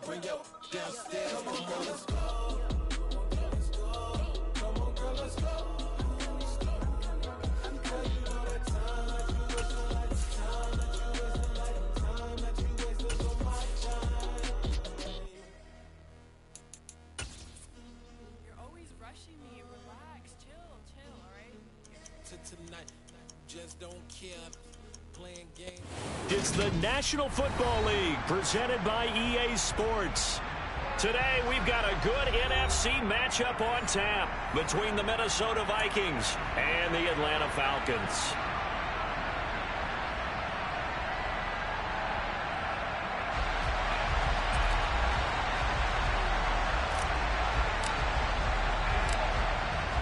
bring your downstairs. Come on, girl, let's go. Come on, girl, let's go. Girl, you know that time that you wasted, like the time that you wasted, like the time that you wasted on my time. You're always rushing me. Relax, chill, all right? To tonight, just don't care. Playing games. It's the National Football League presented by EA Sports. Today we've got a good NFC matchup on tap between the Minnesota Vikings and the Atlanta Falcons.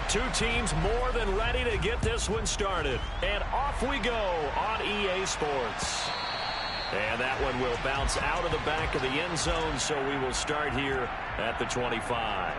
Two teams more than ready to get this one started. And off we go on EA Sports. And that one will bounce out of the back of the end zone, so we will start here at the 25.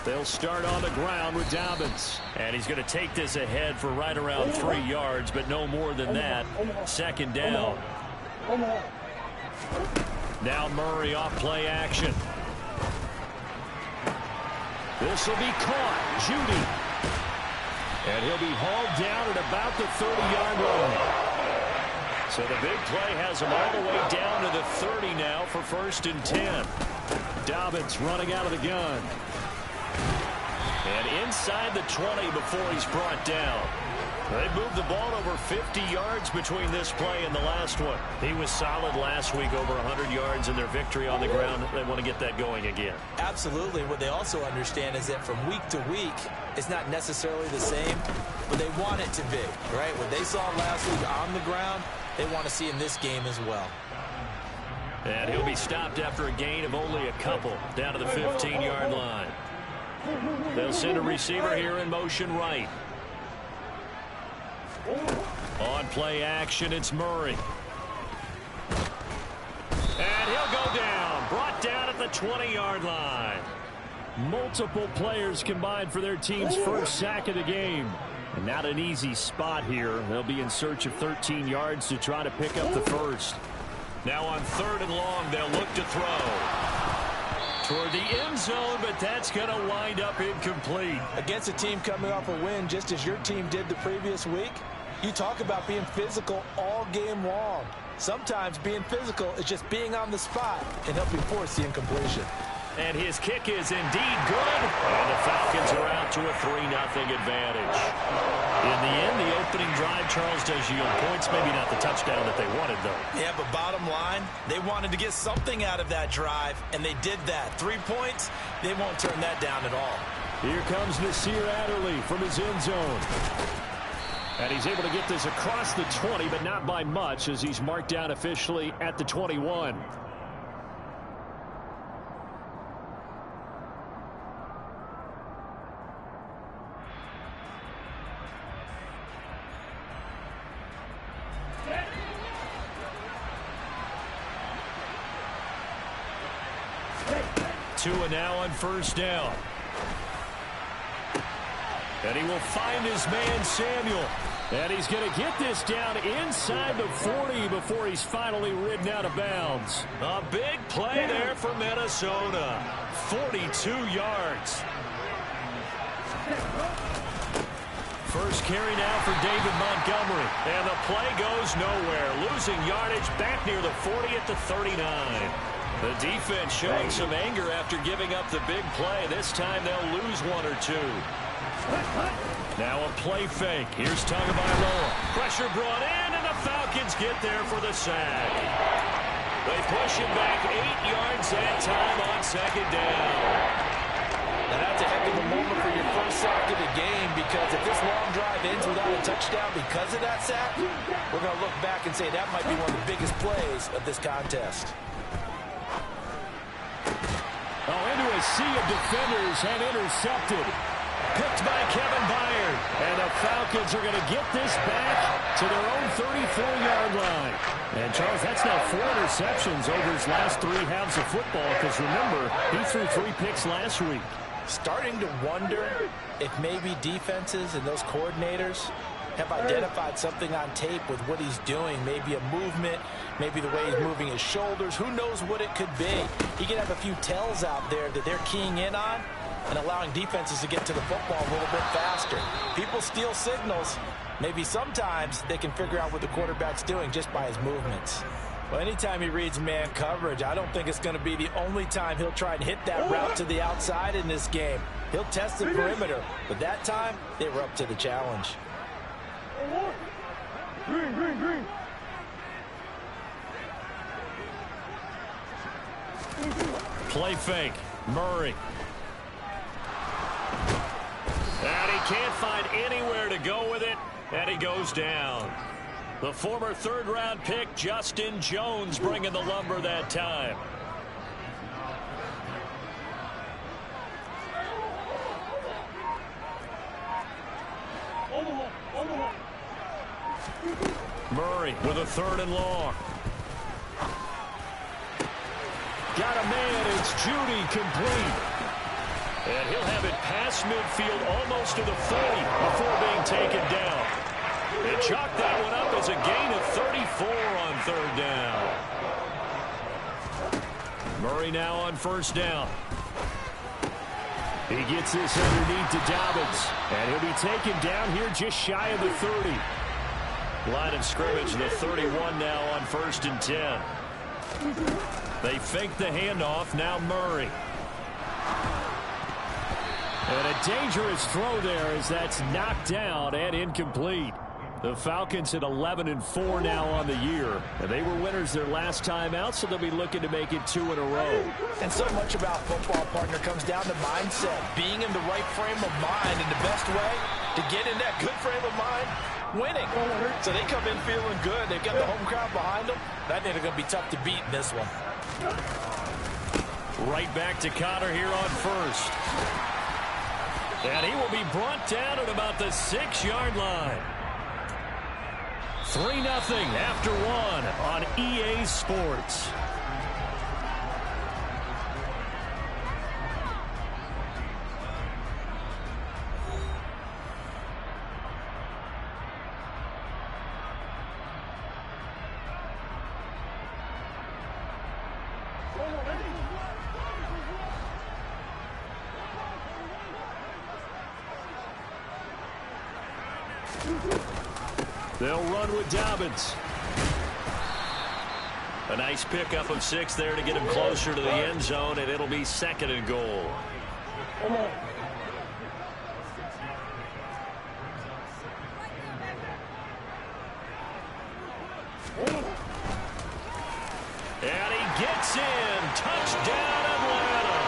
They'll start on the ground with Dobbins. And he's going to take this ahead for right around 3 yards, but no more than that. Second down. Now Murray off play action. This will be caught. Judy. And he'll be hauled down at about the 30-yard line. So the big play has him all the way down to the 30 now for 1st and 10. Dobbins running out of the gun. And inside the 20 before he's brought down. They moved the ball over 50 yards between this play and the last one. He was solid last week, over 100 yards in their victory on the ground. They want to get that going again. Absolutely. What they also understand is that from week to week, it's not necessarily the same, but they want it to be, right? What they saw last week on the ground, they want to see in this game as well. And he'll be stopped after a gain of only a couple, down to the 15-yard line. They'll send a receiver here in motion right. On play action, it's Murray. And he'll go down. Brought down at the 20-yard line. Multiple players combined for their team's first sack of the game. And not an easy spot here. They'll be in search of 13 yards to try to pick up the first. Now on 3rd and long, they'll look to throw. Toward the end zone, but that's going to wind up incomplete. Against a team coming off a win, just as your team did the previous week, you talk about being physical all game long. Sometimes being physical is just being on the spot and helping force the incompletion. And his kick is indeed good. And the Falcons are out to a 3-0 advantage. In the end, the opening drive, Charles, does yield points. Maybe not the touchdown that they wanted, though. Yeah, but bottom line, they wanted to get something out of that drive, and they did that. 3 points, they won't turn that down at all. Here comes Nasir Adderley from his end zone. And he's able to get this across the 20, but not by much, as he's marked down officially at the 21. Tua now on 1st down. And he will find his man Samuel. And he's going to get this down inside the 40 before he's finally ridden out of bounds. A big play there for Minnesota. 42 yards. First carry now for David Montgomery. And the play goes nowhere. Losing yardage back near the 40 at the 39. The defense showing some anger after giving up the big play. This time they'll lose one or two. Now a play fake. Here's Tagovailoa. Pressure brought in, and the Falcons get there for the sack. They push him back 8 yards that time on second down. Now that's a heck of a moment for your first sack of the game, because if this long drive ends without a touchdown because of that sack, we're going to look back and say that might be one of the biggest plays of this contest. Oh, into a sea of defenders and intercepted. Picked by Kevin Byard. And the Falcons are going to get this back to their own 34-yard line. And, Charles, that's now 4 interceptions over his last 3 halves of football, because, remember, he threw 3 picks last week. Starting to wonder if maybe defenses and those coordinators have identified something on tape with what he's doing. Maybe a movement, maybe the way he's moving his shoulders. Who knows what it could be? He could have a few tells out there that they're keying in on and allowing defenses to get to the football a little bit faster. People steal signals. Maybe sometimes they can figure out what the quarterback's doing just by his movements. Well, anytime he reads man coverage, I don't think it's going to be the only time he'll try and hit that route to the outside in this game. He'll test the perimeter, but that time they were up to the challenge. Green. Play fake. Murray. And he can't find anywhere to go with it, and he goes down. The former third-round pick, Justin Jones, bringing the lumber that time. Murray with a 3rd and long. Got a man. It's Judy, complete. And he'll have it past midfield almost to the 40 before being taken down. And chalk that one up as a gain of 34 on 3rd down. Murray now on 1st down. He gets this underneath to Dobbins. And he'll be taken down here just shy of the 30. Line of scrimmage, the 31 now on 1st and 10. They fake the handoff. Now Murray. And a dangerous throw there as that's knocked down and incomplete. The Falcons at 11-4 now on the year. And they were winners their last time out, so they'll be looking to make it 2 in a row. And so much about football, partner, comes down to mindset. Being in the right frame of mind, and the best way to get in that good frame of mind, winning. So they come in feeling good. They've got the home crowd behind them. I think they're going to be tough to beat in this one. Right back to Connor here on 1st. And he will be brought down at about the 6-yard line. 3-0 after 1 on EA Sports. They'll run with Dobbins. A nice pickup of 6 there to get him closer to the end zone, and it'll be 2nd and goal. And he gets in. Touchdown, Atlanta.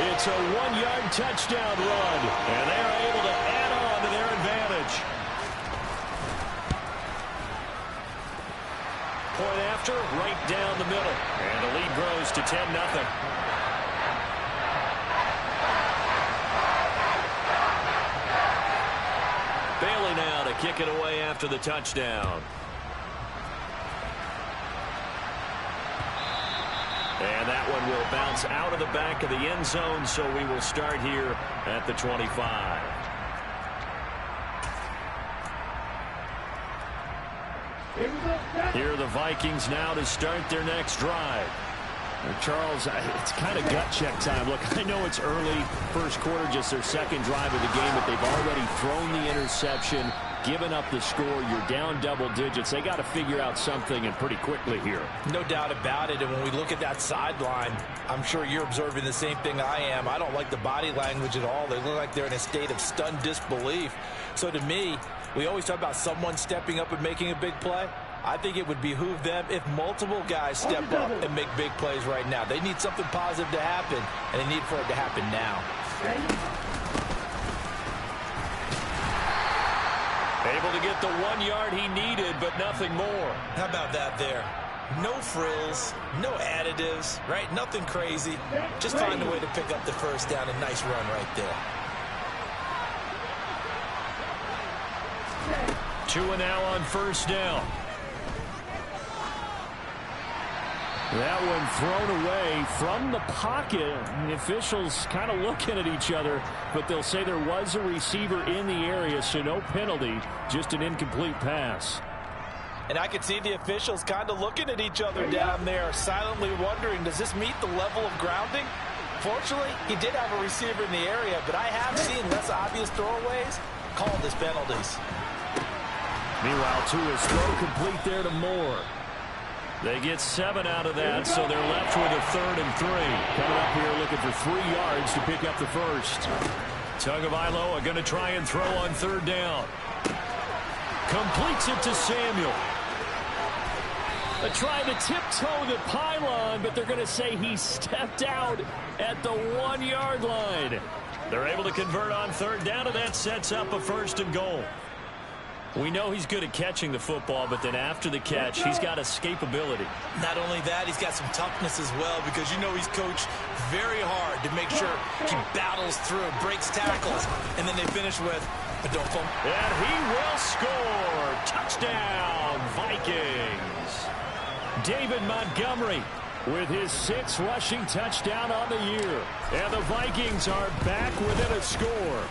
It's a 1-yard touchdown run, and they're able to add on to their advantage. Point after, right down the middle. And the lead grows to 10-0. Bailey now to kick it away after the touchdown. And that one will bounce out of the back of the end zone, so we will start here at the 25. Here are the Vikings now to start their next drive. Charles, it's kind of gut check time. Look, I know it's early, first quarter, just their second drive of the game, but they've already thrown the interception, given up the score. You're down double digits. They got to figure out something, and pretty quickly here. No doubt about it. And when we look at that sideline, I'm sure you're observing the same thing I am. I don't like the body language at all. They look like they're in a state of stunned disbelief. So to me, we always talk about someone stepping up and making a big play. I think it would behoove them if multiple guys step up and make big plays right now. They need something positive to happen, and they need for it to happen now. Able to get the 1 yard he needed, but nothing more. How about that there? No frills, no additives, right? Nothing crazy. Just find a way to pick up the first down. A nice run right there. 2 now on first down. That one thrown away from the pocket. The officials kind of looking at each other, but they'll say there was a receiver in the area, so no penalty, just an incomplete pass. And I can see the officials kind of looking at each other down there, silently wondering, does this meet the level of grounding? Fortunately, he did have a receiver in the area, but I have seen less obvious throwaways called as penalties. Meanwhile, Tua's throw complete there to Moore. They get 7 out of that, so they're left with a 3rd and 3. Coming up here looking for 3 yards to pick up the first. Tagovailoa going to try and throw on 3rd down. Completes it to Samuel. They're trying to tiptoe the pylon, but they're going to say he stepped out at the 1 yard line. They're able to convert on 3rd down, and that sets up a 1st and goal. We know he's good at catching the football, but then after the catch, he's got escapability. Not only that, he's got some toughness as well, because you know he's coached very hard to make sure he battles through, breaks tackles, and then they finish with a don't fumble. And he will score. Touchdown, Vikings. David Montgomery with his 6th rushing touchdown on the year. And the Vikings are back within a score.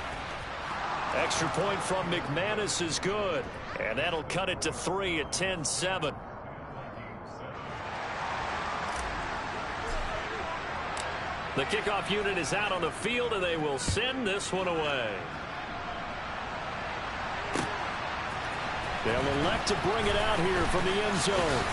Extra point from McManus is good. And that'll cut it to 3 at 10-7. The kickoff unit is out on the field, and they will send this one away. They'll elect to bring it out here from the end zone.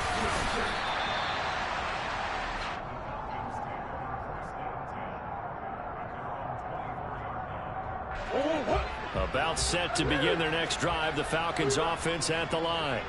About set to begin their next drive, the Falcons offense at the line.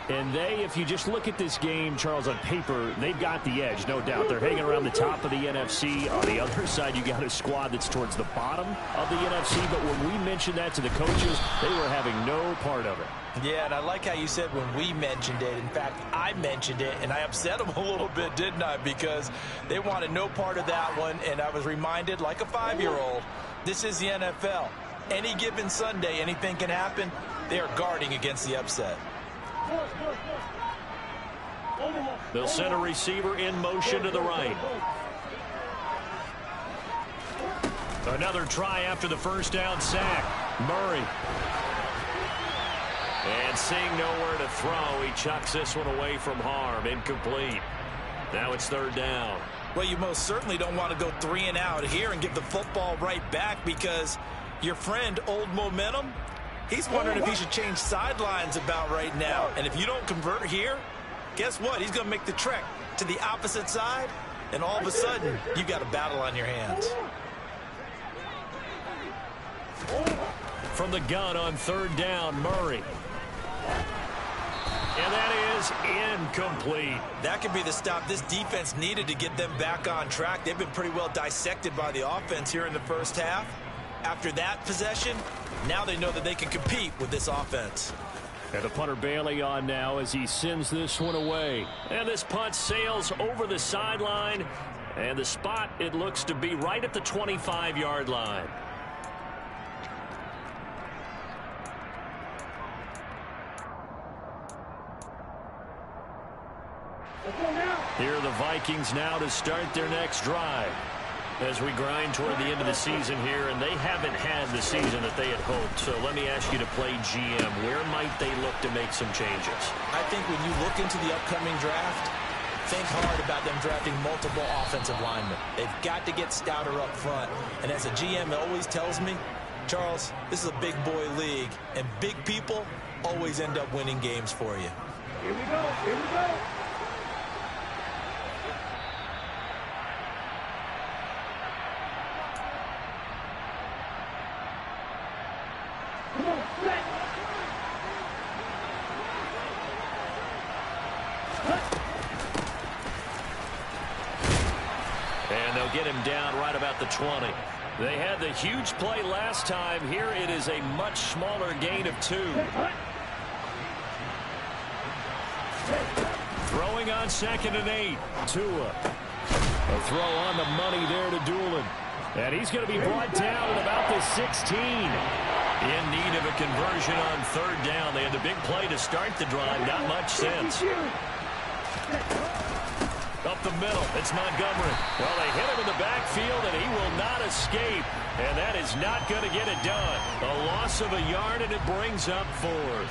And they, if you just look at this game, Charles, on paper, they've got the edge, no doubt. They're hanging around the top of the NFC. On the other side, you got a squad that's towards the bottom of the NFC. But when we mentioned that to the coaches, they were having no part of it. Yeah, and I like how you said when we mentioned it. In fact, I mentioned it, and I upset them a little bit, didn't I? Because they wanted no part of that one, and I was reminded, like a 5-year-old, this is the NFL. Any given Sunday, anything can happen. They are guarding against the upset. They'll send a receiver in motion to the right. Another try after the first down sack. Murray. And seeing nowhere to throw, he chucks this one away from harm. Incomplete. Now it's 3rd down. Well, you most certainly don't want to go 3 and out here and give the football right back, because your friend, Old Momentum, he's wondering if he should change sidelines about right now. And if you don't convert here, guess what? He's going to make the trek to the opposite side, and all of a sudden, you've got a battle on your hands. From the gun on 3rd down, Murray. And that is incomplete. That could be the stop this defense needed to get them back on track. They've been pretty well dissected by the offense here in the first half. After that possession, now they know that they can compete with this offense. And the punter Bailey on now as he sends this one away. And this punt sails over the sideline. And the spot, it looks to be right at the 25-yard line. Here are the Vikings now to start their next drive. as we grind toward the end of the season here, and they haven't had the season that they had hoped. So let me ask you to play GM. Where might they look to make some changes? I think when you look into the upcoming draft, think hard about them drafting multiple offensive linemen. They've got to get stouter up front. And as a GM, it always tells me, Charles, this is a big boy league, and big people always end up winning games for you. Here we go. Here we go. And they'll get him down right about the 20. They had the huge play last time. Here it is a much smaller gain of 2. Throwing on 2nd and 8. Tua. A throw on the money there to Doolin. And he's going to be brought down at about the 16. In need of a conversion on 3rd down. They had the big play to start the drive. Not much sense. Up the middle, it's Montgomery. Well, they hit him in the backfield, and he will not escape. And that is not going to get it done. A loss of a yard, and it brings up 4th.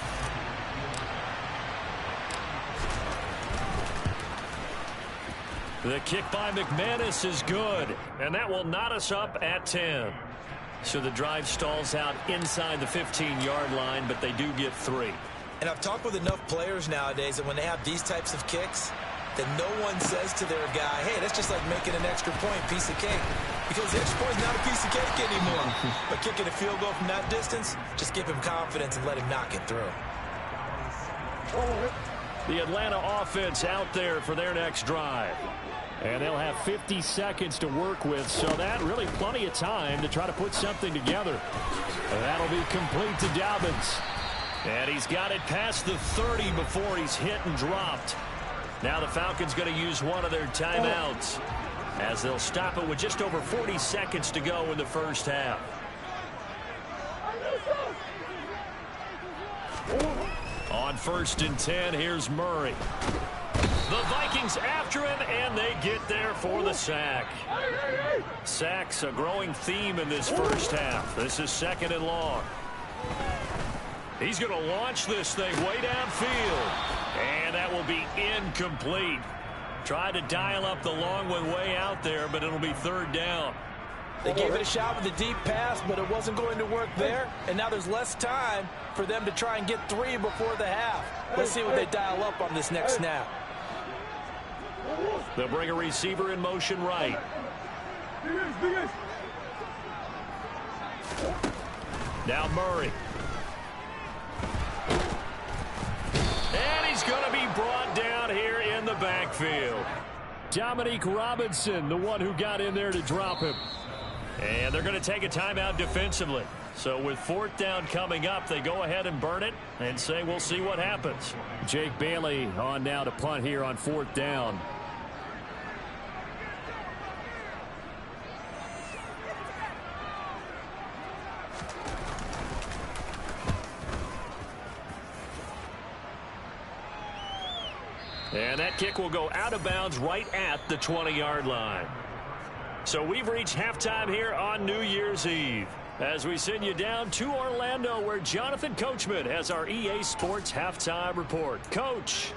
The kick by McManus is good, and that will knot us up at 10. So the drive stalls out inside the 15-yard line, but they do get 3. And I've talked with enough players nowadays that when they have these types of kicks, that no one says to their guy, hey, that's just like making an extra point, piece of cake. Because the extra point is not a piece of cake anymore. But kicking a field goal from that distance, just give him confidence and let him knock it through. The Atlanta offense out there for their next drive. And they'll have 50 seconds to work with, so that really plenty of time to try to put something together. And that'll be complete to Dobbins. And he's got it past the 30 before he's hit and dropped. Now the Falcons going to use one of their timeouts as they'll stop it with just over 40 seconds to go in the first half. On 1st and 10, here's Murray. The Vikings after him, and they get there for the sack. Sacks a growing theme in this first half. This is 2nd and long. He's going to launch this thing way downfield. And that will be incomplete. Tried to dial up the long one way out there, but it'll be 3rd down. They gave it a shot with a deep pass, but it wasn't going to work there. And now there's less time for them to try and get 3 before the half. Let's see what they dial up on this next snap. They'll bring a receiver in motion right. Now Murray. And he's going to be brought down here in the backfield. Dominique Robinson, the one who got in there to drop him. And they're going to take a timeout defensively. So with 4th down coming up, they go ahead and burn it and say we'll see what happens. Jake Bailey on now to punt here on 4th down. And that kick will go out of bounds right at the 20-yard line. So we've reached halftime here on New Year's Eve as we send you down to Orlando, where Jonathan Coachman has our EA Sports halftime report. Coach.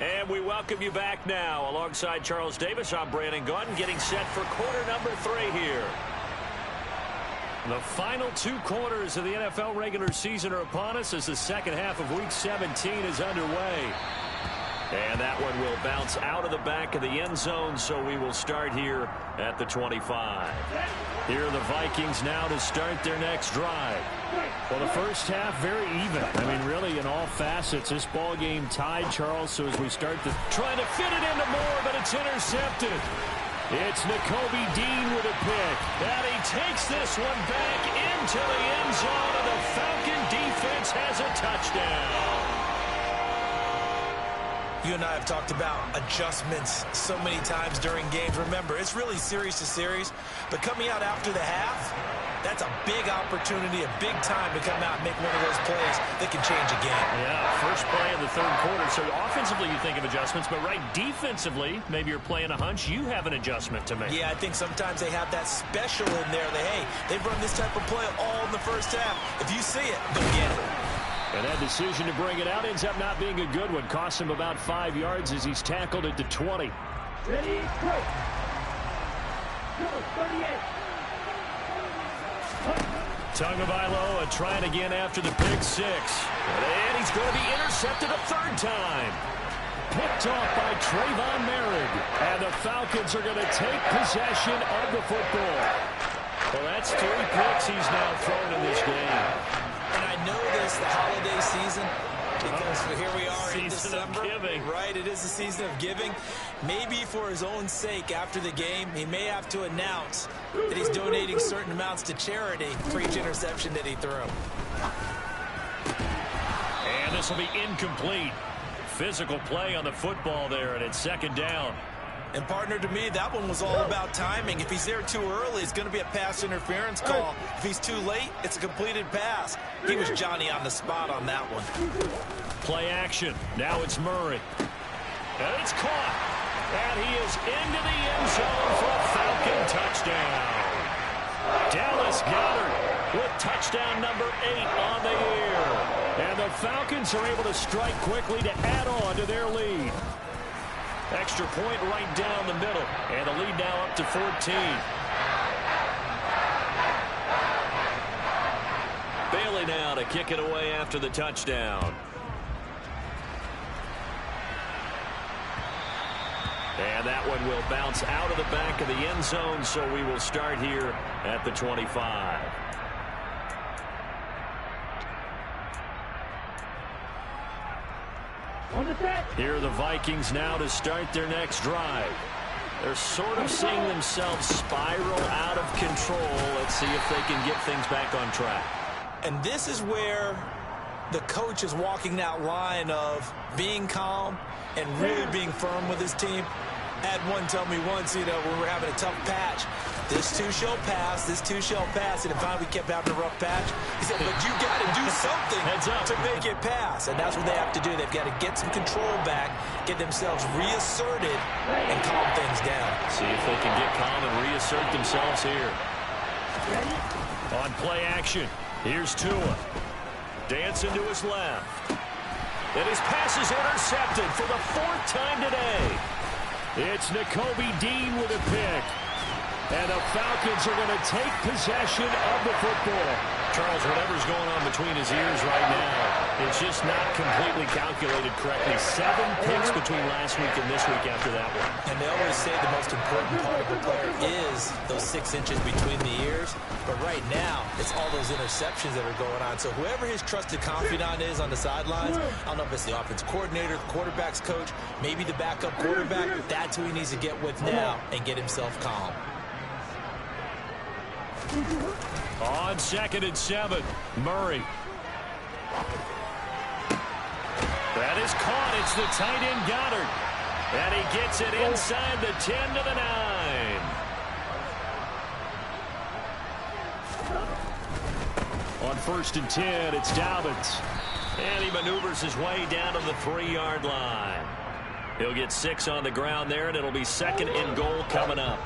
And we welcome you back now. Alongside Charles Davis, I'm Brandon Gaudin, getting set for quarter number 3 here. The final 2 quarters of the NFL regular season are upon us as the second half of Week 17 is underway. And that one will bounce out of the back of the end zone, so we will start here at the 25. Here are the Vikings now to start their next drive. Well, the first half very even. I mean, really in all facets, this ball game tied, Charles. So as we start trying to fit it into Moore, but it's intercepted. It's Nakobe Dean with a pick. And he takes this one back into the end zone, and the Falcon defense has a touchdown. You and I have talked about adjustments so many times during games. Remember, it's really series to series, but coming out after the half, that's a big opportunity, a big time to come out and make one of those plays that can change a game. Yeah, first play of the third quarter. So offensively, you think of adjustments, but right defensively, maybe you're playing a hunch. You have an adjustment to make. Yeah, I think sometimes they have that special in there that, hey, they've run this type of play all in the first half. If you see it, go get it. And that decision to bring it out ends up not being a good one. Cost him about 5 yards as he's tackled at the 20. Ready, go. Number 38. Tagovailoa trying again after the pick six. And he's going to be intercepted a third time. Picked off by Trayvon Merritt. And the Falcons are going to take possession of the football. Well, that's 3 picks he's now thrown in this game. And I know this, the holiday season, because here we are in December. Season of giving. Right, it is the season of giving. Maybe for his own sake after the game, he may have to announce that he's donating certain amounts to charity for each interception that he threw. And this will be incomplete. Physical play on the football there, and it's second down. And partner, to me, that one was all about timing. If he's there too early, it's going to be a pass interference call. If he's too late, it's a completed pass. He was Johnny on the spot on that one. Play action. Now it's Murray. And it's caught. And he is into the end zone for a Falcon touchdown. Dallas Goedert with touchdown number 8 on the year. And the Falcons are able to strike quickly to add on to their lead. Extra point right down the middle. And the lead now up to 14. Bailey now to kick it away after the touchdown. And that one will bounce out of the back of the end zone, so we will start here at the 25. Here are the Vikings now to start their next drive. They're sort of seeing themselves spiral out of control. Let's see if they can get things back on track. And this is where the coach is walking that line of being calm and really being firm with his team. I had one tell me once, when we were having a tough patch, this too shall pass, this too shall pass. And finally we kept having a rough patch. He said, but you got to do something to make it pass. And that's what they have to do. They've got to get some control back, get themselves reasserted, and calm things down. See if they can get calm and reassert themselves here. On play action, here's Tua. Dancing to his left. And his pass is intercepted for the 4th time today. It's Nakobe Dean with a pick. And the Falcons are going to take possession of the football. Charles, whatever's going on between his ears right now, it's just not completely calculated correctly. 7 picks between last week and this week after that one. And they always say the most important part of a player is those 6 inches between the ears. But right now, it's all those interceptions that are going on. So whoever his trusted confidant is on the sidelines, I don't know if it's the offense coordinator, the quarterback's coach, maybe the backup quarterback, that's who he needs to get with now and get himself calm. On 2nd and 7, Murray. That is caught. It's the tight end Goddard. And he gets it inside the 10 to the 9. On 1st and 10, it's Dobbins. And he maneuvers his way down to the 3-yard line. He'll get 6 on the ground there, and it'll be 2nd and goal coming up.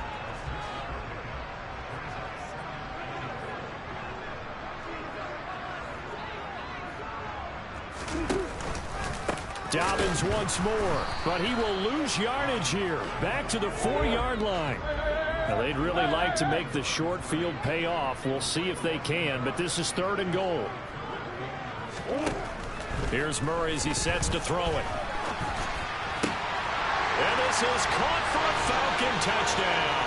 Dobbins once more, but he will lose yardage here. Back to the 4-yard line. Now, they'd really like to make the short field pay off. We'll see if they can, but this is 3rd and goal. Here's Murray as he sets to throw it. And this is caught for a Falcon touchdown.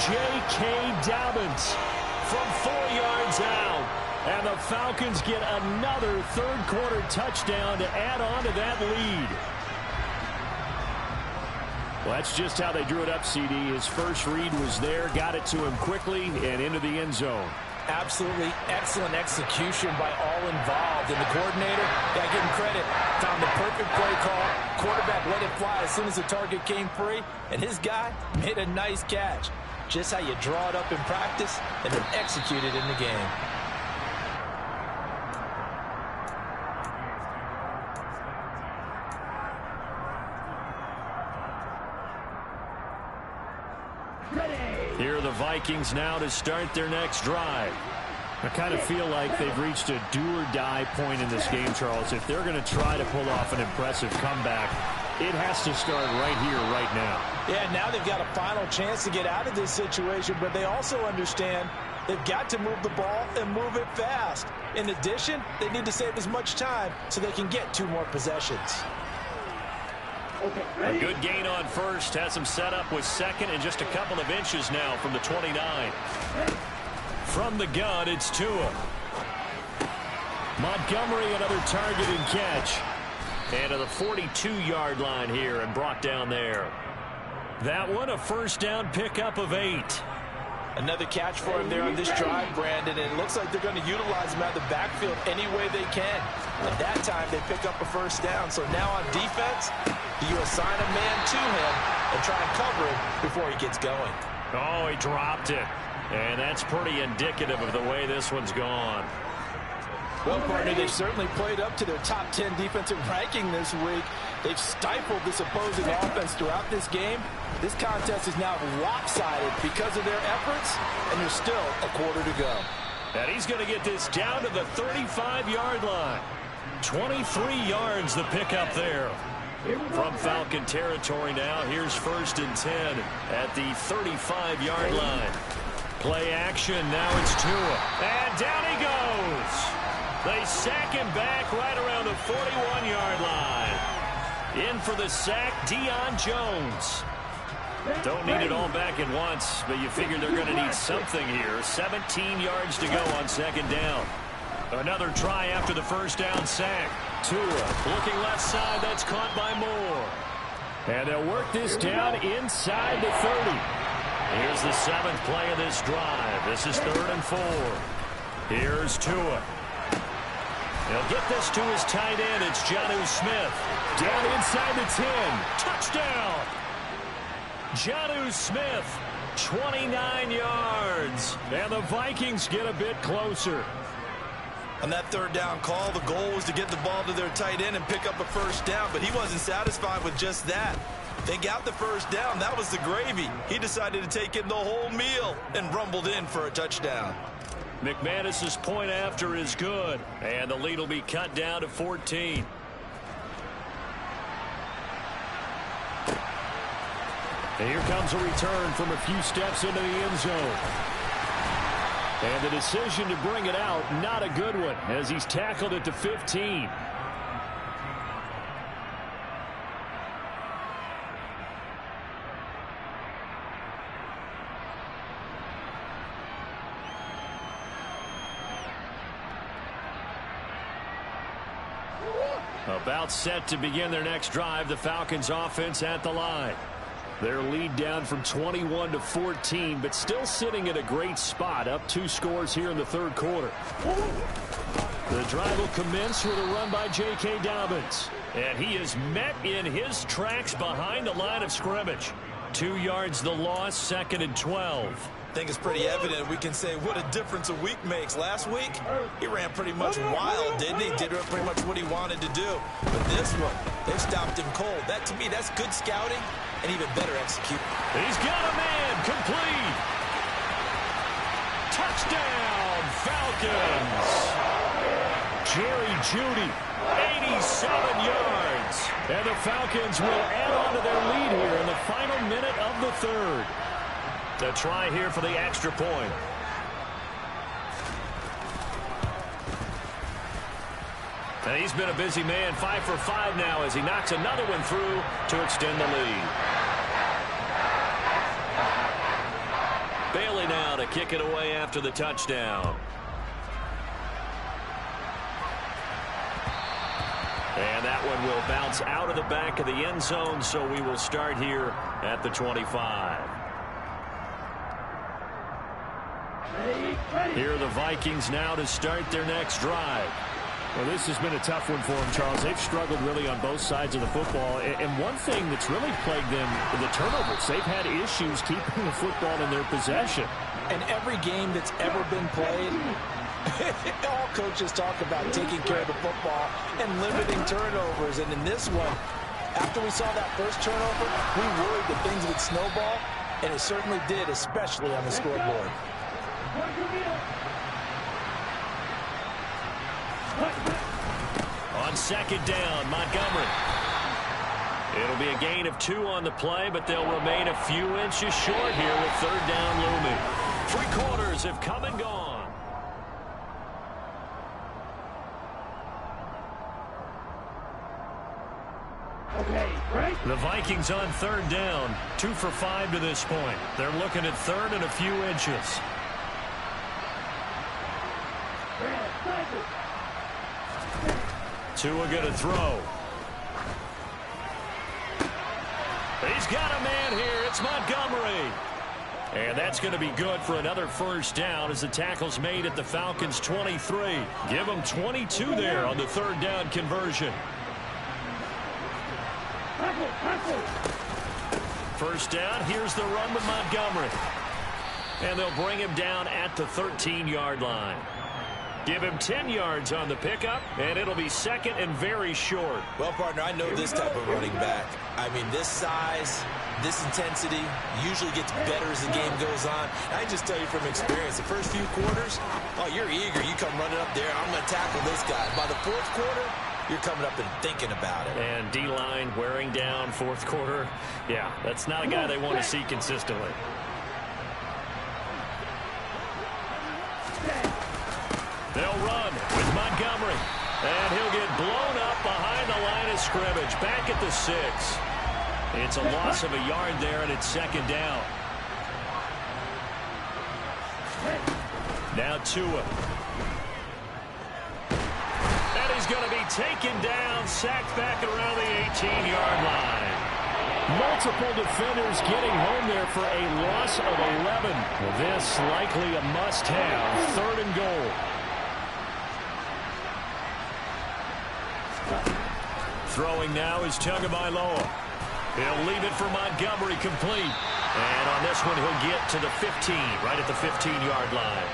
J.K. Dobbins from 4 yards out. And the Falcons get another 3rd quarter touchdown to add on to that lead. Well, that's just how they drew it up, CD. His first read was there, got it to him quickly and into the end zone. Absolutely excellent execution by all involved. And the coordinator, gotta give him credit, found the perfect play call. Quarterback let it fly as soon as the target came free, and his guy made a nice catch. Just how you draw it up in practice and then execute it in the game. Here are the Vikings now to start their next drive. I kind of feel like they've reached a do-or-die point in this game, Charles. If they're going to try to pull off an impressive comeback, it has to start right here, right now. Yeah, now they've got a final chance to get out of this situation, but they also understand they've got to move the ball and move it fast. In addition, they need to save as much time so they can get 2 more possessions. A good gain on first, has him set up with second and just a couple of inches now from the 29. From the gun, it's Tua. Montgomery, another target and catch. And to the 42-yard line here and brought down there. That one, a first down pickup of 8. Another catch for him there on this drive, Brandon. And it looks like they're going to utilize him out of the backfield any way they can. At that time, they pick up a first down. So now on defense, you assign a man to him and try and cover him before he gets going. Oh, he dropped it. And that's pretty indicative of the way this one's gone. Well, partner, they've certainly played up to their top 10 defensive ranking this week. They've stifled this opposing offense throughout this game. This contest is now lopsided because of their efforts, and there's still a quarter to go. And he's going to get this down to the 35-yard line. 23 yards the pickup there. From Falcon territory now, here's 1st and 10 at the 35-yard line. Play action, now it's Tua. And down he goes. They sack him back right around the 41-yard line. In for the sack, Deion Jones. Don't need it all back at once, but you figure they're going to need something here. 17 yards to go on 2nd down. Another try after the first down sack. Tua looking left side. That's caught by Moore. And they'll work this down inside the 30. Here's the 7th play of this drive. This is 3rd and 4. Here's Tua. He'll get this to his tight end. It's Jonnu Smith. Down inside the 10. Touchdown. Jonnu Smith, 29 yards. And the Vikings get a bit closer. On that 3rd down call, the goal was to get the ball to their tight end and pick up a first down, but he wasn't satisfied with just that. They got the first down. That was the gravy. He decided to take in the whole meal and rumbled in for a touchdown. McManus's point after is good, and the lead will be cut down to 14. And here comes a return from a few steps into the end zone. And the decision to bring it out, not a good one, as he's tackled at the 15. About set to begin their next drive, the Falcons offense at the line. Their lead down from 21 to 14, but still sitting at a great spot, up 2 scores here in the 3rd quarter. The drive will commence with a run by J.K. Dobbins. And he is met in his tracks behind the line of scrimmage. 2 yards the loss, 2nd and 12. I think it's pretty evident. We can say what a difference a week makes. Last week, he ran pretty much wild, didn't he? Did pretty much what he wanted to do. But this one, they've stopped him cold. That, to me, that's good scouting and even better execution. He's got a man, complete. Touchdown, Falcons. Jerry Jeudy, 87 yards. And the Falcons will add on to their lead here in the final minute of the 3rd. A try here for the extra point. And he's been a busy man, 5 for 5 now as he knocks another one through to extend the lead. Bailey now to kick it away after the touchdown. And that one will bounce out of the back of the end zone, so we will start here at the 25. Here are the Vikings now to start their next drive. Well, this has been a tough one for them, Charles. They've struggled really on both sides of the football. And one thing that's really plagued them, the turnovers. They've had issues keeping the football in their possession. And every game that's ever been played, all coaches talk about taking care of the football and limiting turnovers. And in this one, after we saw that first turnover, we worried that things would snowball, and it certainly did, especially on the scoreboard. On second down, Montgomery. It'll be a gain of 2 on the play, but they'll remain a few inches short here with third down looming. 3 quarters have come and gone. The Vikings on third down, 2 for 5 to this point. They're looking at third and a few inches. Tua going to throw. He's got a man here. It's Montgomery. And that's going to be good for another first down as the tackle's made at the Falcons' 23. Give them 22 there on the third down conversion. First down, here's the run with Montgomery. And they'll bring him down at the 13-yard line. Give him 10 yards on the pickup, and it'll be second and very short. Well, partner, I know this type of running back. I mean, this size, this intensity usually gets better as the game goes on. And I just tell you from experience, the first few quarters, oh, you're eager. You come running up there, I'm going to tackle this guy. By the fourth quarter, you're coming up and thinking about it. And D-line wearing down fourth quarter. Yeah, that's not a guy they want to see consistently. They'll run with Montgomery. And he'll get blown up behind the line of scrimmage. Back at the 6. It's a loss of a yard there, and it's second down. Now Tua. And he's going to be taken down, sacked back around the 18-yard line. Multiple defenders getting home there for a loss of 11. Well, this likely a must-have. Third and goal. Throwing now is Tagovailoa. He'll leave it for Montgomery complete. And on this one, he'll get to the 15, right at the 15-yard line.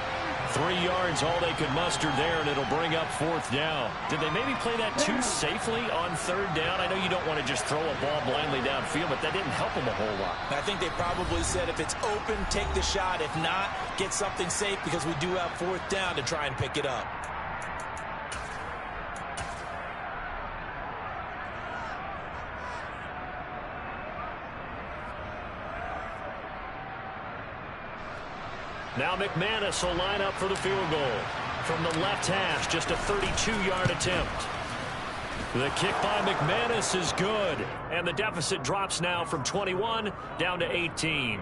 3 yards, all they could muster there, and it'll bring up fourth down. Did they maybe play that too safely on third down? I know you don't want to just throw a ball blindly downfield, but that didn't help them a whole lot. I think they probably said if it's open, take the shot. If not, get something safe because we do have fourth down to try and pick it up. Now McManus will line up for the field goal. From the left hash, just a 32-yard attempt. The kick by McManus is good. And the deficit drops now from 21 down to 18.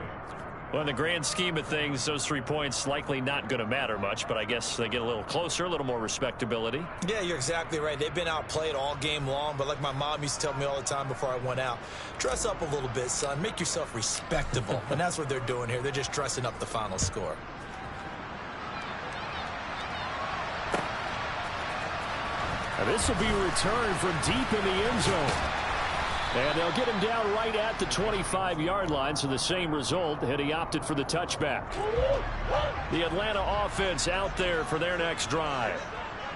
Well, in the grand scheme of things, those 3 points likely not going to matter much, but I guess they get a little closer, a little more respectability. Yeah, you're exactly right. They've been outplayed all game long, but like my mom used to tell me all the time before I went out, dress up a little bit, son. Make yourself respectable. And that's what they're doing here. They're just dressing up the final score. Now this will be returned from deep in the end zone. And they'll get him down right at the 25-yard line, so the same result, and he opted for the touchback. The Atlanta offense out there for their next drive.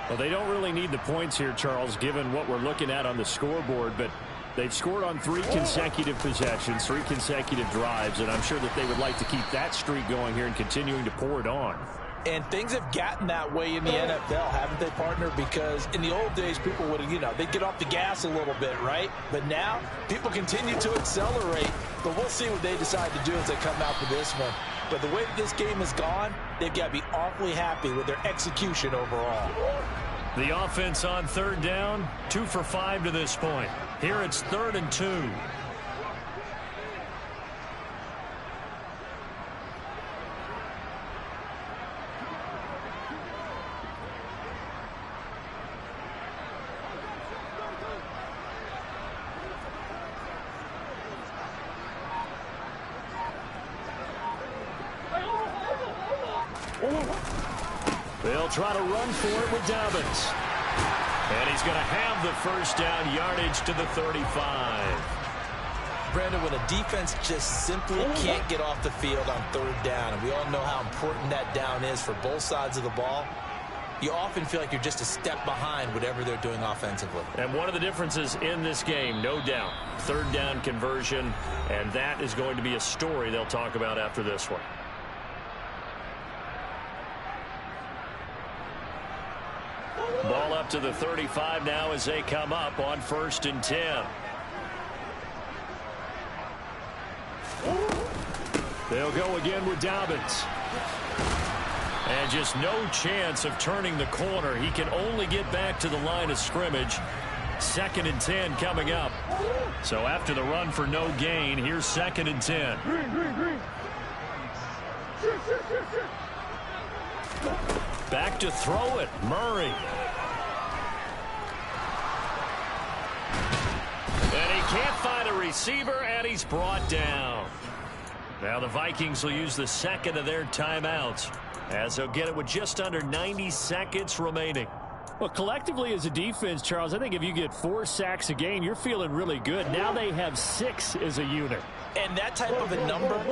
Well, they don't really need the points here, Charles, given what we're looking at on the scoreboard, but they've scored on 3 consecutive possessions, 3 consecutive drives, and I'm sure that they would like to keep that streak going here and continuing to pour it on. And things have gotten that way in the NFL, haven't they, partner? Because in the old days, people would, they'd get off the gas a little bit, right? But now, people continue to accelerate. But we'll see what they decide to do as they come out for this one. But the way this game has gone, they've got to be awfully happy with their execution overall. The offense on third down, 2 for 5 to this point. Here it's 3rd and 2. They'll try to run for it with Dobbins. And he's going to have the first down yardage to the 35. Brandon, when a defense just simply can't get off the field on third down, and we all know how important that down is for both sides of the ball, you often feel like you're just a step behind whatever they're doing offensively. And one of the differences in this game, no doubt, third down conversion, and that is going to be a story they'll talk about after this one. Ball up to the 35 now as they come up on 1st and 10. They'll go again with Dobbins. And just no chance of turning the corner. He can only get back to the line of scrimmage. 2nd and 10 coming up. So after the run for no gain, here's 2nd and 10. Back to throw it, Murray. And he can't find a receiver, and he's brought down. Now the Vikings will use the second of their timeouts, as they'll get it with just under 90 seconds remaining. Well, collectively as a defense, Charles, I think if you get 4 sacks a game, you're feeling really good. Now they have 6 as a unit. And that type of a number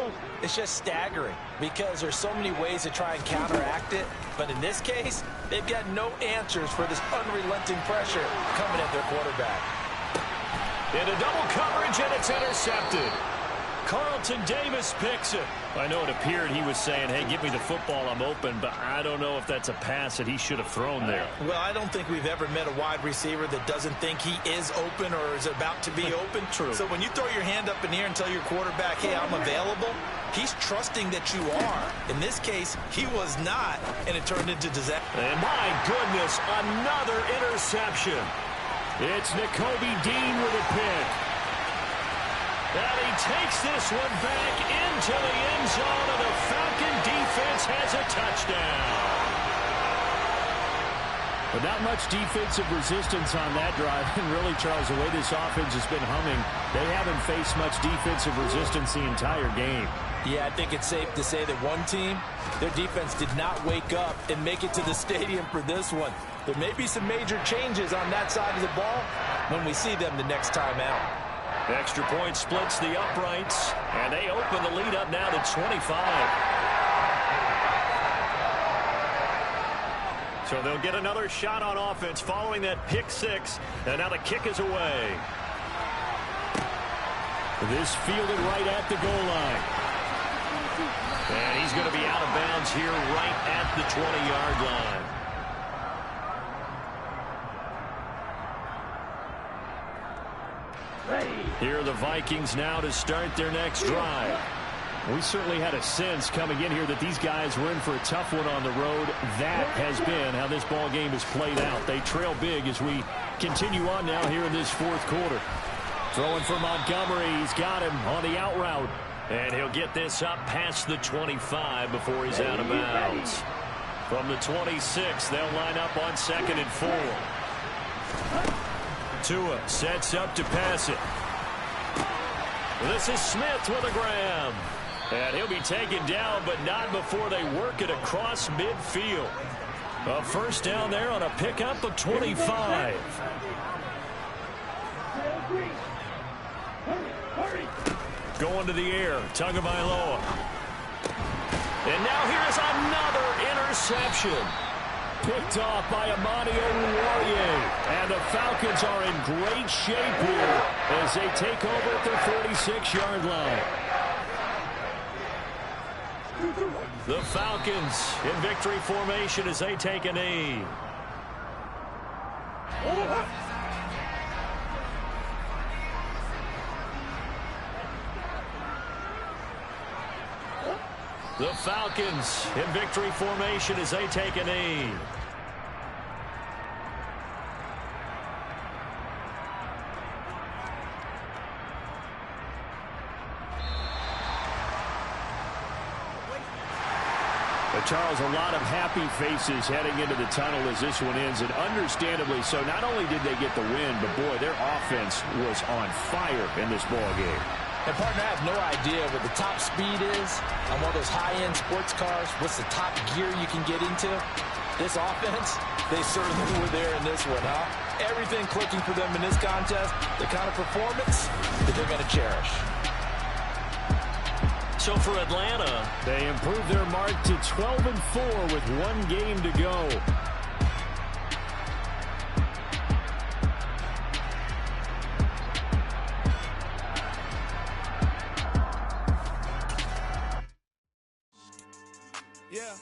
is just staggering because there's so many ways to try and counteract it. But in this case, they've got no answers for this unrelenting pressure coming at their quarterback. Into double coverage, and it's intercepted. Carlton Davis picks it. I know it appeared he was saying, hey, give me the football, I'm open, but I don't know if that's a pass that he should have thrown there. Well, I don't think we've ever met a wide receiver that doesn't think he is open or is about to be open. True. So when you throw your hand up in the air and tell your quarterback, hey, I'm available, he's trusting that you are. In this case, he was not, and it turned into disaster. And my goodness, another interception. It's Nakobe Dean with a pick. And he takes this one back into the end zone, and the Falcon defense has a touchdown. But not much defensive resistance on that drive. And really, Charles, the way this offense has been humming, they haven't faced much defensive resistance the entire game. Yeah, I think it's safe to say that one team, their defense did not wake up and make it to the stadium for this one. There may be some major changes on that side of the ball when we see them the next time out. Extra point splits the uprights, and they open the lead up now to 25. So they'll get another shot on offense following that pick 6, and now the kick is away. This fielded right at the goal line. And he's going to be out of bounds here right at the 20-yard line. Here are the Vikings now to start their next drive. We certainly had a sense coming in here that these guys were in for a tough one on the road. That has been how this ball game has played out. They trail big as we continue on now here in this 4th quarter. Throwing for Montgomery. He's got him on the out route. And he'll get this up past the 25 before he's out of bounds. From the 26, they'll line up on 2nd and 4. Tua sets up to pass it. This is Smith with a grab. And he'll be taken down, but not before they work it across midfield. A first down there on a pickup of 25. Going to the air, Tagovailoa. And now here's another interception. Picked off by Amani Oruwariye. And the Falcons are in great shape here as they take over at their 46-yard line. The Falcons in victory formation as they take a knee. The Falcons in victory formation as they take a knee. But Charles, a lot of happy faces heading into the tunnel as this one ends, and understandably so. Not only did they get the win, but boy, their offense was on fire in this ball game. And, partner, I have no idea what the top speed is on one of those high-end sports cars. What's the top gear you can get into? This offense, they certainly were there in this one, huh? Everything clicking for them in this contest, the kind of performance that they're going to cherish. So for Atlanta, they improved their mark to 12-4 with one game to go. Yeah.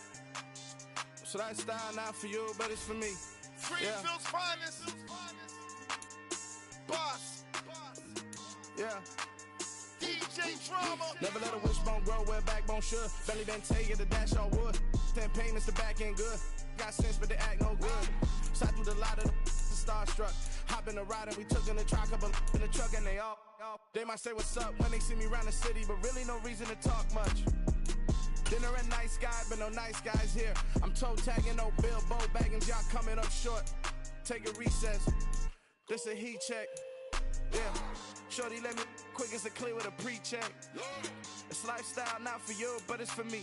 So that style not for you, but it's for me. Greenfield's finest. Boss. Yeah. DJ Drama. Never let a wishbone grow where a backbone should. Belly been take it, the dash all wood. 10 payments, the back end good. Got sense, but they act no good. Shot through the lot of the starstruck. Hop in the ride and we took in the truck, couple in the truck and they all. They might say what's up when they see me around the city, but really no reason to talk much. Dinner a nice guy, but no nice guys here. I'm toe tagging, no Bilbo bagging, y'all coming up short. Take a recess. This a heat check. Yeah. Shorty let me quick as a clear with a pre-check. It's lifestyle not for you, but it's for me.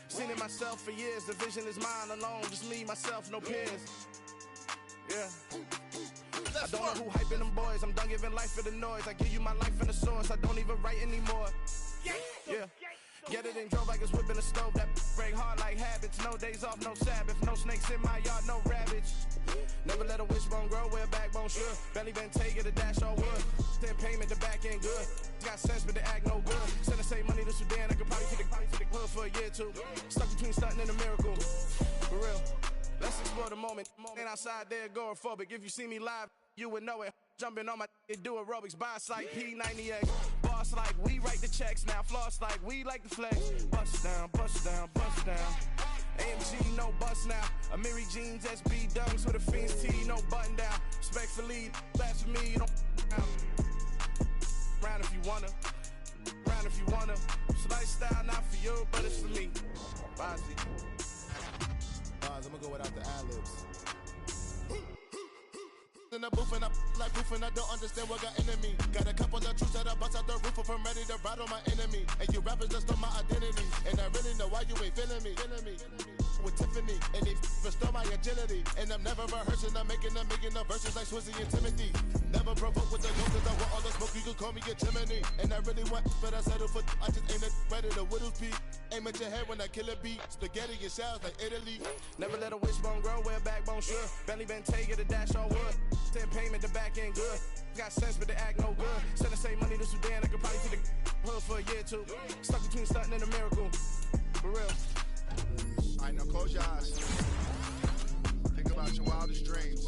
Seen it myself for years. The vision is mine alone. Just me, myself, no peers. Yeah. I don't know who hyping them boys. I'm done giving life for the noise. I give you my life in the source. I don't even write anymore. Yeah. Get it and drove like it's whipping a stove. That break hard like habits. No days off, no Sabbath. No snakes in my yard, no rabbits. Never let a wishbone grow where a backbone should. Belly been take it, a dash all wood. 10 payment, the back end good. Got sense, but they act no good. Send and save money to Sudan. I could probably take the hood for a year or two. Stuck between stunting and a miracle. For real. Let's explore the moment. Ain't outside there agoraphobic. If you see me live, you would know it. Jumping on my do aerobics, boss like P90X. Boss like we write the checks now. Floss like we like the flex. Bust down, bust down, bust down. AMG, no bust now. Amiri jeans, SB dunks with a Fiends T, no button down. Respectfully, that's for me, you don't round if you wanna. Round if you wanna. It's lifestyle not for you, but it's for me. Bozzy. Boz, I'm gonna go without the ad-libs. In the booth and I like proof and I don't understand what got into me. Got a couple of truths that I bust out the roof if I'm ready to ride on my enemy. And you rappers just on my identity. And I really know why you ain't feeling me. With Tiffany and they restore my agility. And I'm never rehearsing, I'm making the verses like Swizzy and Timothy. Never provoke with the go cause I want all the smoke, you can call me a chimney. And I really want, but I settle for I just ain't ready to whittles peak. Aim at your head when I kill a beat. Spaghetti and shells like Italy. Never let a wishbone grow where a backbone should. Belly been take it, a dash all wood. 10 payment, the back end good. Got sense, but they act no good. Send and save money to Sudan, I could probably take the hood for a year or two. Stuck between stunting and a miracle. For real. Alright, now close your eyes. Think about your wildest dreams.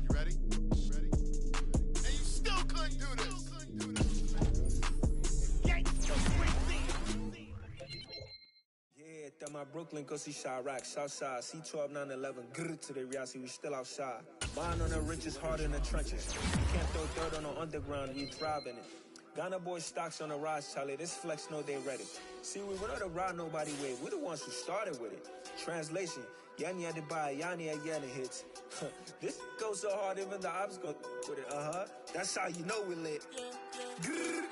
You ready? And you still couldn't do this. Yeah, that my Brooklyn, go see Chirac, Southside, C12, 911, grr to the reality, we still outside. Mine on the richest, hard in the trenches. You can't throw dirt on the underground, we thrive in it. Ghana boys stocks on the rise, Charlie, this flex know they ready. See, we were not to ride nobody way, we the ones who started with it. Translation, Yanni had to buy, Yanni had Yanni hits. This goes so hard, even the ops go with it, That's how you know we lit. Grr.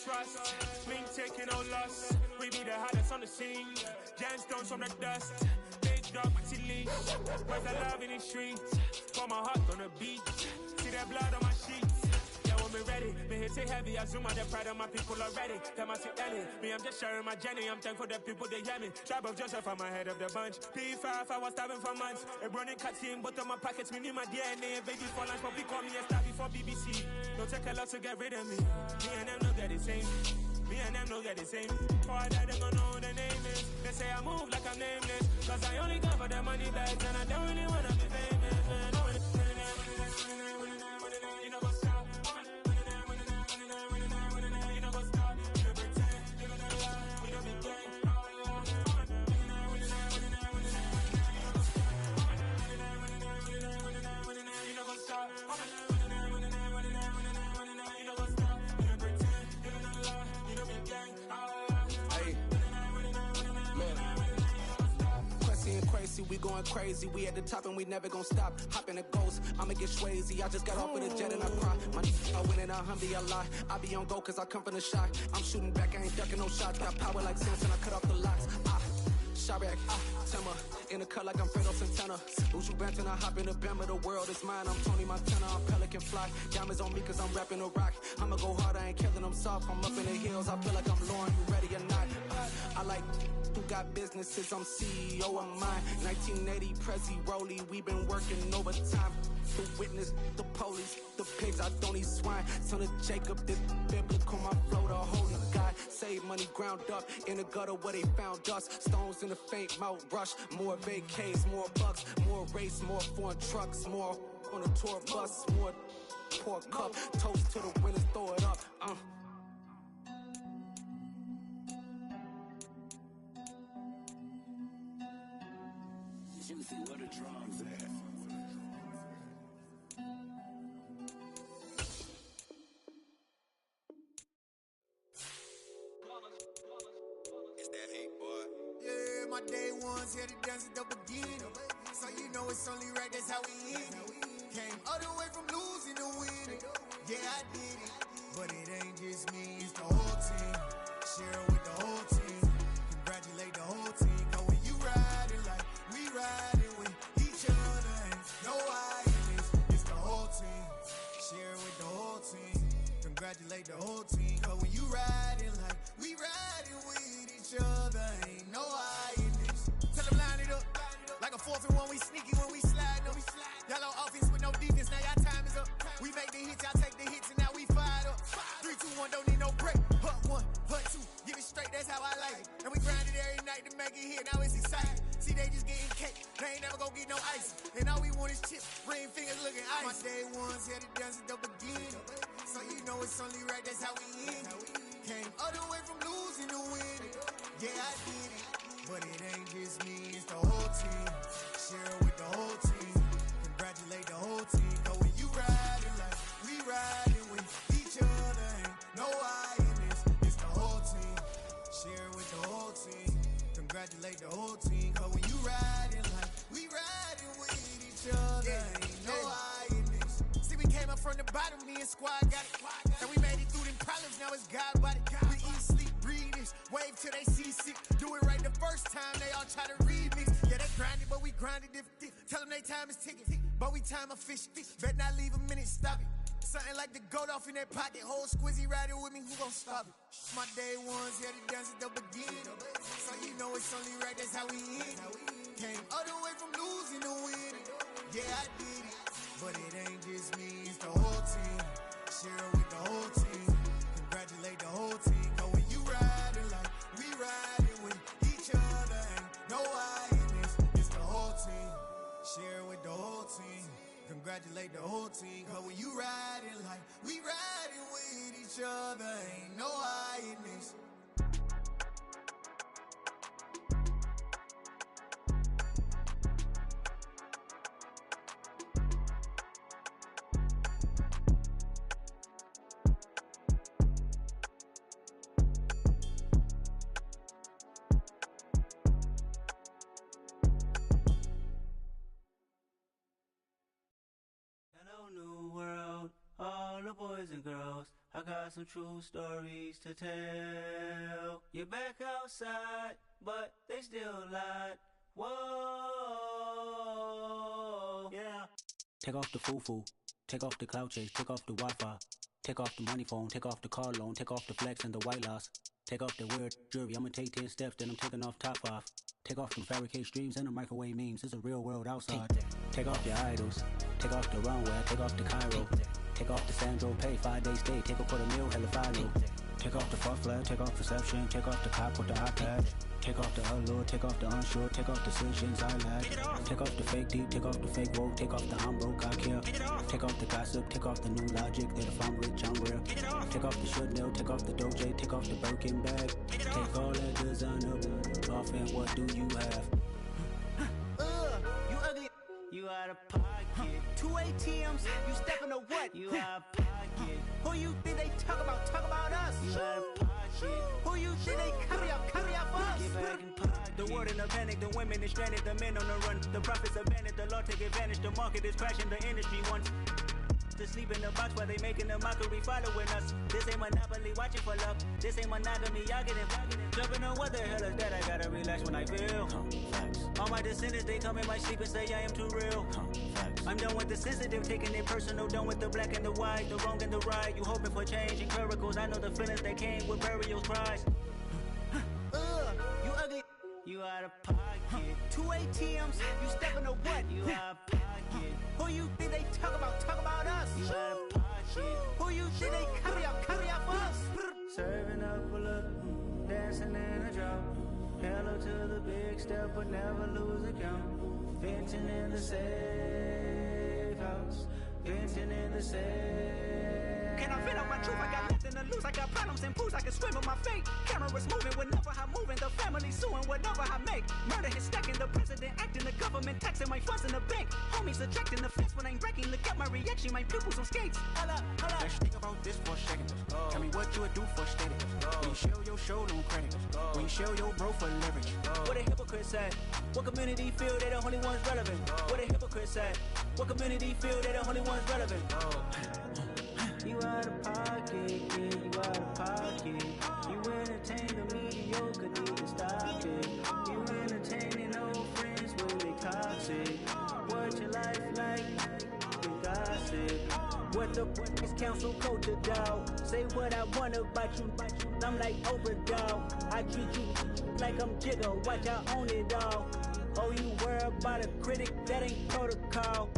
Trust, we ain't taking no loss. We be the hottest on the scene. Gemstones from the dust. Big dog, pretty leash. Where's the love in the streets? Got my heart on the beach. See that blood on my sheets. Yeah, when we ready, me hit it heavy. I zoom out the pride of my people already. Them I see Ellie. Me, I'm just sharing my journey. I'm thankful the people they hear me. Tribe of Joseph, I'm ahead of the bunch. P5, I was starving for months. A running cut team, but on my pockets, me need my DNA. Baby for lunch, but we call me a star before BBC. Don't take a lot to get rid of me. Me and them don't get the same. Me and them don't get the same. For I die, them don't know who the name is. They say I move like I'm nameless. Cause I only come for the money bags and I don't really wanna be famous, man. You know what's up? You know what's up? You know pretend. You know the lie. We don't be we going crazy. We at the top and we never gonna stop. Hop in a ghost, I'ma get swayzy. I just got off with a jet and I cry. I win in a Humvee a lot. I be on go cause I come from the shot. I'm shooting back, I ain't ducking no shots. Got power like Samson, I cut off the locks. Shabak, Timmer, in the cut like I'm Fredo Santana. Uju Benton, I hop in the Bama, the world is mine. I'm Tony Montana, I'm Pelican Fly. Diamonds on me cause I'm rapping a rock. I'ma go hard, I ain't killing them soft. I'm up in the hills, I feel like I'm Lauren, you ready or not? I like who got businesses, I'm CEO of mine. 1980 Prezi Rolly, we been working overtime. The witness, the police, the pigs, I don't eat swine. Son of Jacob, this biblical, my flow, the holy God. Save money ground up in the gutter where they found us. Stones in the faint mouth rush. More vacays, more bucks, more race, more foreign trucks, more on a tour bus, more pour cup. Toast to the winners, throw it up. Juicy, where the drums at? It's that hate, boy. Yeah, my day ones here to dance at the beginning. So you know it's only right, that's how we end it. Came all the way from losing to winning. Yeah, I did it. But it ain't just me, it's the whole team. Share it with the whole team. Congratulate the whole team. Cause when you riding like we riding with each other, ain't no I in this. It's the whole team. Share it with the whole team. Congratulate the whole team. Cause when you riding like we riding with each other, ain't no I in this. Tell them line it up. Like a 4th and 1, we sneaky when we slide them. Y'all on offense with no defense, now y'all time is up. We make the hits, y'all take the hits, and now we fired up. 3, 2, 1, don't need no break. Hut 1, hut 2, give it straight, that's how I like it. And we grind it every night to make it here, now it's exciting. See, they just getting cake, they ain't never gonna get no ice. And all we want is chips, ring fingers looking ice. My day ones here to dance at the beginning. So you know it's only right, that's how we end it. Came all the way from losing to winning. Yeah, I did it. But it ain't just me, it's the whole team. Share it with the whole team. Congratulate the whole team. Cause when you riding like we riding with each other, ain't no I in this. It's the whole team. Share it with the whole team. Congratulate the whole team. Cause when you riding like we riding with each other, ain't no I in this. See, we came up from the bottom, me and squad got it. And we made it through them problems, now it's God body. We eat, sleep, breathe this. Wave till they see sick. Do it right the first time, they all try to remix. Yeah, they grinded, but we grinded different. Tell them they time is ticking, but we time a fish. Bet not leave a minute, stop it. Something like the goat off in that pocket. Whole squizzy riding with me, who gon' stop it? My day ones here to dance at the beginning. So you know it's only right, that's how we end it. Came all the way from losing to winning. Yeah, I did it. But it ain't just me, it's the whole team. Share it with the whole team. Congratulate the whole team. Cause when you riding like we riding with each other, ain't no I in this. It's the whole team. Share it with the whole team. Congratulate the whole team. Cause when you riding like we riding with each other, ain't no I in this. Hello, new world, all the boys and girls. I got some true stories to tell. You're back outside, but they still lied. Whoa, yeah. Take off the foo-foo, take off the cloud chase, take off the Wi-Fi, take off the money phone, take off the car loan, take off the flex and the white loss. Take off the weird jewelry, I'ma take 10 steps, then I'm taking off top 5. Take off them fabricated streams and the microwave memes, it's a real world outside. Take off your idols, take off the runway, take off the Cairo. Take off the Sandro pay, 5-day stay, take a $250,000, hella follow. Take off the far flag, take off perception, take off the cop with the iPad. Take off the allure, take off the unsure, take off decisions I lack. Take off the fake deep, take off the fake woke, take off the I'm broke, I care. Take off the gossip, take off the new logic, that if I'm rich, I'm real. Take off the should know, take off the Doja, take off the Birkin bag. Take all that designer off and what do you have? You ugly. You out of pocket. 2 ATMs, you stepping to what? You out of pocket. Who you think they talk about? Talk about us. You out of pocket. Who you think they carry out for us? Get back in pocket. The world in a panic, the women is stranded, the men on the run. The profits abandoned, the law take advantage. The market is crashing, the industry wants to sleep in the box while they making a mockery following us. This ain't monopoly, watching for love. This ain't monogamy, y'all get it. Jumping on what the hell is that? I gotta relax when I feel. All my descendants, they come in my sleep and say I am too real. I'm done with the sensitive, taking it personal. Done with the black and the white, the wrong and the right. You hoping for change and miracles. I know the feelings that came with burials, cries. You ugly. You out of pocket. 2 ATMs, you stepping to what? You out of pocket. Who you think they talk about us? You out of pocket. Who you think they carry out for us? Serving up a look, dancing in a drop. Hello to the big step, but never lose account. Venting in the safe house. Venting in the safe. Can I vent out my truth? I got nothing to lose. I got problems and booze. I can swim with my fate. Cameras moving whenever I'm moving. The family suing whatever I make. Murder is stacking. The president acting. The government taxing my funds in the bank. Homies attracting the fence when I'm breaking. Look at my reaction. My pupils on skates. Hold up. Let's think about this for a second. Tell me what you would do for steady. When you show your show, no credit. When you show your bro for leverage. What a hypocrite said. What community feel they the only ones relevant? What a hypocrite said. What community feel they the only ones relevant? You out of pocket, yeah, you out of pocket. You entertain the mediocre, need to stop it. You entertaining old friends when they toxic. What your life like? You gossip. What the is council culture, dog? Say what I want about you. I'm like Oprah, dog. I treat you like I'm Jigga. Watch I own it, dog. Oh, you worry about a critic? That ain't protocol.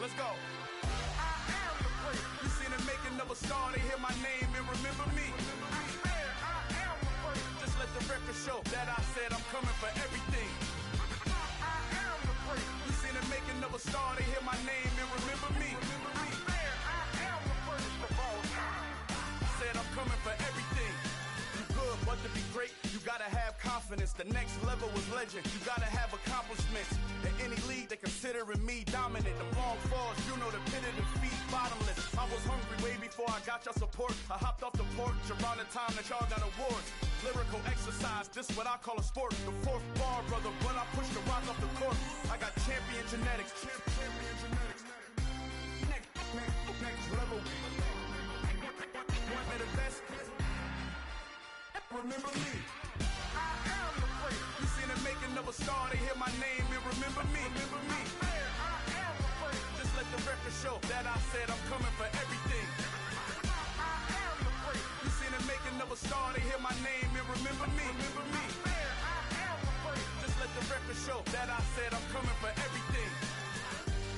Let's go. I am the prince. You seen it making of a star, they hear my name and remember me. I swear I am the prince. Just let the record show that I said I'm coming for everything. I am the prince. You seen it making of a star, they hear my name and remember me. I swear I am the prince of all time. Said I'm coming for everything. You good, but to be great, you gotta have confidence. The next level was legend. You gotta have accomplishments. In any league, they considering me dominant. The long falls, you know the pit of defeat, bottomless. I was hungry way before I got your support. I hopped off the porch around the time that y'all got awards. Lyrical exercise, this what I call a sport. The fourth bar, brother, when I push the rock off the court. I got champion genetics. Champion genetics. Next level. One of the best. Remember me. I am the prince. You seen the making of a star, they hear my name and remember me. Remember me. I am the prince. Just let the record show that I said I'm coming for everything. I am the prince. You seen the making of a star, they hear my name and remember me. Remember me. I am the prince. Just let the record show that I said I'm coming for everything.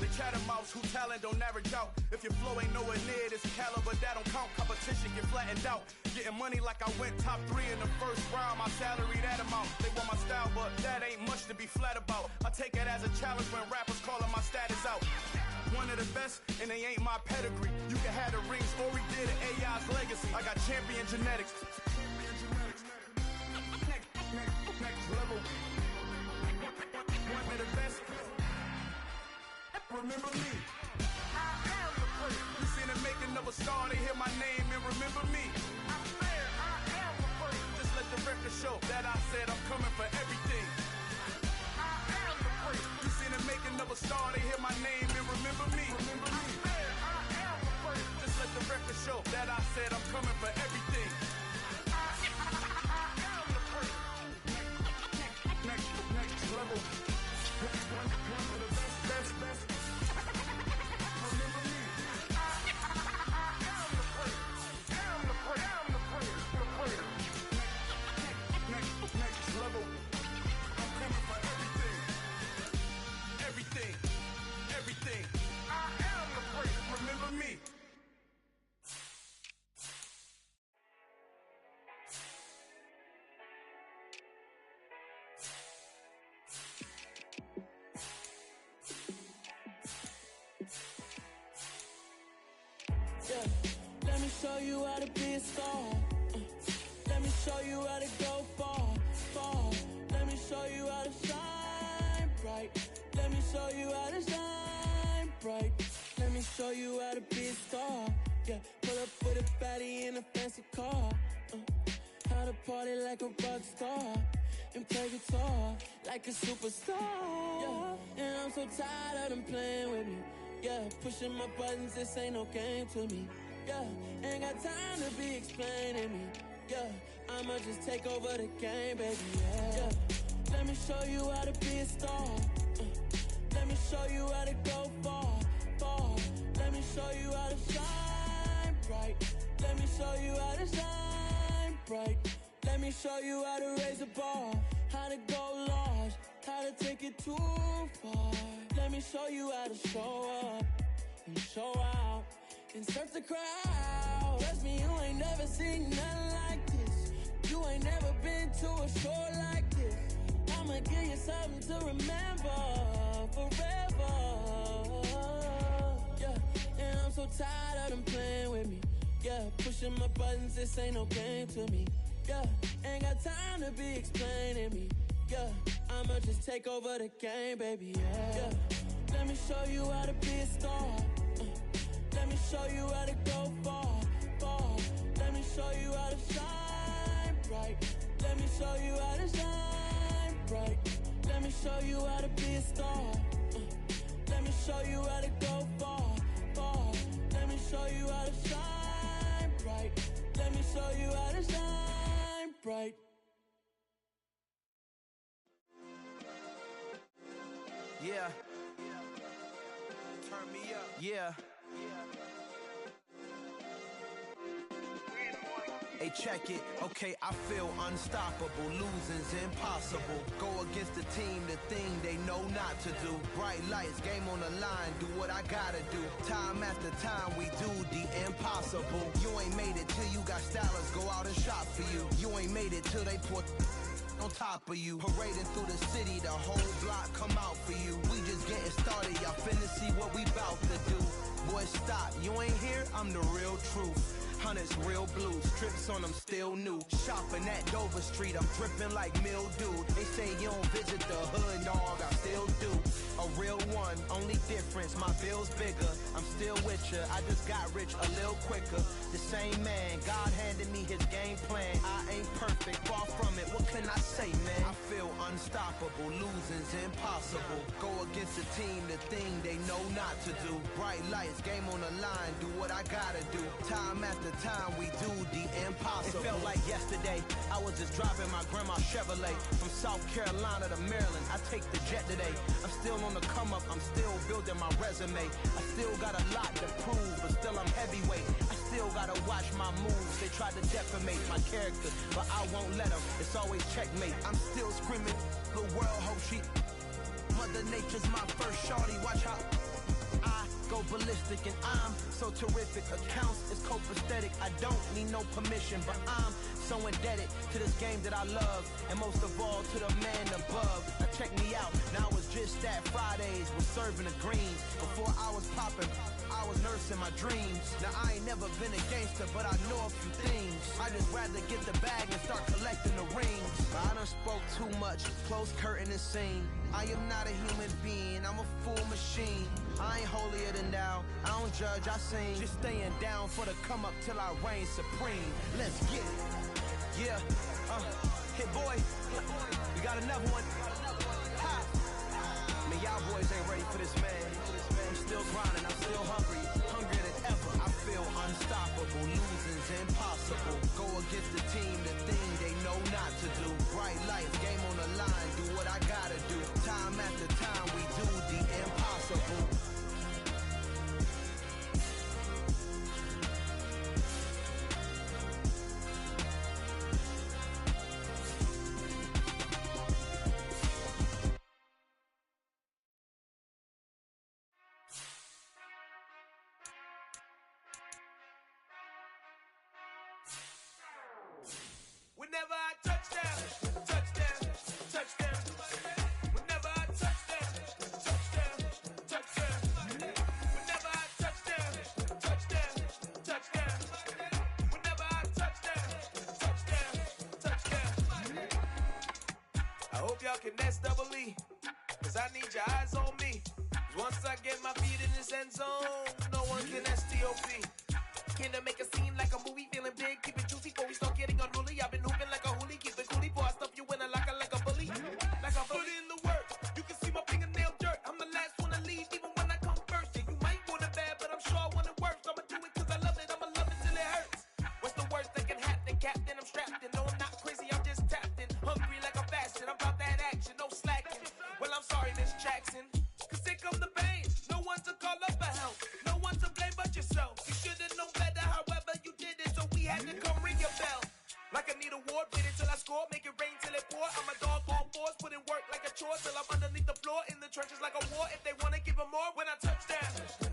The chattermouths who talent don't average out. If your flow ain't nowhere near this caliber, that don't count. Competition get flattened out. Getting money like I went top 3 in the first round. My salary that amount. They want my style, but that ain't much to be flat about. I take it as a challenge when rappers calling my status out. One of the best, and they ain't my pedigree. You can have the rings, or we did it, AI's legacy. I got champion genetics. Next level. One of the best. Remember me. I am the prince. You seen the making of a star, they hear my name and remember me. I swear I am the prince. Just let the record show that I said I'm coming for everything. I am the prince. You seen the making of a star, they hear my name and remember me. Remember me. I swear I am the prince. Just let the record show that I said I'm coming for everything. I am the prince. Next level. One of the best. Remember me. I am the prince. me show you how to be a star. Let me show you how to go far, far. Let me show you how to shine bright. Let me show you how to shine bright. Let me show you how to be a star. Yeah, pull up with a baddie in a fancy car. How to party like a rock star and play guitar like a superstar. Yeah, and I'm so tired of them playing with me. Yeah, pushing my buttons, this ain't no game to me. Yeah, ain't got time to be explaining me. Yeah, I'ma just take over the game, baby. Yeah, let me show you how to be a star. Let me show you how to go far, far. Let me show you how to shine bright. Let me show you how to shine bright. Let me show you how to raise a bar, how to go large, how to take it too far. Let me show you how to show up and show out and surf the crowd. Trust me, you ain't never seen nothing like this. You ain't never been to a show like this. I'ma give you something to remember forever. Yeah, and I'm so tired of them playing with me. Yeah, pushing my buttons, this ain't no game to me. Yeah, ain't got time to be explaining me. Yeah, I'ma just take over the game, baby. Yeah, let me show you how to be a star. Let me show you how to go far, far. Let me show you how to shine bright. Let me show you how to shine bright. Let me show you how to be a star. Let me show you how to go far, far. Let me show you how to shine bright. Let me show you how to shine bright. Yeah. Turn me up. Yeah. Hey, check it. Okay, I feel unstoppable. Losing's impossible. Go against the team, the thing they know not to do. Bright lights, game on the line. Do what I gotta do. Time after time, we do the impossible. You ain't made it till you got stylists go out and shop for you. You ain't made it till they put on top of you. Parading through the city, the whole block come out for you. We just getting started, y'all finna see what we bout to do. Boy, stop, you ain't here, I'm the real truth. Hunters, real blues, strips on them still new. Shopping at Dover Street, I'm dripping like mildew. They say you don't visit the hood, dog, I still do. A real one, only difference, my bill's bigger. I'm still with ya, I just got rich a little quicker. The same man, God handed me his game plan. I ain't perfect, far from it, what can I say, man? I feel unstoppable, losing's impossible. Go against the team, the thing they know not to do. Bright lights, game on the line, do what I gotta do. Time after time, we do the impossible. It felt like yesterday, I was just driving my grandma's Chevrolet. From South Carolina to Maryland, I take the jet today. I'm still on the come up, I'm still building my resume. I still got a lot to prove, but still I'm heavyweight. I still gotta watch my moves, they tried to defamate my character, but I won't let them, it's always checkmate. I'm still screaming, the world hope she... Mother Nature's my first shorty, watch how I go ballistic and I'm so terrific. Accounts is copacetic, I don't need no permission, but I'm so indebted to this game that I love, and most of all to the man above. Now check me out, now it's just that Fridays was serving the greens. Before I was popping, I was nursing my dreams. Now I ain't never been a gangster, but I know a few things. I just rather get the bag and start collecting the rings. I done spoke too much, close curtain and scene. I am not a human being, I'm a full machine. I ain't holier than thou, I don't judge, I sing. Just staying down for the come up till I reign supreme. Let's get it. Yeah, hit boy, we got another one. Ha! Man, y'all boys ain't ready for this, man. I'm still grinding, I'm still hungry, hungrier than ever. I feel unstoppable, losing's impossible. Go against the team, the thing they know not to do. Bright lights, game on the line, do what I gotta do. Time after time, we do the impossible. Whenever I touch them, touch them, touch them. Whenever I touch them, touch them, touch them. Whenever I touch them, touch them, touch them. y'all can S-double-E, cause I need your eyes on me. Once I get my feet in this end zone, no one can STOP. Can I make a scene like a movie, feeling big, keep it juicy before we start getting unruly. I've been hooping like a hoolie, keep it coolie, before I stuff you in a locker like a bully. Like I put in the work, you can see my fingernail dirt. I'm the last one to leave, even when I come first. Yeah, you might want it bad, but I'm sure I want it worse. I'ma do it cause I love it, I'ma love it till it hurts. What's the worst that can happen, Captain? I'm strapped in, no I'm not crazy, I'm just tapped in. Hungry like I'm fasting, I'm about that action, no slacking. Well, I'm sorry, Miss Jackson, cause here come the pain. No one to call up for help, no one to blame but yourself. You should've known better, however you did it, so we had to come ring your bell. Like I need a ward, wait until I score, make it rain till it pour. I'm a dog on fours, put in work like a chore till I'm underneath the floor, in the trenches like a war. If they wanna give them more, when I touch down,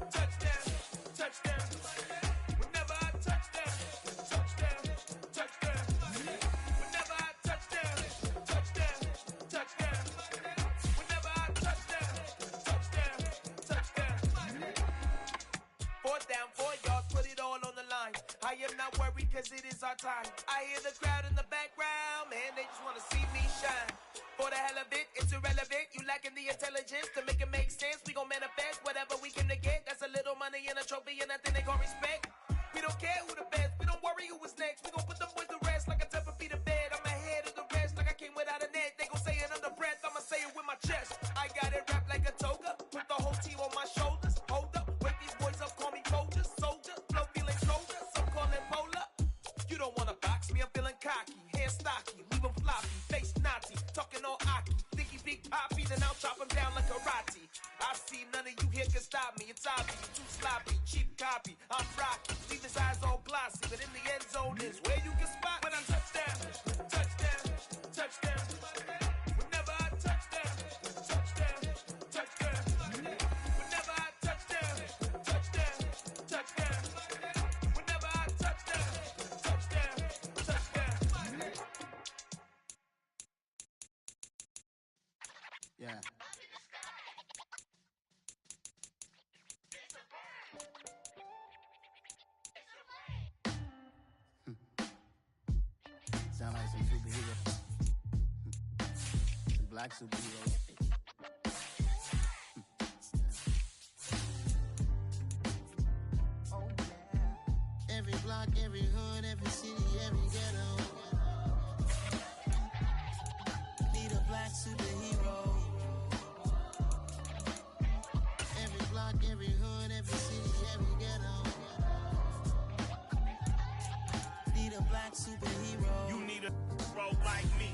touchdown, touchdown. Whenever I touch down, touchdown, touchdown. Whenever I touch down, touchdown, touchdown. Whenever I touch down, touchdown, touchdown. 4th down, 4 yards, put it all on the line. I am not worried cause it is our time. I hear the crowd in the background, man, they just wanna see me shine. For the hell of it, it's irrelevant. You lacking the intelligence to make it make sense. We gon' manifest whatever we came to get. That's a little money and a trophy and nothing they call respect. We don't care who the best, we don't worry who was next. We gon' put them boys to rest like a 10 feet of bed. I'm ahead of the rest like I came without a net. They gon' say it under breath, I'ma say it with my chest. I got it wrapped like a toga, put the whole team on my shoulders. Hold up, wake these boys up, call me Folger, soldier, flow feeling colder, some call it polar. You don't wanna box me, I'm feeling cocky, hair stocky, leave 'em floppy, face naughty, talking all aki, thinky big poppy, then I'll chop 'em down like karate. I see none of you here can stop me, it's obvious, too sloppy, cheap copy, I'm rocky, leave his eyes all glossy, but in the end zone is where you can spot when I touch down, touchdown, touchdown. Whenever I touch down, touchdown, touchdown. Whenever I touch down, touchdown, touchdown. Whenever I touch down, touchdown, touchdown. Yeah. Sound like some superheroes. Some black superheroes. Oh yeah. Every block, every hood, every city, every ghetto. Need a black superhero. Every block, every hood, every city, every ghetto. Need a black superhero. You need a role like me.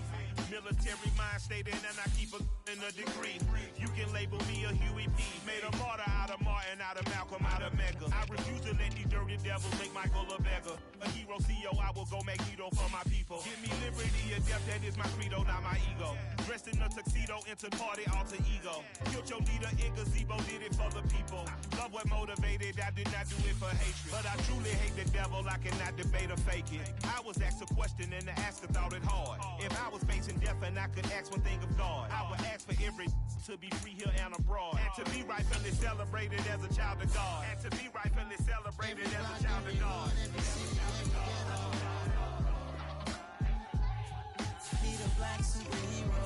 Military mind stated and I keep in a degree. You can label me a Huey P. Made a martyr out of Martin, out of Malcolm, out of Mecca. I refuse to let these dirty devils make Michael a beggar. A hero CEO, I will go Magneto for my people. Give me liberty or death, that is my credo, not my ego. Dressed in a tuxedo, into party, alter ego. Killed your leader in gazebo, did it for the people. Love what motivated, I did not do it for hatred. But I truly hate the devil, I cannot debate or fake it. I was asked a question and the asker thought it hard. If I was facing death and I could ask one thing of God, I would ask for every to be free here and abroad. And to be rightfully celebrated as a child of God. And to be rightfully celebrated as a child of God. Need a black superhero.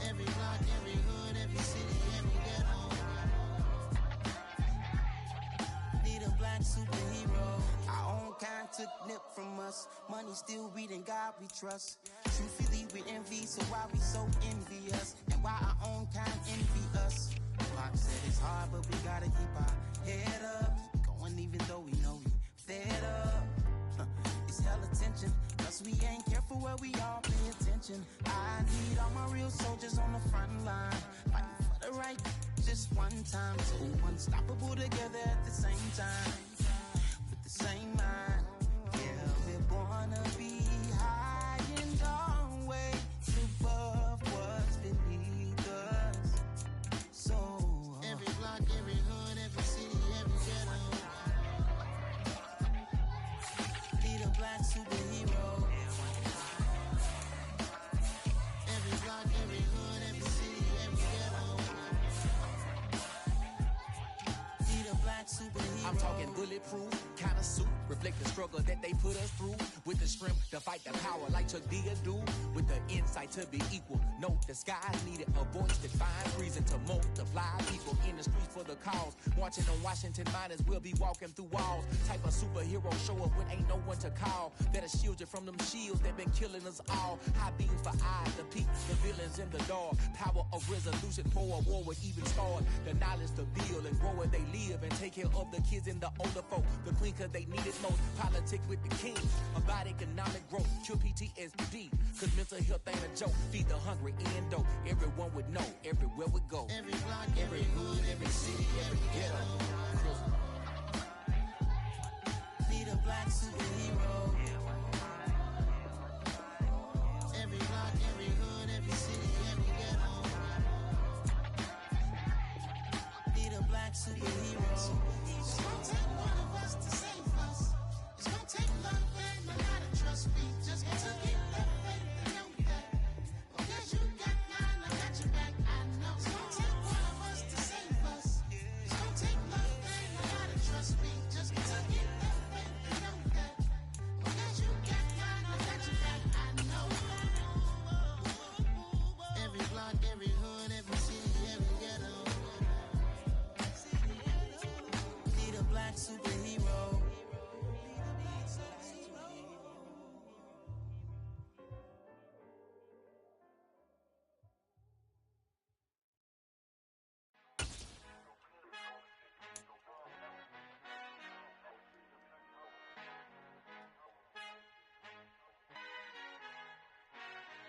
Every block, every hood, every city, every ghetto. Need a black superhero. Our own kind took nip from us. Money still reading God we trust. Truthfully we envy, so why we so envious? And why our own kind envy us? Pac said it's hard, but we gotta keep our head up. Going even though we know we fed up. It's hella tension, cause we ain't careful where we all pay attention. I need all my real soldiers on the front line, fighting for the right just one time. So unstoppable together at the same time, with the same mind. Yeah, we're born to be high and always above what's beneath us. So every block, every hood, every city, every ghetto. Need a black superhero. Every block, every hood, every city, every ghetto. Need a black superhero. I'm bulletproof kind of suit. Reflect the struggle that they put us through. With the strength to fight the power like Chuck D do. With the insight to be equal. No disguise needed. A voice that finds reason to multiply. People in the streets for the cause. Marching on Washington miners will be walking through walls. Type of superhero show up when ain't no one to call. That'll shield you from them shields that been killing us all. High beams for eyes to peek the villains in the dark. Power of resolution for a war would even start. The knowledge to build and grow where they live and take care of the kids and the older folk. The clean cause they need it most. Politic with the king. About economic growth. Cure PTSD. Cause mental health ain't a joke. Feed the hungry and dope. Everyone would know. Everywhere we go. Every block, every hood, every city, every ghetto. Need a black superhero. Every block, every hood, every city, every ghetto. Need a black superhero. It's gonna take one of us to save us. It's gonna take love and a lot of trust. We just got to keep that faith and know that. Because you got mine, I got your back, I know. It's gonna take one of us to save us. It's gonna take love and a lot of trust. We just got to keep that faith and know that. Because you got mine, I got your back, I know. Every block, every hood, every city, every ghetto. Need a black superhero.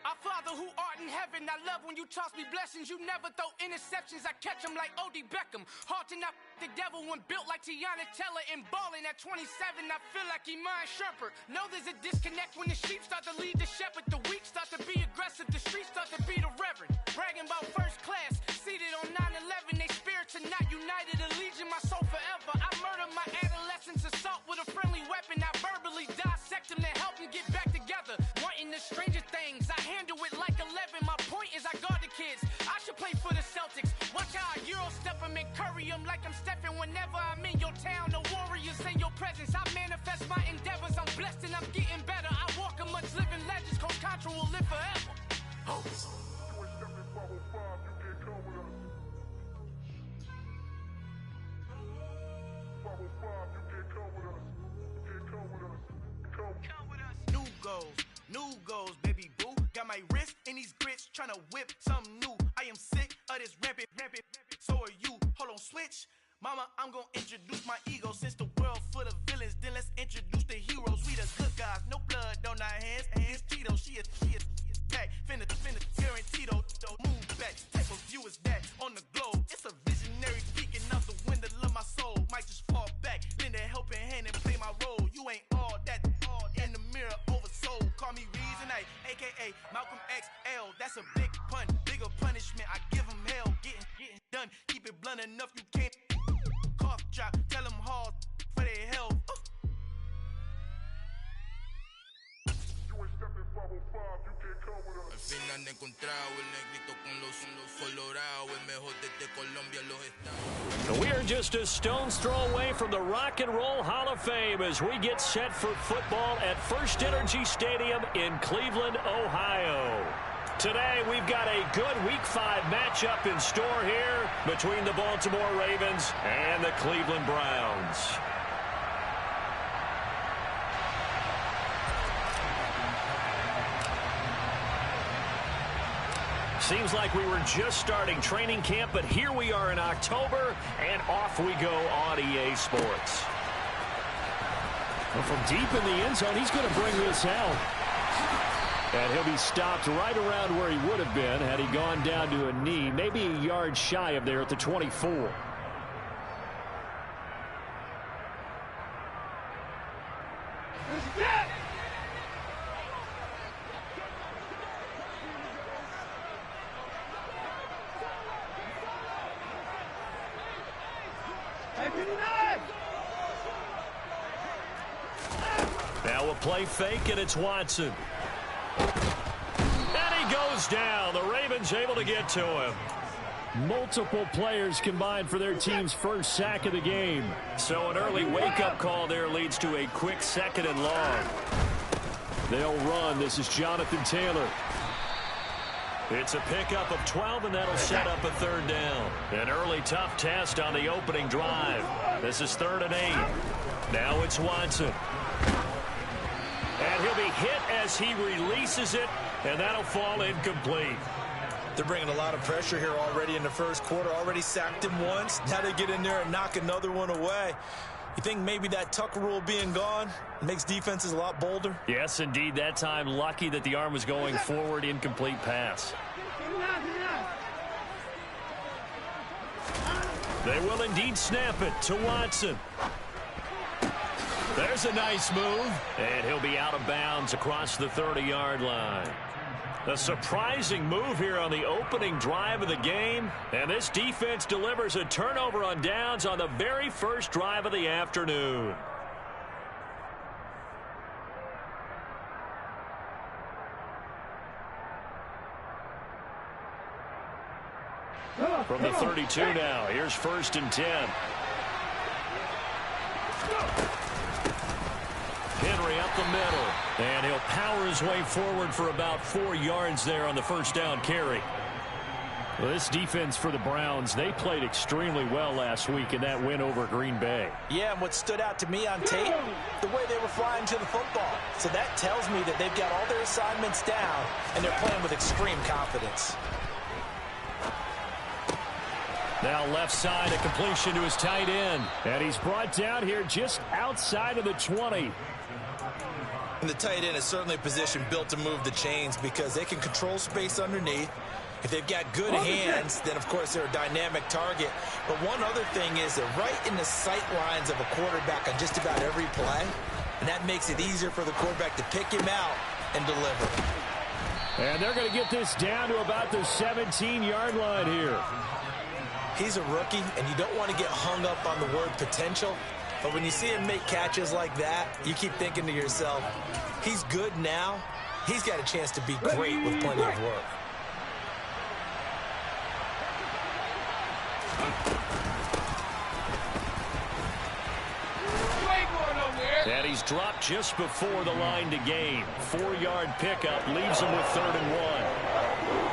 Our Father who art in heaven, I love when you toss me blessings. You never throw interceptions, I catch them like O.D. Beckham. Hard to not the devil when built like Tiana Teller and balling at 27. I feel like Iman Shumpert. Know there's a disconnect when the sheep start to lead the shepherd. The weak start to be aggressive, the streets start to be the reverend. Bragging about first class, seated on 9/11. They spirits are not united, a legion, my soul forever. I murder my adolescence, assault with a friendly weapon. I verbally dissect them to help them get back together. Wanting the stranger things, I handle it like 11. My point is I guard the kids. I should play for the Celtics. Watch how I Euro step them and curry them like I'm Stephen. Whenever I'm in your town, the warriors in your presence. I manifest my endeavors. I'm blessed and I'm getting better. I walk amongst living legends. Coach Contra will live forever. Oh. New goals, baby boo. Got my wrist in these grits, tryna whip something new. I am sick of this rampant. So are you. Hold on, switch. Mama, I'm gonna introduce my ego. Since the world full of villains, then let's introduce the heroes. We the good guys, no blood on our hands. Hands Tito, she is back. Finna, guaranteed. Move back. Type of view is that on the globe? It's a visionary peeking out the window of my soul. Might just fall back, lend a helping hand and play my role. You ain't all that. In the mirror, oversold. Call me Reason A, aka Malcolm XL. That's a big pun, bigger punishment. I give him hell, getting done. Keep it blunt enough, you can't. Cough drop, tell them hard for their health. Al fin han encontrado el negrito con los colorados, el mejor desde Colombia los estados. We are just a stone's throw away from the Rock and Roll Hall of Fame as we get set for football at First Energy Stadium in Cleveland, Ohio. Today, we've got a good Week 5 matchup in store here between the Baltimore Ravens and the Cleveland Browns. Seems like we were just starting training camp, but here we are in October, and off we go on EA Sports. Well, from deep in the end zone, he's going to bring this out. And he'll be stopped right around where he would have been had he gone down to a knee, maybe a yard shy of there at the 24. Now a play fake, and it's Watson. And he goes down. The Ravens able to get to him. Multiple players combined for their team's first sack of the game. So an early wake-up call there leads to a quick 2nd and long. They'll run. This is Jonathan Taylor. It's a pickup of 12, and that'll set up a 3rd down. An early tough test on the opening drive. This is 3rd and 8. Now it's Watson. And he'll be hit as he releases it, and that'll fall incomplete. They're bringing a lot of pressure here already in the first quarter. Already sacked him once. Now they get in there and knock another one away. You think maybe that Tucker rule being gone makes defenses a lot bolder? Yes, indeed. That time, lucky that the arm was going forward. Incomplete pass. They will indeed snap it to Watson. There's a nice move. And he'll be out of bounds across the 30-yard line. A surprising move here on the opening drive of the game. And this defense delivers a turnover on downs on the very first drive of the afternoon. From the 32 now, here's 1st and 10. Henry up the middle, and he'll power his way forward for about 4 yards there on the 1st down carry. Well, this defense for the Browns, they played extremely well last week in that win over Green Bay. Yeah, and what stood out to me on tape, the way they were flying to the football. So that tells me that they've got all their assignments down, and they're playing with extreme confidence. Now left side, a completion to his tight end. And he's brought down here just outside of the 20. And the tight end is certainly a position built to move the chains because they can control space underneath. If they've got good hands, then of course they're a dynamic target. But one other thing is they're right in the sight lines of a quarterback on just about every play. And that makes it easier for the quarterback to pick him out and deliver. And they're going to get this down to about the 17-yard line here. He's a rookie, and you don't want to get hung up on the word potential. But when you see him make catches like that, you keep thinking to yourself, he's good now. He's got a chance to be great with plenty of work. And he's dropped just before the line to gain. 4-yard pickup leaves him with 3rd and 1.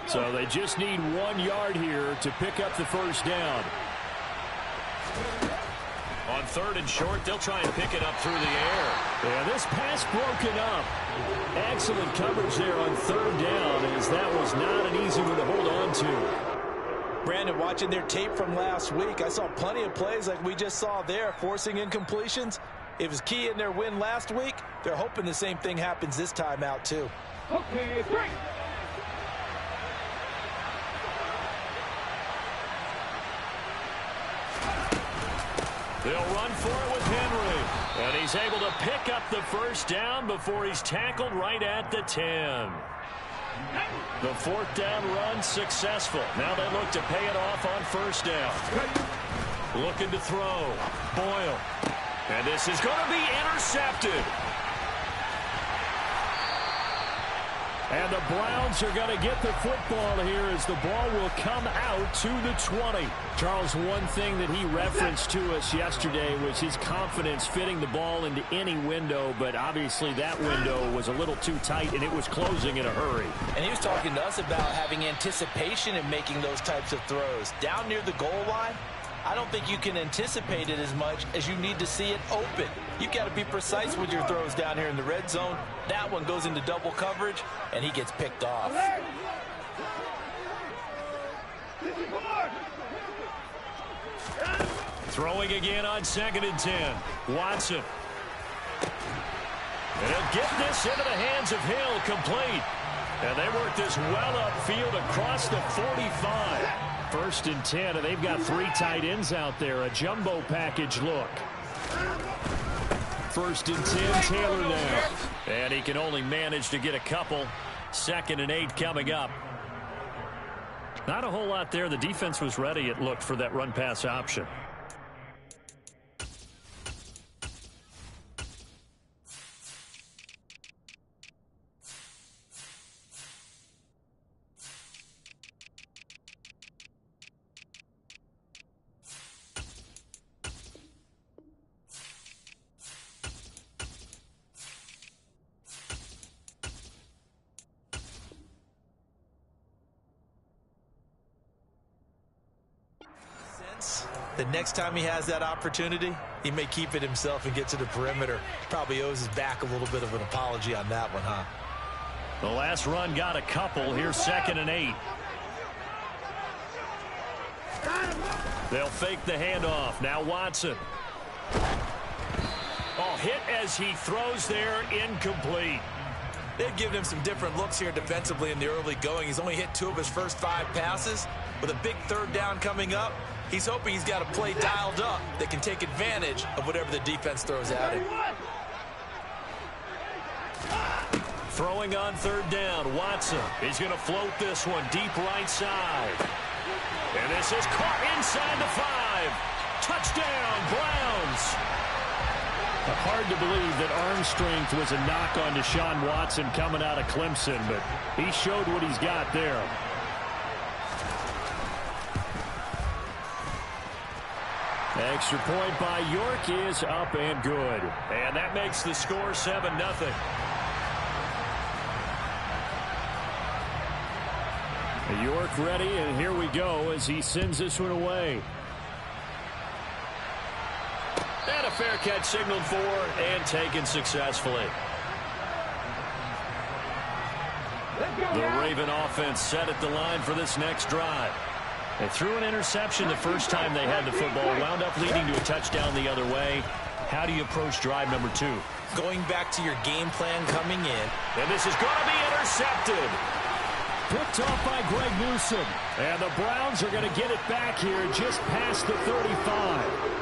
So they just need 1 yard here to pick up the 1st down. On 3rd and short, they'll try and pick it up through the air. Yeah, this pass broken up. Excellent coverage there on 3rd down, as that was not an easy one to hold on to. Brandon, watching their tape from last week, I saw plenty of plays like we just saw there, forcing incompletions. It was key in their win last week. They're hoping the same thing happens this time out, too. Okay, 3. They'll run for it with Henry. And he's able to pick up the 1st down before he's tackled right at the 10. The 4th down run successful. Now they look to pay it off on 1st down. Looking to throw. Boyle. And this is going to be intercepted. And the Browns are going to get the football here as the ball will come out to the 20. Charles, one thing that he referenced to us yesterday was his confidence fitting the ball into any window, but obviously that window was a little too tight and it was closing in a hurry. And he was talking to us about having anticipation in making those types of throws. Down near the goal line, I don't think you can anticipate it as much as you need to see it open. You've got to be precise with your throws down here in the red zone. That one goes into double coverage, and he gets picked off. Throwing again on 2nd and 10. Watson. And he'll get this into the hands of Hill, complete. And they work this well upfield across the 45. 1st and 10, and they've got 3 tight ends out there. A jumbo package look. 1st and 10, Taylor now. And he can only manage to get a couple. 2nd and 8 coming up. Not a whole lot there. The defense was ready, it looked, for that run-pass option. The next time he has that opportunity, he may keep it himself and get to the perimeter. Probably owes his back a little bit of an apology on that one, huh? The last run got a couple. Here's 2nd and 8. They'll fake the handoff. Now Watson. Oh, hit as he throws there, incomplete. They've given him some different looks here defensively in the early going. He's only hit 2 of his first 5 passes. With a big 3rd down coming up, he's hoping he's got a play dialed up that can take advantage of whatever the defense throws at him. Throwing on 3rd down, Watson. He's going to float this one deep right side. And this is caught inside the 5. Touchdown, Browns. Hard to believe that arm strength was a knock on Deshaun Watson coming out of Clemson, but he showed what he's got there. Extra point by York is up and good. And that makes the score 7-0. York ready, and here we go as he sends this one away. And a fair catch signaled for and taken successfully. The Raven offense set at the line for this next drive. They threw an interception the first time they had the football, wound up leading to a touchdown the other way. How do you approach drive number 2? Going back to your game plan coming in. And this is going to be intercepted. Picked off by Greg Newsome. And the Browns are going to get it back here just past the 35.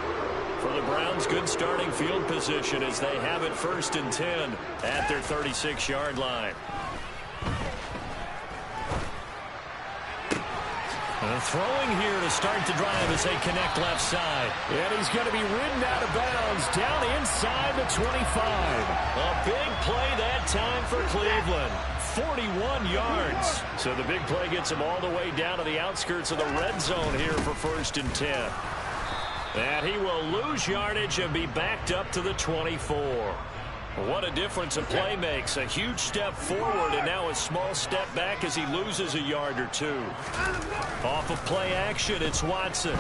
For the Browns, good starting field position as they have it 1st and 10 at their 36-yard line. Throwing here to start the drive as they connect left side. And he's going to be ridden out of bounds down inside the 25. A big play that time for Cleveland. 41 yards. So the big play gets him all the way down to the outskirts of the red zone here for 1st and 10. And he will lose yardage and be backed up to the 24. What a difference a play makes. A huge step forward and now a small step back as he loses a yard or 2. Off of play action, it's Watson.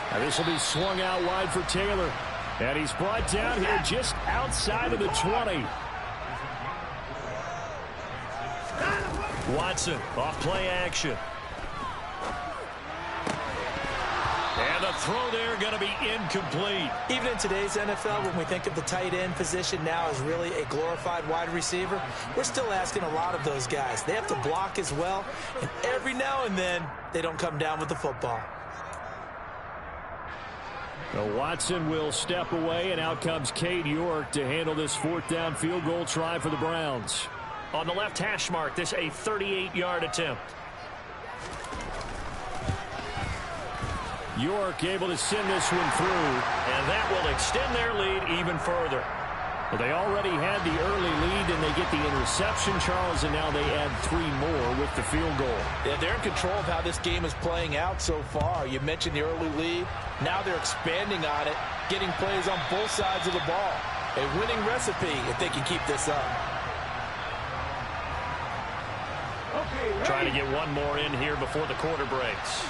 Now this will be swung out wide for Taylor. And he's brought down here just outside of the 20. Watson off play action. And the throw there going to be incomplete. Even in today's NFL, when we think of the tight end position now as really a glorified wide receiver, we're still asking a lot of those guys. They have to block as well, and every now and then, they don't come down with the football. Now Watson will step away, and out comes Cade York to handle this 4th down field goal try for the Browns. On the left hash mark, this a 38-yard attempt. York able to send this one through, and that will extend their lead even further. Well, they already had the early lead, and they get the interception, Charles, and now they add 3 more with the field goal. Yeah, they're in control of how this game is playing out so far. You mentioned the early lead. Now they're expanding on it, getting plays on both sides of the ball. A winning recipe if they can keep this up. Trying to get one more in here before the quarter breaks.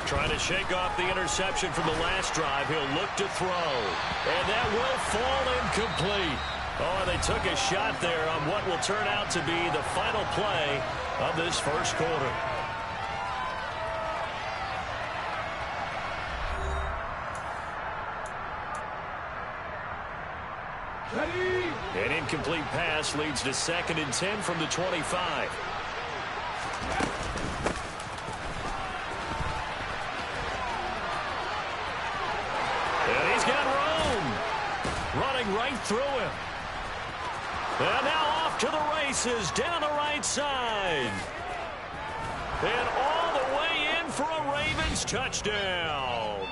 Trying to shake off the interception from the last drive. He'll look to throw. And that will fall incomplete. Oh, they took a shot there on what will turn out to be the final play of this first quarter. An incomplete pass leads to 2nd and 10 from the 25. And he's got room. Running right through him. And now off to the races down the right side. And all the way in for a Ravens touchdown.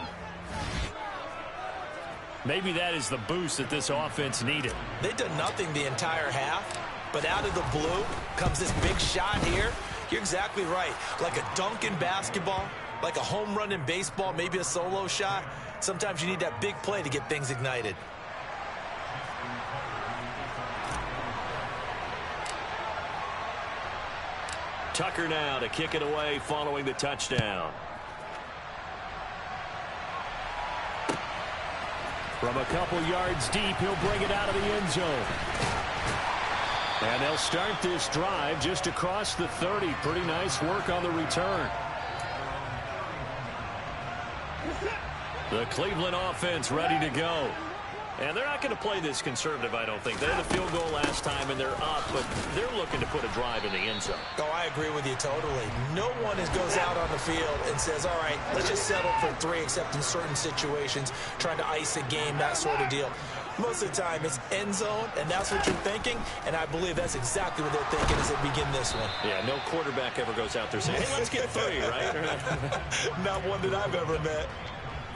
Maybe that is the boost that this offense needed. They've done nothing the entire half, but out of the blue comes this big shot here. You're exactly right. Like a dunk in basketball, like a home run in baseball, maybe a solo shot. Sometimes you need that big play to get things ignited. Tucker now to kick it away following the touchdown. From a couple yards deep, he'll bring it out of the end zone. And they'll start this drive just across the 30. Pretty nice work on the return. The Cleveland offense ready to go. And they're not going to play this conservative, I don't think. They had a field goal last time, and they're up, but they're looking to put a drive in the end zone. Oh, I agree with you totally. No one goes out on the field and says, all right, let's just settle for 3, except in certain situations, trying to ice a game, that sort of deal. Most of the time, it's end zone, and that's what you're thinking, and I believe that's exactly what they're thinking as they begin this one. Yeah, no quarterback ever goes out there saying, hey, let's get 3, right? Not one that I've ever met.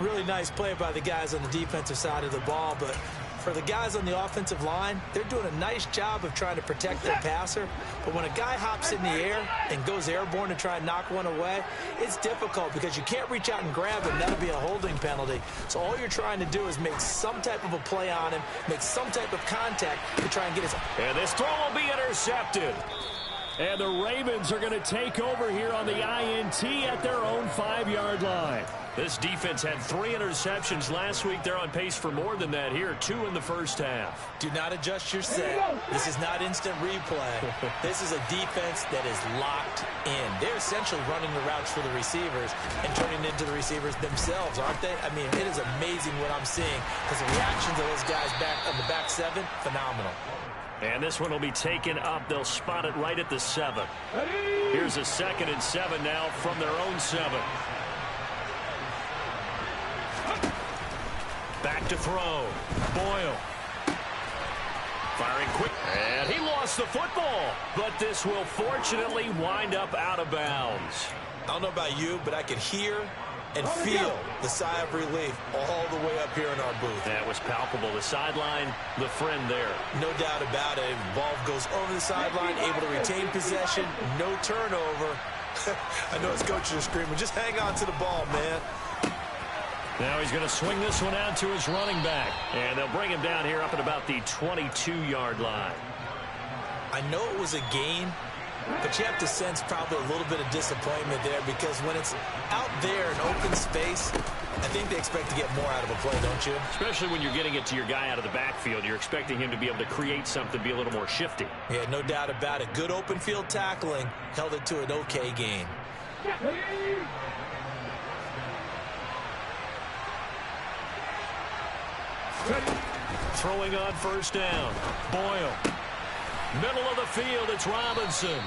Really nice play by the guys on the defensive side of the ball, but for the guys on the offensive line, they're doing a nice job of trying to protect their passer. But when a guy hops in the air and goes airborne to try and knock one away, it's difficult because you can't reach out and grab him. That'll be a holding penalty. So all you're trying to do is make some type of a play on him, make some type of contact to try and get his... And this throw will be intercepted. And the Ravens are going to take over here on the INT at their own 5-yard line. This defense had 3 interceptions last week. They're on pace for more than that here, 2 in the first half. Do not adjust your set. This is not instant replay. This is a defense that is locked in. They're essentially running the routes for the receivers and turning into the receivers themselves, aren't they? I mean, it is amazing what I'm seeing because the reactions of those guys back on the back 7, phenomenal. And this one will be taken up. They'll spot it right at the 7. Here's a 2nd and 7 now from their own 7. Back to throw. Boyle. Firing quick. And he lost the football. But this will fortunately wind up out of bounds. I don't know about you, but I could hear and feel the sigh of relief all the way up here in our booth. That was palpable. The sideline, the friend there. No doubt about it. Ball goes over the sideline, able to retain possession, no turnover. I know his coaches are screaming, just hang on to the ball, man. Now he's going to swing this one out to his running back. And they'll bring him down here up at about the 22-yard line. I know it was a gain, but you have to sense probably a little bit of disappointment there because when it's out there in open space, I think they expect to get more out of a play, don't you? Especially when you're getting it to your guy out of the backfield. You're expecting him to be able to create something, be a little more shifty. Yeah, no doubt about it. Good open field tackling held it to an okay gain. Throwing on first down. Boyle. Middle of the field, it's Robinson.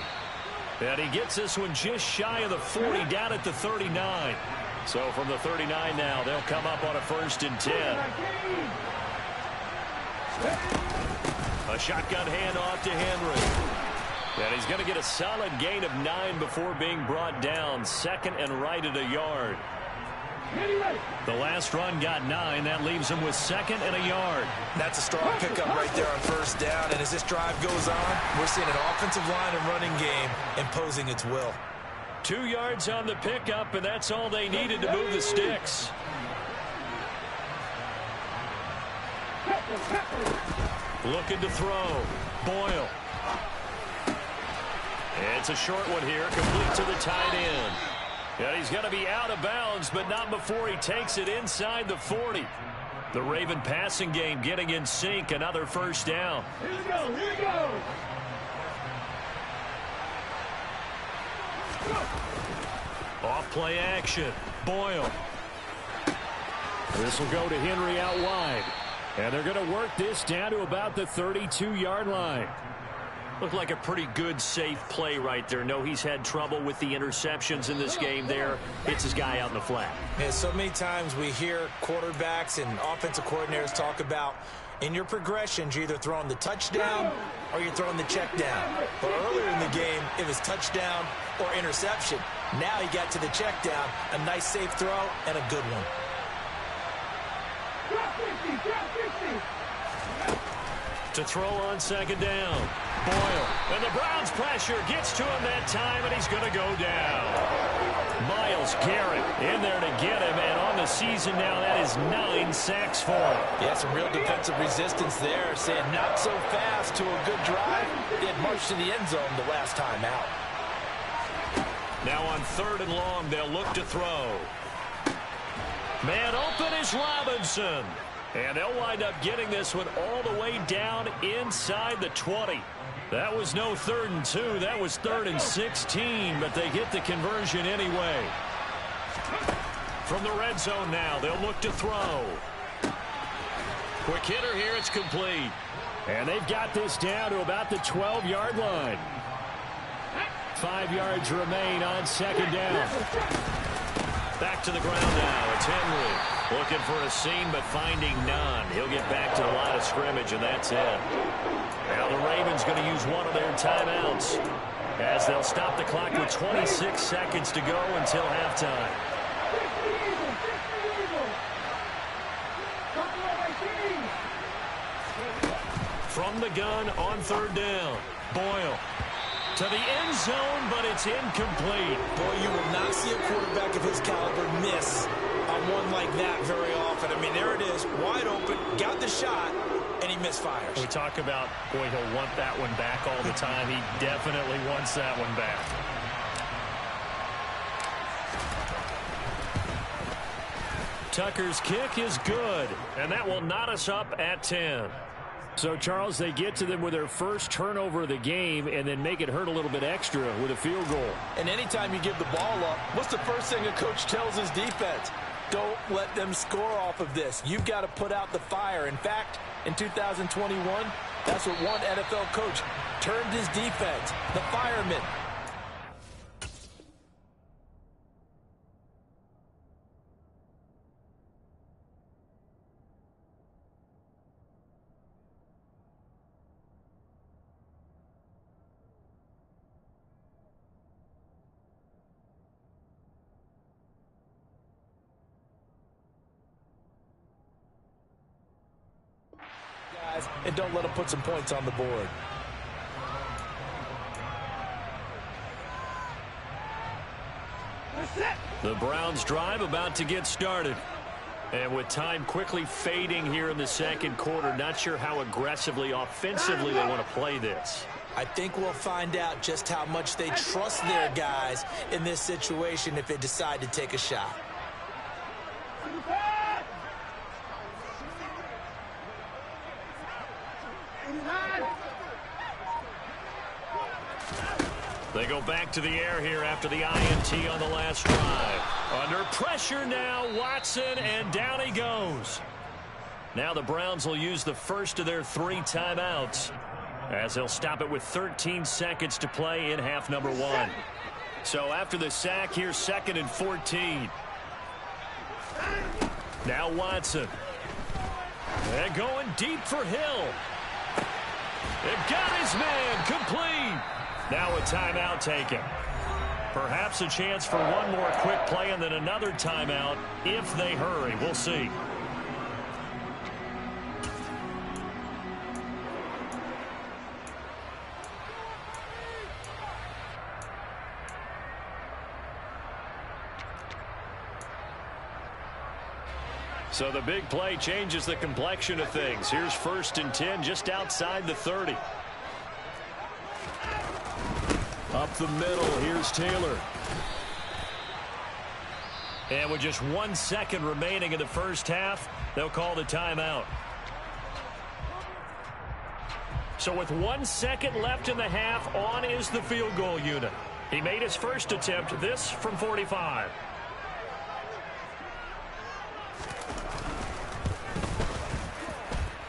And he gets this one just shy of the 40, down at the 39. So from the 39 now, they'll come up on a 1st and 10. A shotgun handoff to Henry. And he's going to get a solid gain of 9 before being brought down. 2nd and right at a yard. The last run got 9. That leaves him with 2nd and a yard. That's a strong pickup right there on 1st down. And as this drive goes on, we're seeing an offensive line and running game imposing its will. 2 yards on the pickup, and that's all they needed to move the sticks. Looking to throw. Boyle. It's a short one here, complete to the tight end. And he's going to be out of bounds, but not before he takes it inside the 40. The Raven passing game getting in sync. Another 1st down. Here we go, here we go. Off play action. Boyle. This will go to Henry out wide. And they're going to work this down to about the 32-yard line. Looked like a pretty good, safe play right there. No, he's had trouble with the interceptions in this game there. Hits his guy out in the flat. Yeah, so many times we hear quarterbacks and offensive coordinators talk about in your progressions, you're either throwing the touchdown or you're throwing the check down. But earlier in the game, it was touchdown or interception. Now he got to the check down, a nice safe throw, and a good one. To throw on second down. Boyle. And the Browns pressure gets to him that time, and he's going to go down. Myles Garrett in there to get him, and on the season now, that is 9 sacks for him. Yeah, some real defensive resistance there, saying not so fast to a good drive. They had marched to the end zone the last time out. Now on 3rd and long, they'll look to throw. Man open is Robinson. And they'll wind up getting this one all the way down inside the 20. That was no 3rd and 2. That was 3rd and 16, but they get the conversion anyway. From the red zone now, they'll look to throw. Quick hitter here, it's complete. And they've got this down to about the 12-yard line. 5 yards remain on second down. Back to the ground now. It's Henry. Looking for a seam, but finding none. He'll get back to the line of scrimmage, and that's it. Now the Ravens going to use one of their timeouts as they'll stop the clock with 26 seconds to go until halftime. From the gun on 3rd down. Boyle. To the end zone, but it's incomplete. Boy, you will not see a quarterback of his caliber miss on one like that very often. I mean, there it is, wide open, got the shot, and he misfires. We talk about, boy, he'll want that one back all the time. He definitely wants that one back. Tucker's kick is good, and that will knot us up at 10. So, Charles, they get to them with their first turnover of the game and then make it hurt a little bit extra with a field goal. And anytime you give the ball up, what's the first thing a coach tells his defense? Don't let them score off of this. You've got to put out the fire. In fact, in 2021, that's what one NFL coach termed his defense, the firemen. And don't let them put some points on the board. The Browns drive about to get started. And with time quickly fading here in the second quarter, not sure how aggressively, offensively they want to play this. I think we'll find out just how much they trust their guys in this situation if they decide to take a shot. They go back to the air here after the INT on the last drive. Under pressure now, Watson, and down he goes. Now the Browns will use the first of their 3 timeouts as they'll stop it with 13 seconds to play in half number 1. So after the sack, here's 2nd and 14. Now Watson. And going deep for Hill. They've got his man complete. Now a timeout taken. Perhaps a chance for one more quick play and then another timeout if they hurry. We'll see. So the big play changes the complexion of things. Here's 1st and 10 just outside the 30. Up the middle, here's Taylor. And with just 1 second remaining in the first half, they'll call the timeout. So with 1 second left in the half, on is the field goal unit. He made his first attempt, this from 45.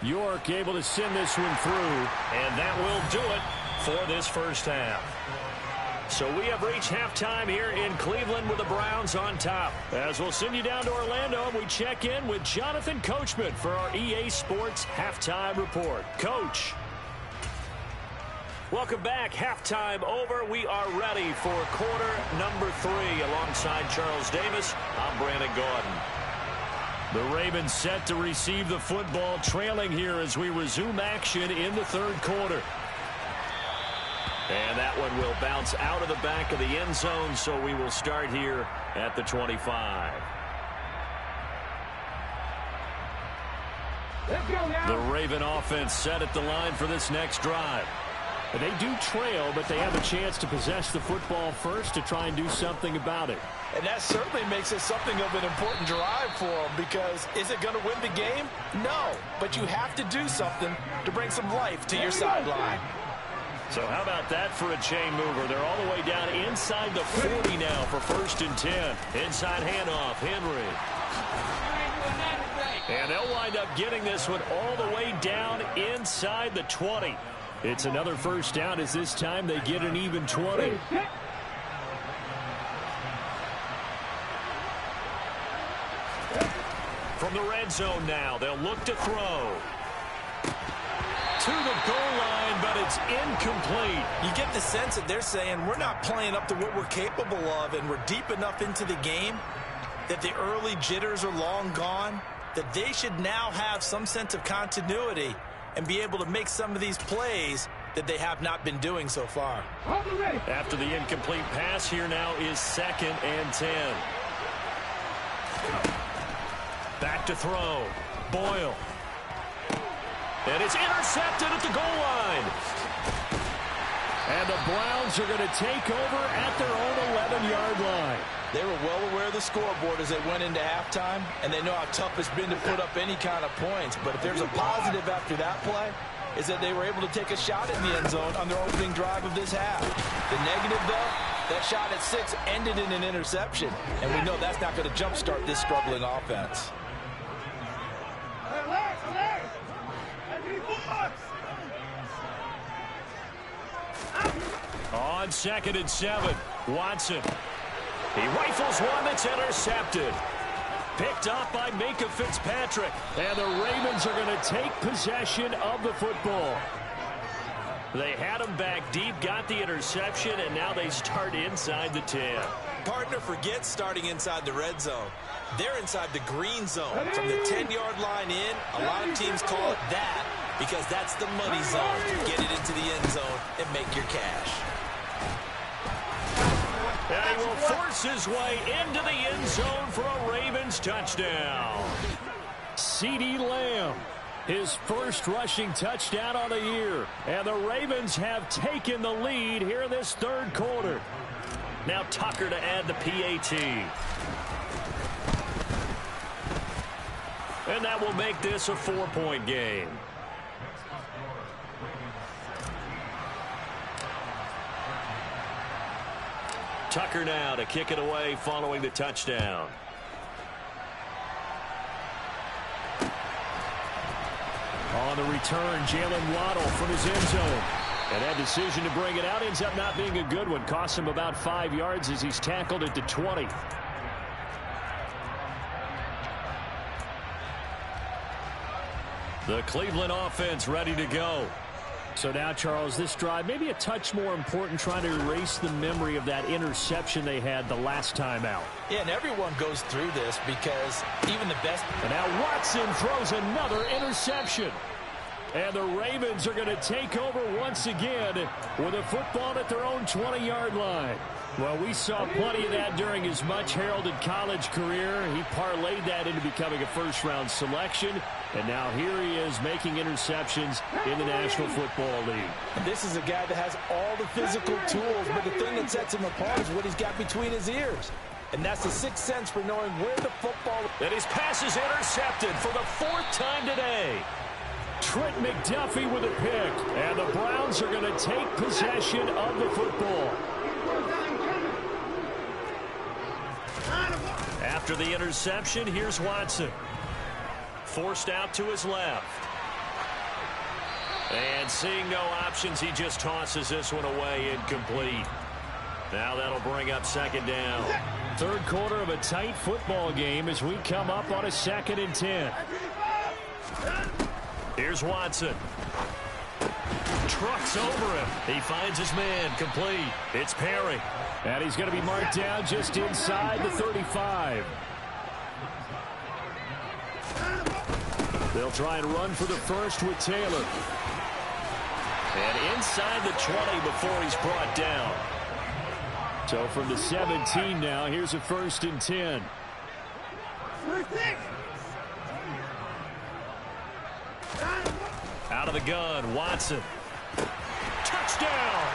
York able to send this one through, and that will do it for this first half. So we have reached halftime here in Cleveland with the Browns on top. As we'll send you down to Orlando, we check in with Jonathan Coachman for our EA Sports Halftime Report. Coach. Welcome back. Halftime over. We are ready for quarter number 3. Alongside Charles Davis, I'm Brandon Gordon. The Ravens set to receive the football, trailing here as we resume action in the third quarter. And that one will bounce out of the back of the end zone, so we will start here at the 25. The Raven offense set at the line for this next drive. They do trail, but they have a chance to possess the football first to try and do something about it. And that certainly makes it something of an important drive for them, because is it going to win the game? No, but you have to do something to bring some life to your sideline. So how about that for a chain mover? They're all the way down inside the 40 now for 1st and 10. Inside handoff, Henry. And they'll wind up getting this one all the way down inside the 20. It's another first down as this time they get an even 20. From the red zone now, they'll look to throw. To the goal line, but it's incomplete. You get the sense that they're saying we're not playing up to what we're capable of, and we're deep enough into the game that the early jitters are long gone, that they should now have some sense of continuity and be able to make some of these plays that they have not been doing so far. After the incomplete pass, here now is 2nd and 10. Back to throw. Boyle. And it's intercepted at the goal line. And the Browns are going to take over at their own 11-yard line. They were well aware of the scoreboard as they went into halftime, and they know how tough it's been to put up any kind of points. But if there's a positive after that play, is that they were able to take a shot in the end zone on their opening drive of this half. The negative, though, that shot at 6 ended in an interception, and we know that's not going to jumpstart this struggling offense. On 2nd and 7, Watson. He rifles one that's intercepted. Picked off by Minka Fitzpatrick. And the Ravens are going to take possession of the football. They had him back deep, got the interception, and now they start inside the 10. Partner forgets starting inside the red zone. They're inside the green zone. From the 10-yard line in, a lot of teams call it that because that's the money zone. Get it into the end zone and make your cash. And he will force his way into the end zone for a Ravens touchdown. CeeDee Lamb, his first rushing touchdown on the year. And the Ravens have taken the lead here in this third quarter. Now Tucker to add the PAT. And that will make this a 4-point game. Tucker now to kick it away following the touchdown. On the return, Jalen Waddle from his end zone. And that decision to bring it out ends up not being a good one. Costs him about 5 yards as he's tackled at the 20. The Cleveland offense ready to go. So now, Charles, this drive maybe a touch more important, trying to erase the memory of that interception they had the last time out. Yeah, and everyone goes through this because even the best. And now Watson throws another interception. And the Ravens are going to take over once again with a football at their own 20-yard line. Well, we saw plenty of that during his much-heralded college career. He parlayed that into becoming a first-round selection. And now here he is making interceptions in the National Football League. And this is a guy that has all the physical tools, but the thing that sets him apart is what he's got between his ears. And that's the sixth sense for knowing where the football... And his pass is intercepted for the 4th time today. Trent McDuffie with a pick. And the Browns are going to take possession of the football. After the interception, here's Watson. Forced out to his left. And seeing no options, he just tosses this one away, incomplete. Now that'll bring up second down. Third quarter of a tight football game as we come up on a 2nd and 10. Here's Watson. Trucks over him. He finds his man, complete. It's Perry. And he's going to be marked down just inside the 35. They'll try and run for the first with Taylor. And inside the 20 before he's brought down. So from the 17 now, here's a 1st and 10. Out of the gun, Watson. Touchdown!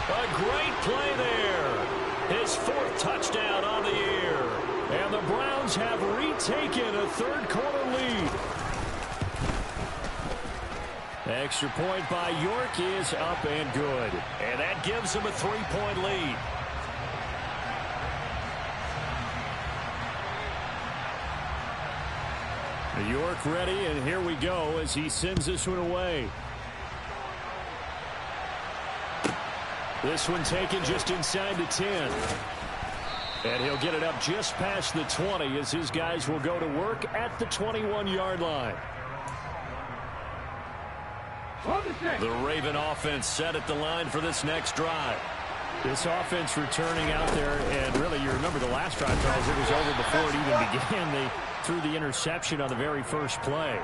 A great play there. His 4th touchdown on the year. And the Browns have retaken a third quarter lead. Extra point by York is up and good. And that gives him a 3-point lead. York ready, and here we go as he sends this one away. This one taken just inside the 10. And he'll get it up just past the 20 as his guys will go to work at the 21-yard line. The Raven offense set at the line for this next drive. This offense returning out there, and really you remember the last drive, Charles, it was over before it even began. They threw the interception on the very first play.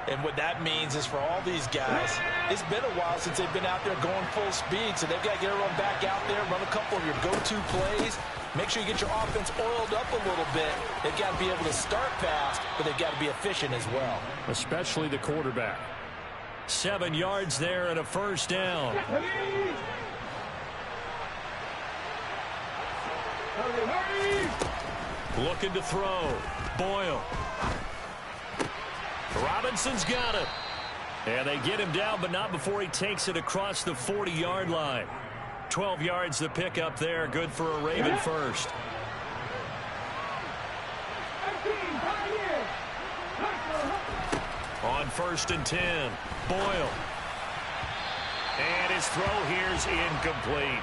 And what that means is for all these guys, it's been a while since they've been out there going full speed, so they've got to get everyone back out there, run a couple of your go-to plays, make sure you get your offense oiled up a little bit. They've got to be able to start fast, but they've got to be efficient as well. Especially the quarterback. 7 yards there and a first down. Looking to throw. Boyle. Robinson's got it. And they get him down, but not before he takes it across the 40-yard line. 12 yards the pickup there. Good for a Raven first. On 1st and 10. Boyle. And his throw here's incomplete.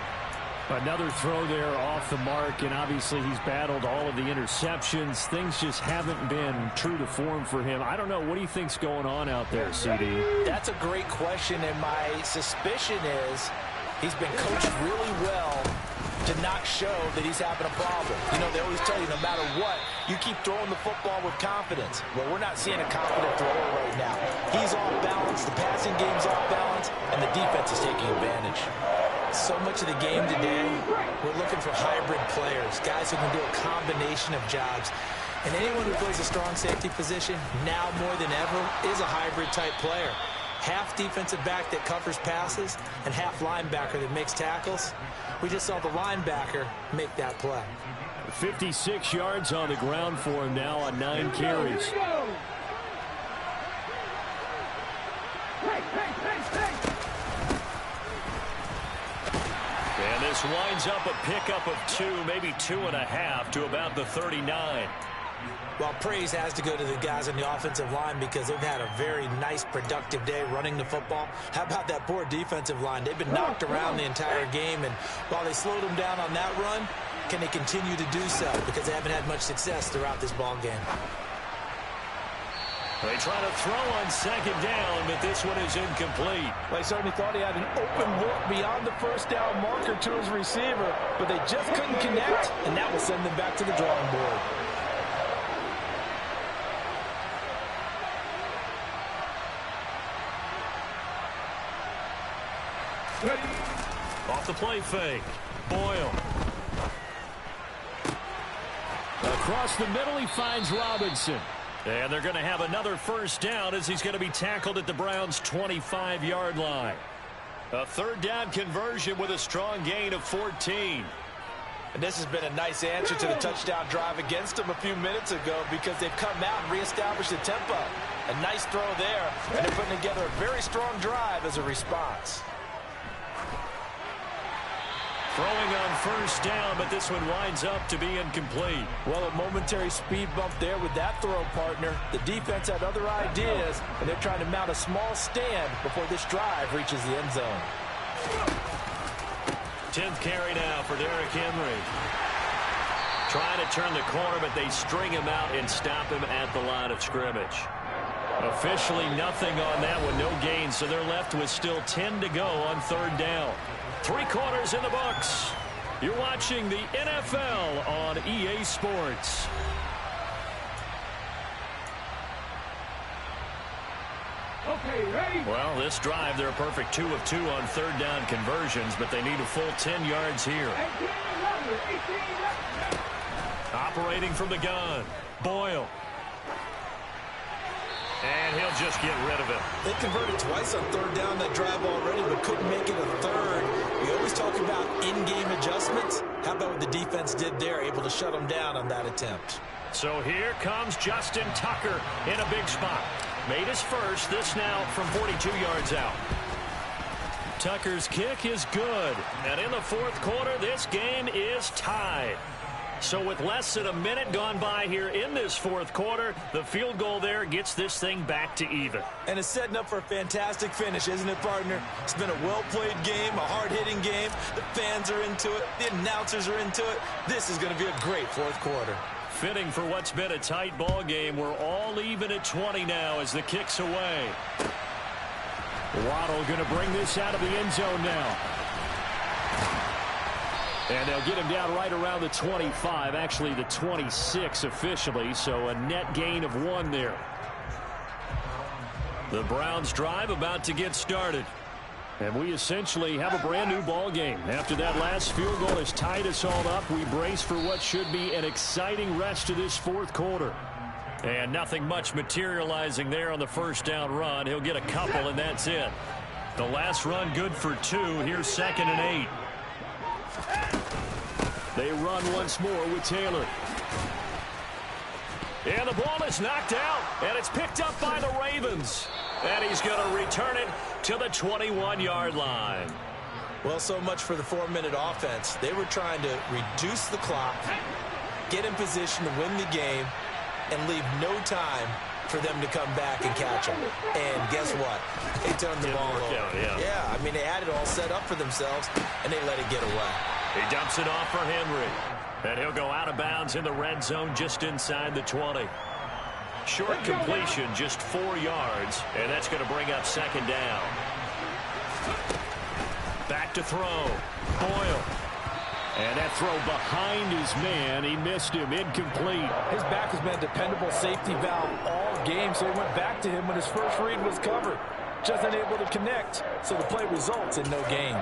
Another throw there off the mark, and obviously he's battled all of the interceptions. Things just haven't been true to form for him. I don't know. What do you think's going on out there, CD? That's a great question, and my suspicion is he's been coached really well to not show that he's having a problem. You know, they always tell you no matter what, you keep throwing the football with confidence. Well, we're not seeing a confident thrower right now. He's off balance, the passing game's off balance, and the defense is taking advantage. So much of the game today, we're looking for hybrid players, guys who can do a combination of jobs. And anyone who plays a strong safety position, now more than ever, is a hybrid-type player. Half defensive back that covers passes and half linebacker that makes tackles. We just saw the linebacker make that play. 56 yards on the ground for him now on 9 carries. And this winds up a pickup of 2, maybe 2.5 to about the 39. Well, praise has to go to the guys on the offensive line because they've had a very nice, productive day running the football. How about that poor defensive line? They've been knocked around the entire game, and while they slowed them down on that run, can they continue to do so? Because they haven't had much success throughout this ball game. They try to throw on 2nd down, but this one is incomplete. They certainly thought he had an open look beyond the first down marker to his receiver, but they just couldn't connect, and that will send them back to the drawing board. Off the play fake. Boyle. Across the middle, he finds Robinson. And they're going to have another first down as he's going to be tackled at the Browns' 25-yard line. A 3rd down conversion with a strong gain of 14. And this has been a nice answer to the touchdown drive against them a few minutes ago because they've come out and reestablished the tempo. A nice throw there, and they're putting together a very strong drive as a response. Throwing on first down, but this one winds up to be incomplete. Well, a momentary speed bump there with that throw, partner. The defense had other ideas, and they're trying to mount a small stand before this drive reaches the end zone. 10th carry now for Derrick Henry. Trying to turn the corner, but they string him out and stop him at the line of scrimmage. Officially nothing on that one, no gain, so they're left with still 10 to go on third down. 3 quarters in the books. You're watching the NFL on EA Sports. Okay, ready? Well, this drive, they're a perfect 2 of 2 on third down conversions, but they need a full 10 yards here. 18 number, 18 number. Operating from the gun, Boyle. And he'll just get rid of it. They converted twice on third down that drive already, but couldn't make it a third. We always talk about in-game adjustments. How about what the defense did there, able to shut them down on that attempt? So here comes Justin Tucker in a big spot. Made his first, this now from 42 yards out. Tucker's kick is good. And in the fourth quarter, this game is tied. So with less than a minute gone by here in this fourth quarter, the field goal there gets this thing back to even. And it's setting up for a fantastic finish, isn't it, partner? It's been a well-played game, a hard-hitting game. The fans are into it. The announcers are into it. This is going to be a great fourth quarter. Fitting for what's been a tight ball game. We're all even at 20 now as the kick's away. Waddle going to bring this out of the end zone now. And they'll get him down right around the 25, actually the 26 officially, so a net gain of 1 there. The Browns drive about to get started. And we essentially have a brand new ball game. After that last field goal has tied us all up, we brace for what should be an exciting rest of this fourth quarter. And nothing much materializing there on the first down run. He'll get a couple, and that's it. The last run good for 2. Here's 2nd and 8. They run once more with Taylor. And the ball is knocked out, and it's picked up by the Ravens. And he's going to return it to the 21-yard line. Well, so much for the 4-minute offense. They were trying to reduce the clock, get in position to win the game, and leave no time for them to come back and catch them. And guess what? They turned the ball over. Yeah, I mean, they had it all set up for themselves, and they let it get away. He dumps it off for Henry. And he'll go out of bounds in the red zone just inside the 20. Short completion, just 4 yards, and that's going to bring up 2nd down. Back to throw. Boyle. And that throw behind his man. He missed him. Incomplete. His back has been a dependable safety valve all game, so he went back to him when his first read was covered. Just unable to connect, so the play results in no gain.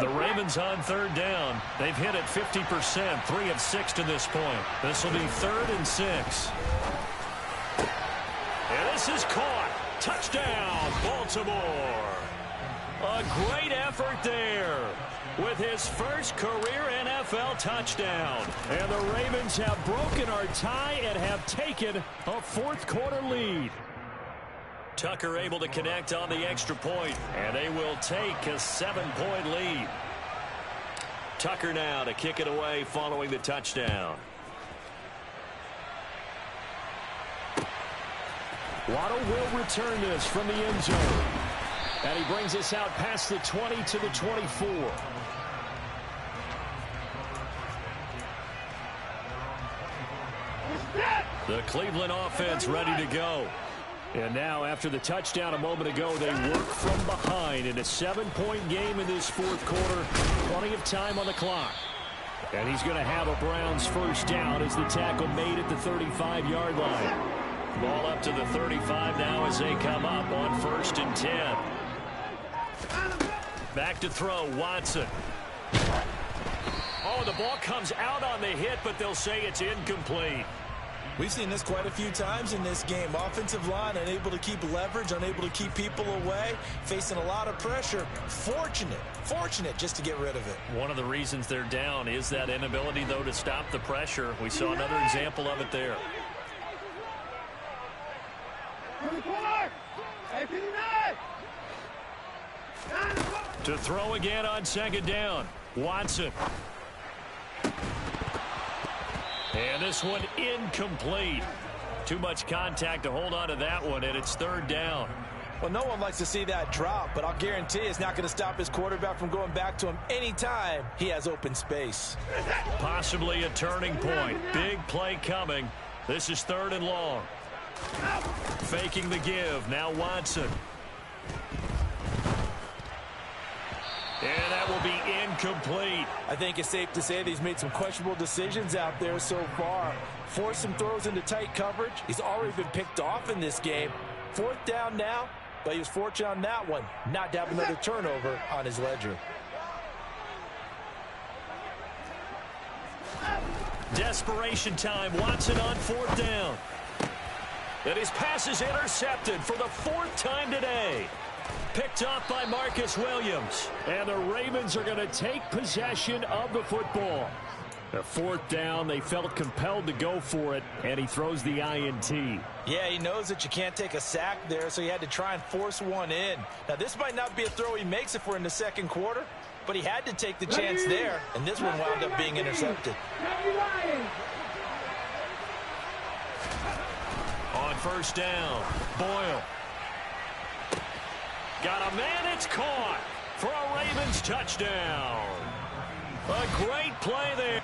The Ravens on third down. They've hit it 50%, 3 of 6 to this point. This will be 3rd and 6. And this is caught. Touchdown, Baltimore. A great effort there with his first career NFL touchdown. And the Ravens have broken our tie and have taken a fourth quarter lead. Tucker able to connect on the extra point, and they will take a 7-point lead. Tucker now to kick it away following the touchdown. Waddle will return this from the end zone. And he brings us out past the 20 to the 24. The Cleveland offense ready to go. And now, after the touchdown a moment ago, they work from behind in a 7-point game in this fourth quarter. Plenty of time on the clock. And he's going to have a Browns first down as the tackle made at the 35-yard line. Ball up to the 35 now as they come up on 1st and 10. Back to throw, Watson. Oh, the ball comes out on the hit, but they'll say it's incomplete. We've seen this quite a few times in this game. Offensive line unable to keep leverage, unable to keep people away, facing a lot of pressure. Fortunate just to get rid of it. One of the reasons they're down is that inability, though, to stop the pressure. We saw another example of it there. To throw again on second down. Watson. And this one incomplete. Too much contact to hold on to that one, and it's third down. Well, no one likes to see that drop, but I'll guarantee it's not going to stop his quarterback from going back to him anytime he has open space. Possibly a turning point. Big play coming. This is third and long. Faking the give. Now Watson. And that will be incomplete. I think it's safe to say that he's made some questionable decisions out there so far. Forced some throws into tight coverage. He's already been picked off in this game. Fourth down now, but he was fortunate on that one not to have another turnover on his ledger. Desperation time. Watson on fourth down. And his pass is intercepted for the fourth time today. Picked off by Marcus Williams. And the Ravens are going to take possession of the football. The fourth down, they felt compelled to go for it, and he throws the INT. Yeah, he knows that you can't take a sack there, so he had to try and force one in. Now, this might not be a throw he makes if we're in the second quarter, but he had to take the chance there, and this one wound up being intercepted. On first down, Boyle. Got a man, it's caught for a Ravens touchdown. A great play there.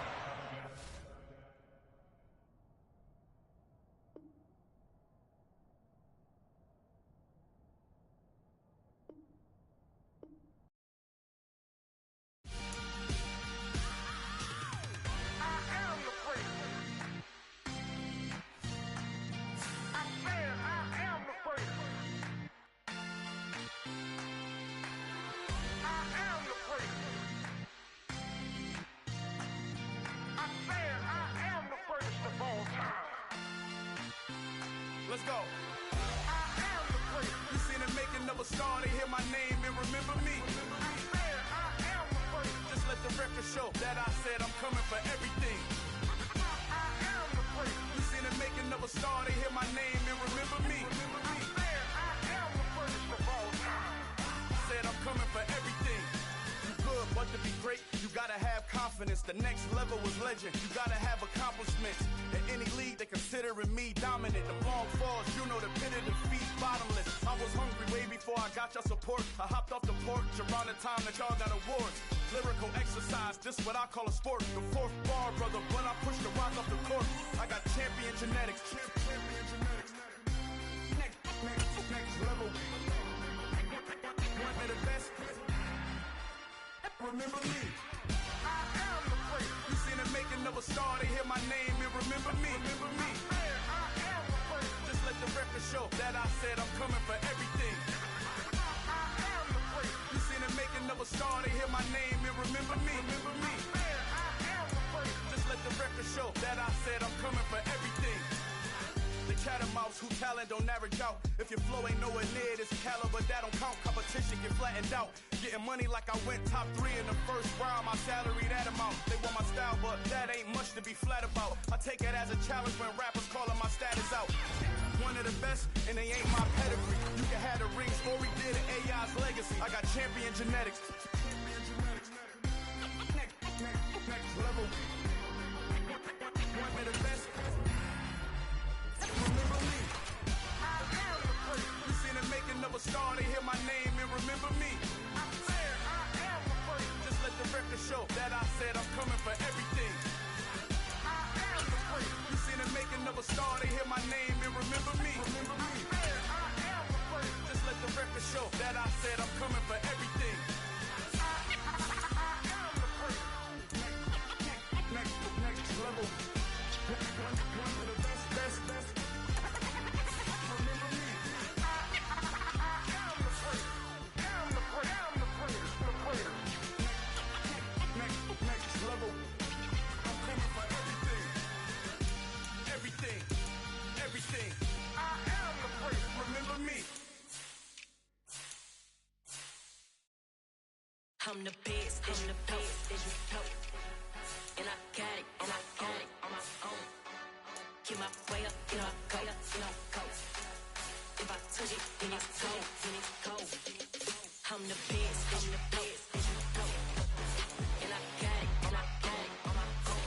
Let's go. You seen the making of a star, they hear my name and remember me. Just let the record show that I said I'm coming for everything. You seen the making of a star, they hear my name and remember me. Said I'm coming for everything. You good, but to be great, you gotta have confidence. The next level was legend. You gotta have accomplishments. In any league, they considering me dominant. The long falls, you know the pit of defeat, bottomless. I was hungry way before I got your support. I hopped off the porch around the time that y'all got awards. Lyrical exercise, this what I call a sport. The fourth bar, brother, when I push the rock off the court. I got champion genetics. Champion genetics. Next level. One of the best. Remember me. You seen the making of a star, they hear my name and remember me. Just let the record show that I said I'm coming for everything. You seen the making of a star, they hear my name and remember me. Just let the record show that I said I'm coming for everything. The catamounts who talent don't average out. If your flow ain't nowhere near this caliber, that don't count. Competition get flattened out. Getting money like I went top 3 in the first round. My salary that amount. They want my style, but that ain't much to be flat about. I take it as a challenge when rappers calling my status out. One of the best, and they ain't my pedigree. You can have the rings, or we did an AI's legacy. I got champion genetics. Next level. One of the best. Remember me. You seen the making of a star, they hear my name and remember me. Just let the record show that I said I'm coming for everything. You seen the making of a star, they hear my name and remember me. Just let the record show that I said I'm coming for everything. Next level. One of the best. Remember me. Next level. I'm coming for everything. Everything. I am the first. Remember me. I'm the best, and I got it on my own. Get my way up, get my go. If I touch it, then it's cold. I'm the best, I'm the best. And I got it, and I got it on my own.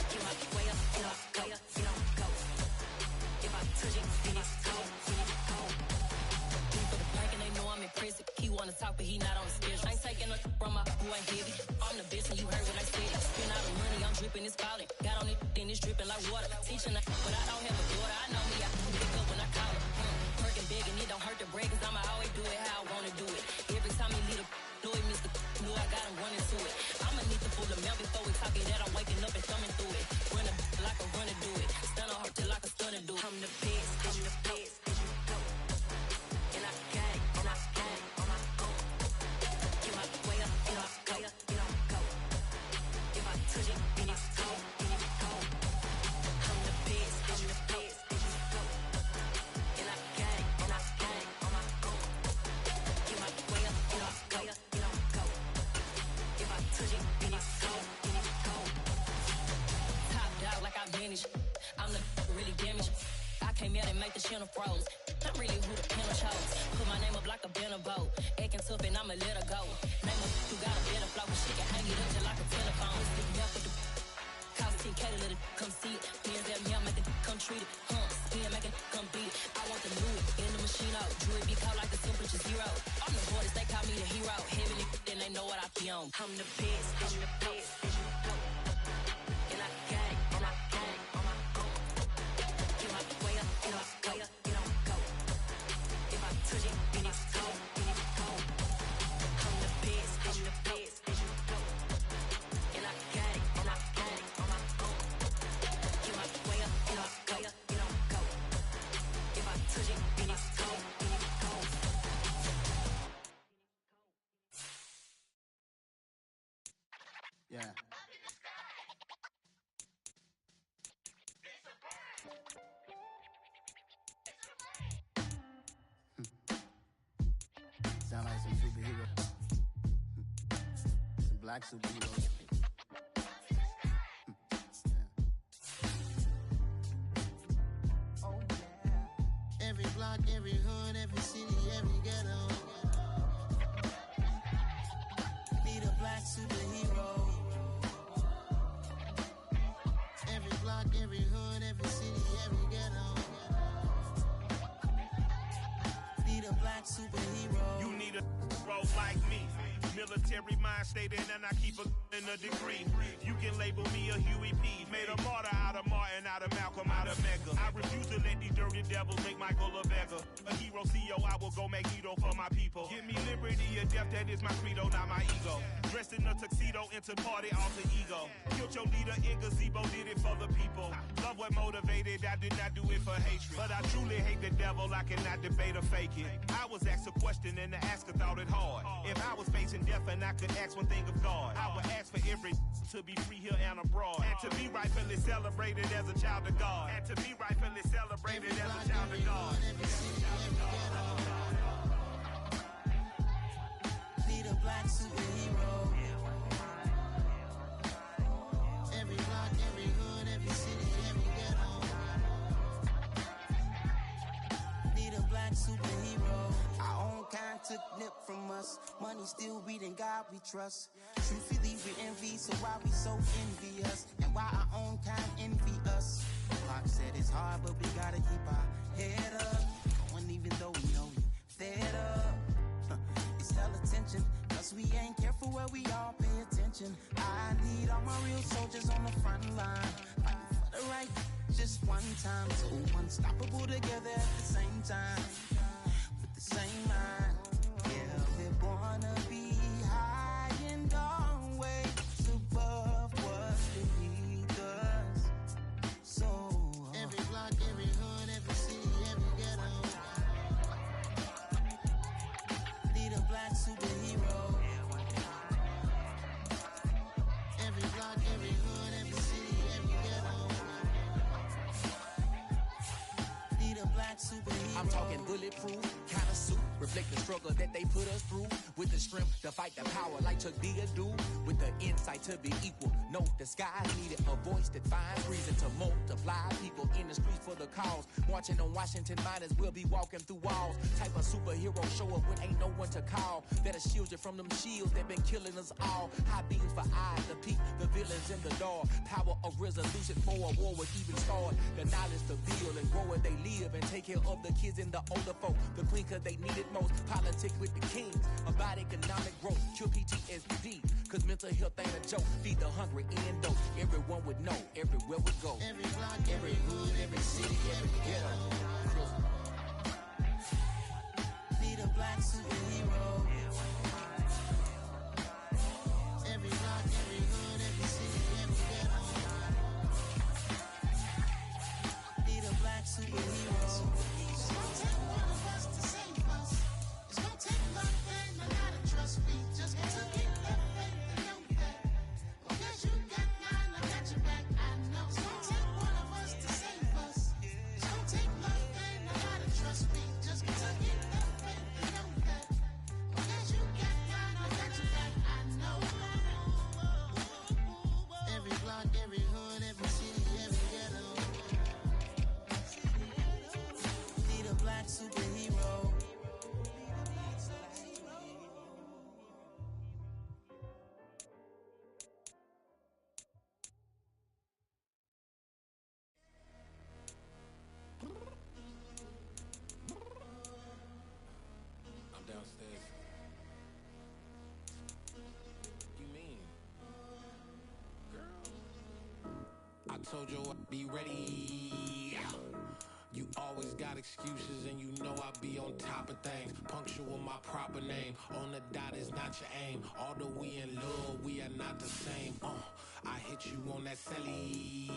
Get my way up, get up, way up, you don't go. If I touch it, then it's cold, then it's cold. He for the bank and they know I'm in prison. He wanna talk, but he not on the schedule. I ain't taking a from my who ain't heavy. I'm the best and you heard what I said. Spend all the money, I'm dripping, it's falling. Got on it, then it's dripping like water. Teaching her, but I don't have a daughter. I know me, I can pick up when I call her. Working big and it don't hurt the break, cause I'ma always do it how I wanna do it. Every time he lead a know it, Mr. Know I got him running to it. I'ma need the full amount before we talk it that I'm waking up and thumbing through it. Run a like a runner do it. Stun on her till like a stunner do it. I'm the best, I'm the best. And I got it, and I got it on my own. Get my way up, get up, way up, you don't go. If I touch it, then it's cold, then it's cold. I'm the best, I'm the best. And I got it, and I got it on my own. Get my way up, get up, way up, you don't go. If I touch it, then it's cold, then it's cold. Top dog like I vanished. I'm the really damaged. I came out and make the channel froze. I'm really who the panel chose. Put my name up like a banner boat. Acting tough and I'ma let her go. Name her who got a better flow. She can hang it up just like a telephone. Stick me up with the cost 10K to let it come see it. Hands at me, I make it come treat it. Spin, make it come beat it. I want the new it in the machine out. Jewelry be cold like the temperature zero. I'm the hardest, they call me the hero. Heavy then they know what I be on. I'm the best, I'm the best. And I got it, and I got it on my own. Get my way up, get up, way up, you don't go. If I touch it, then it's cold, then it's cold. I'm the best, I'm the best. And I got it, and I got it on my own. Get my way up, get up, way up, you don't go. If I touch it, then it's cold, then it's cold. Yeah. Sound like some superhero. Some black superheroes. Oh yeah. Every block, every hood, every city, every ghetto. Need a black superhero. Every block, every hood, every city, every ghetto. Need a black superhero. You need a role like me. Military mind stated, and I keep in a degree. You can label me a Huey P. Made a martyr out of Martin, out of Malcolm, out of Mega. I refuse to let these dirty devils make Michael a beggar. A hero CEO, I will go Magneto for my people. Give me liberty or death, that is my credo, not my ego. Dressed in a tuxedo, enter party, alter ego. Killed your leader in gazebo, did it for the people. Love what motivated, I did not do it for hatred. But I truly hate the devil, I cannot debate or fake it. I was asked a question and the asker thought it hard. If I was facing death and I could ask one thing of God, I would ask for every to be free here and abroad. And to be rightfully celebrated as a child of God. And to be rightfully celebrated as a child of God. Need a black superhero. Every block, every hood, every city, every ghetto. Need a black superhero. Our own kind took nip from us. Money still reading God we trust. Truthfully we envy, so why we so envious? And why our own kind envy us? Pac said it's hard, but we gotta keep our head up. Going even though we know we fed up. It's hell attention, cause we ain't careful where we all pay attention. I need all my real soldiers on the front line, fighting for the right just one time. So unstoppable together at the same time, with the same mind. Yeah, we're gonna be high and always above what beneath us. So every block, every hood, every city, every ghetto. Need a black superhero. Every block, every hood, every city, every ghetto. Need a black superhero. I'm talking bulletproof, kind of suit, reflect the struggle that they put us through. With the strength to fight the power like Chuck D do. With the insight to be equal, note the skies needed a voice that finds reason to multiply people in the streets for the cause. Marching on Washington miners, we'll be walking through walls. Type of superhero show up when ain't no one to call. That'll shield you from them shields that been killing us all. High beams for eyes to peek the villains in the dark. Power of resolution for a war would even start. The knowledge to build and grow where they live and take care of the kids and the older folk. The queen cause they need it most. Politics with the kings. About economic growth. Cure PTSD. Cause mental health ain't a joke. Feed the hungry in dope. Everyone would know. Everywhere we go. Every block, every hood, every city, every ghetto. Need a black superhero. Every block, every hood, every city, every ghetto. Need a black superhero. It's gonna take one of us to save us. It's gonna take love and a lot of trust me. Just to keep that faith and know that. Because you got mine, I got your back. I know. It's gonna take one of us to save us. It's gonna take love and a lot of trust me. Just to keep that faith and know that. Because you got mine, I got your back. I know. Every block, every hood, every city, every ghetto. Need a black superhero. I'm downstairs. You mean? Girl, I told you I'd be ready. You always got excuses and you know I be on top of things. Punctual my proper name. On the dot is not your aim. Although we in love, we are not the same. I hit you on that celly.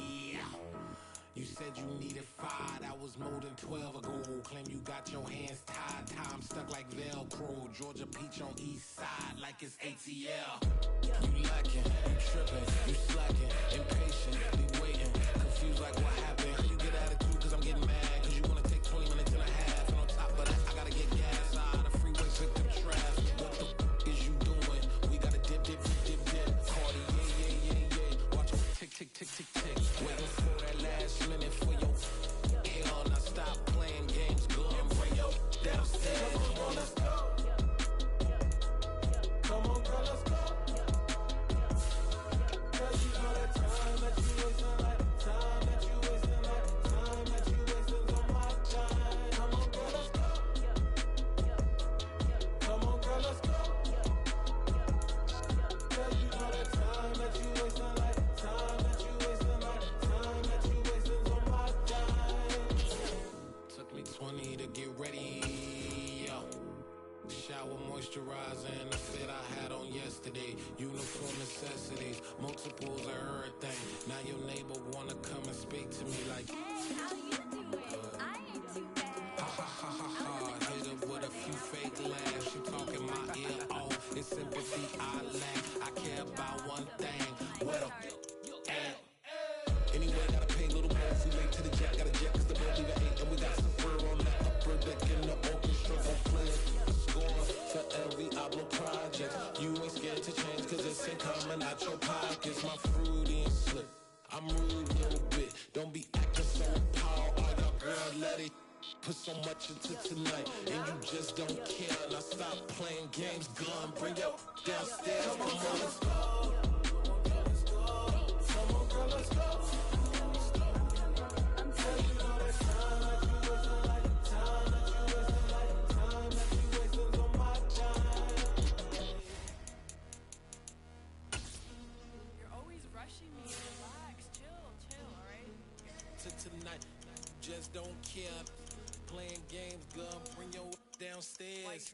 You said you needed 5, that was more than 12 ago. Claim you got your hands tied, time stuck like Velcro. Georgia Peach on east side like it's ATL. You lacking, you tripping, you slacking, impatient, be waiting, confused like what happened. How you get attitude cause I'm getting mad, cause you wanna take 20 minutes and a half. And on top of that, I gotta get gas out of the freeway, victim trash. What the is you doing? We gotta dip. Cardi, yeah. Watch your tick, tick, tick, tick, tick. Waiting for that last minute for your hell. Now stop playing games, go and bring your downstairs. Come on, let's go. Come on, girl, let's go. Cause you know that time that you wasting, like time that you wasting, like time that you wasting on my time. Come on, girl, let's go. Come on, girl, let's go. Cause you know that time that you wasting, like time that you wasting, like time that you wasting on my time. Took me 20 to get ready. Shower, moisturizer, and the fit I had on yesterday. Uniform necessities, multiples of everything. Now your neighbor wanna come and speak to me like, Hey, how you doing? I ain't too bad. ha. Hit her with a few fake laughs. She talking my ear off. It's sympathy I lack. I care about one thing. What up? Anyway, gotta pay a little more if we late to the jet. Got a jet cause the boat leave at 8. And we got some fur on that upper deck in the orchestra for playing. Score to every Ablo project. You ain't scared to change cause it's ain't coming out your pockets. My fruity and slip. I'm rude a little bit. Don't be acting so power. All your girl let it put so much into tonight. And you just don't care. Now stop playing games. Gun, bring your downstairs. Come on, let's go. Come on, girl, let's go. Tonight, just don't care. Playing games, girl, bring your downstairs.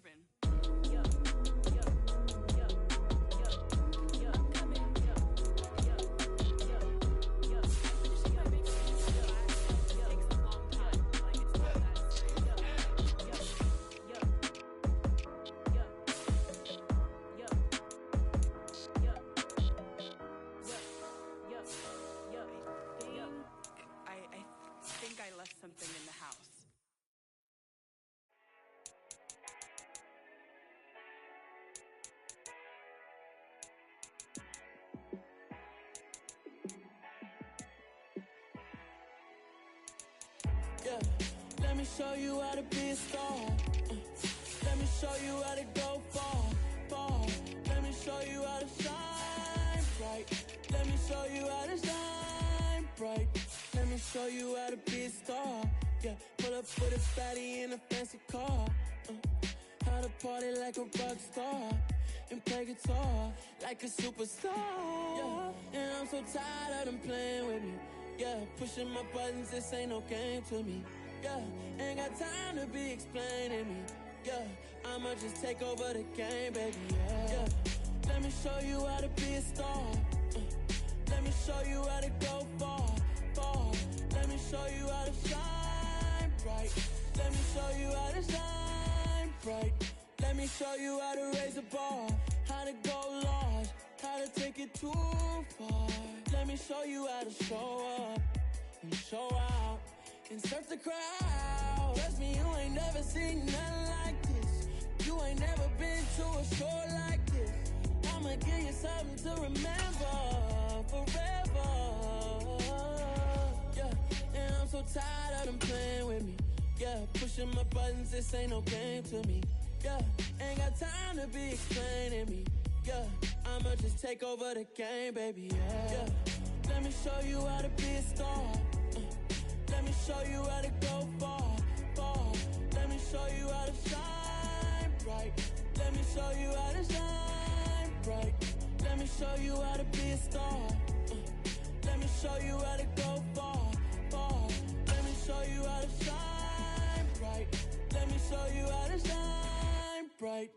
I think I left something in the house. Yeah, let me show you how to be a star. Let me show you how to go far, far. Let me show you how to shine bright. Let me show you how to shine bright. Let me show you how to be a star. Yeah, pull up with a fatty in a fancy car. How to party like a rock star and play guitar like a superstar. Yeah, and I'm so tired of them playing with me. Yeah, pushing my buttons, this ain't no game to me. Yeah, ain't got time to be explaining me. Yeah, I'ma just take over the game, baby. Yeah, let me show you how to be a star. Let me show you how to go far, far. Let me show you how to shine bright. Let me show you how to shine bright. Let me show you how to raise a bar, how to go large, how to take it too far. Let me show you how to show up and show out and surf the crowd. Trust me, you ain't never seen nothing like this. You ain't never been to a show like this. I'ma give you something to remember forever. Yeah, and I'm so tired of them playing with me. Yeah, pushing my buttons, this ain't no game to me. Yeah, ain't got time to be explaining me. Yeah, I'ma just take over the game, baby. Yeah, let me show you how to be a star. Let me show you how to go far, far. Let me show you how to shine bright. Let me show you how to shine bright. Let me show you how to be a star. Let me show you how to go far, far. Let me show you how to shine bright. Let me show you how to shine bright.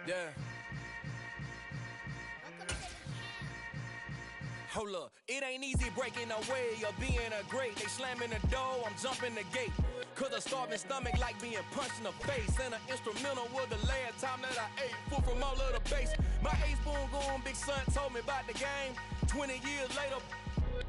Yeah. Hold up, it ain't easy breaking away or being a great. They slamming the door, I'm jumping the gate. Cause a starving stomach like being punched in the face. And an instrumental was the last time that I ate. Food from all of the bass. My ace boom goon, big son told me about the game. 20 years later,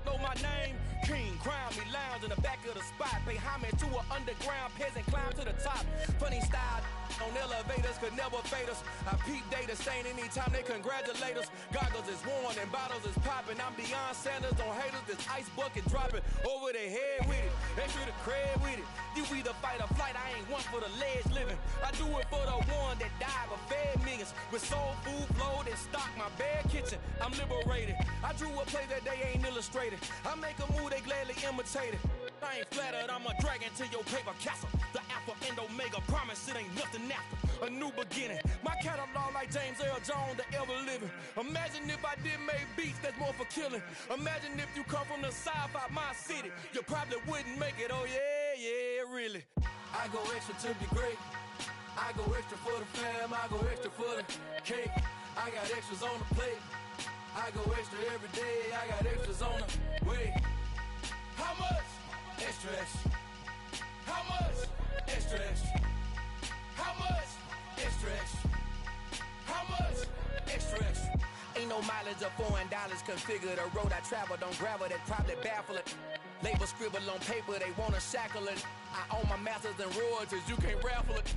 know my name. King, crown me, lounge in the back of the spot. Pay homage to an underground peasant, climb to the top. Funny style on elevators could never fade us. I peep data stain anytime they congratulate us. Goggles is worn and bottles is popping. I'm Deion Sanders on haters, this ice bucket dropping over their head with it. Extra the cred with it. You either fight or flight, I ain't one for the ledge living. I do it for the one that died but fed millions. With soul food flowed and stocked my bare kitchen. I'm liberated. I drew a play that they ain't illustrated. I make a move, they gladly imitate it. I ain't flattered, I'm a dragon to your paper castle. The Alpha and Omega, promise it ain't nothing after. A new beginning. My catalog like James Earl Jones, the ever living. Imagine if I did make beats that's more for killing. Imagine if you come from the south out my city. You probably wouldn't make it, oh yeah, really. I go extra to be great. I go extra for the fam, I go extra for the cake. I got extras on the plate. I go extra every day, I got extras on the way. How much? Extra, extra. How much? Extra, extra. How much? Extra, extra. How much? Extra, extra. Ain't no mileage of $4 configure the road I travel. Don't gravel, that probably baffle it. Label scribble on paper, they wanna shackle it. I own my masters and royalties, you can't raffle it.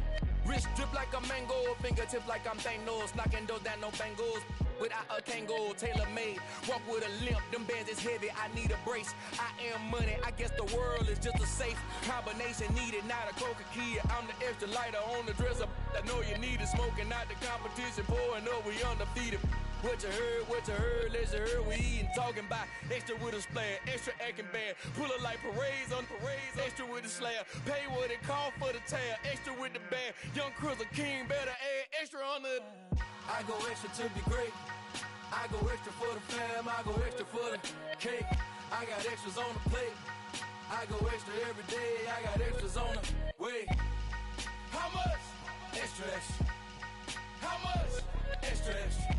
Wrist drip like a mango, fingertips like I'm Thanos. Knocking those down, no bangles. Without a Kango, tailor-made. Walk with a limp, them bands is heavy, I need a brace. I am money, I guess the world is just a safe combination needed, not a coca key. I'm the extra lighter on the dresser. I know you need it, smoking out the competition, pouring up, we undefeated. What you heard, let's heard, we eating, talking about extra with a splash, extra acting bad, pull it like parades on parades, extra with the slab, pay what it cost for the tab, extra with the band, young Cruz a king, better add extra on the. I go extra to be great, I go extra for the fam, I go extra for the cake, I got extras on the plate, I go extra every day, I got extras on the way. How much? Extra, extra. How much? Extra, extra.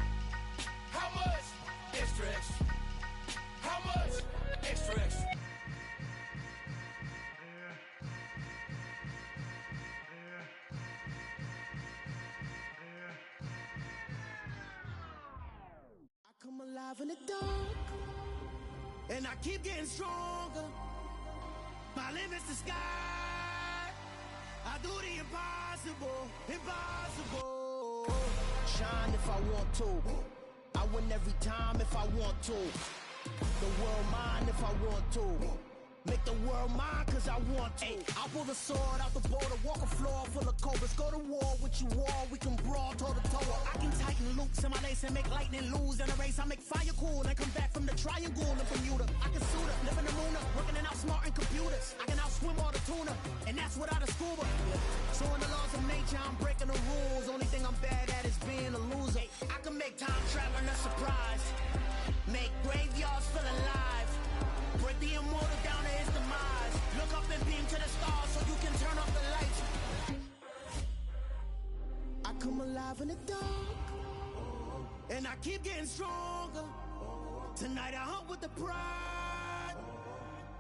How much? Extra, extra. How much? Extra, extra. I come alive in the dark, and I keep getting stronger. My limit's the sky. I do the impossible, impossible. Shine if I want to. I win every time if I want to. The world mine if I want to. Make the world mine cause I want to. I pull the sword out the border, walk a floor full of cobras. Go to war with you all, we can brawl toe to toe. I can tighten loops in my lace and make lightning lose in a race. I make fire cool and come back from the triangle in Bermuda. I can suit up, live in the moon, working and outsmarting computers. I can outswim all the tuna, and that's without a scuba. So in the laws of nature, I'm breaking the rules. Only thing I'm bad at is being a loser. I can make time traveling a surprise. Make graveyards feel alive. Break the immortal down to his demise. Look up and beam to the stars so you can turn off the lights. I come alive in the dark, and I keep getting stronger. Tonight I hunt with the pride.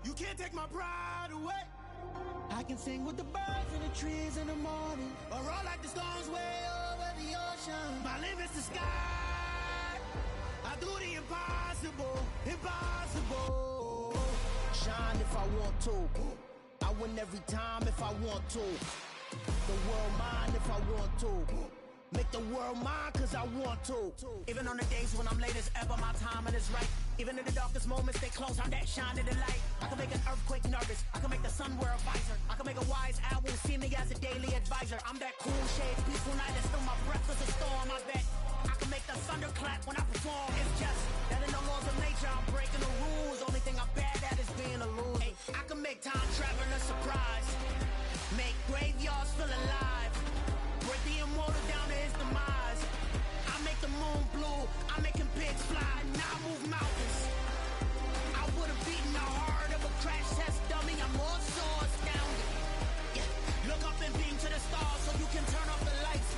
You can't take my pride away. I can sing with the birds and the trees in the morning, or roll like the storms way over the ocean. My limit's the sky. I do the impossible, impossible. Shine if I want to. I win every time if I want to. The world mine if I want to. Make the world mine cause I want to. Even on the days when I'm late as ever, my timing is right. Even in the darkest moments, stay close, I'm that shining the light. I can make an earthquake nervous, I can make the sun wear a visor. I can make a wise owl see me as a daily advisor. I'm that cool shade, peaceful night, and still my breath is a storm. I bet I can make the thunder clap when I perform. It's just that in the laws of nature, I'm breaking the rules. Only thing I'm bad at is being a loser. I can make time traveling a surprise. Make graveyards feel alive. Break the immortal down to his demise. I make the moon blue, I'm making pigs fly. Now I move mountains. I would've beaten the heart of a crash test dummy. I'm more so astounded. Yeah. Look up and beam to the stars so you can turn off the lights.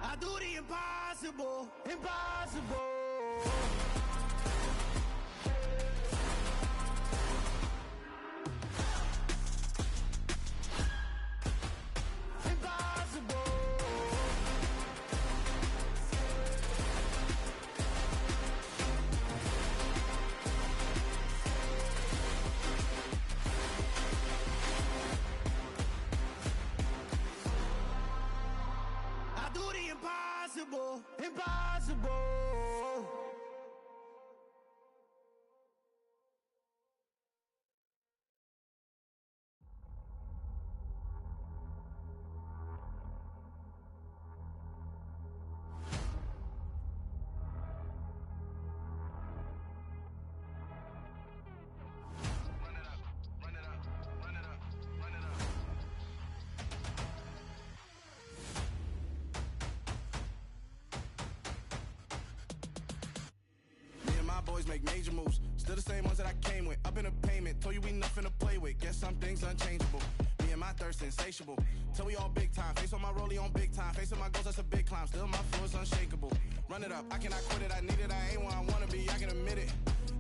I do the impossible, impossible. impossible. Boys make major moves, still the same ones that I came with. Up in the payment, told you we nothing to play with. Guess some things unchangeable. Me and my thirst insatiable. Till we all big time. Face on my rollie on big time. Facing my goals, that's a big climb. Still my flow is unshakable. Run it up, I cannot quit it. I need it, I ain't where I wanna be. I can admit it.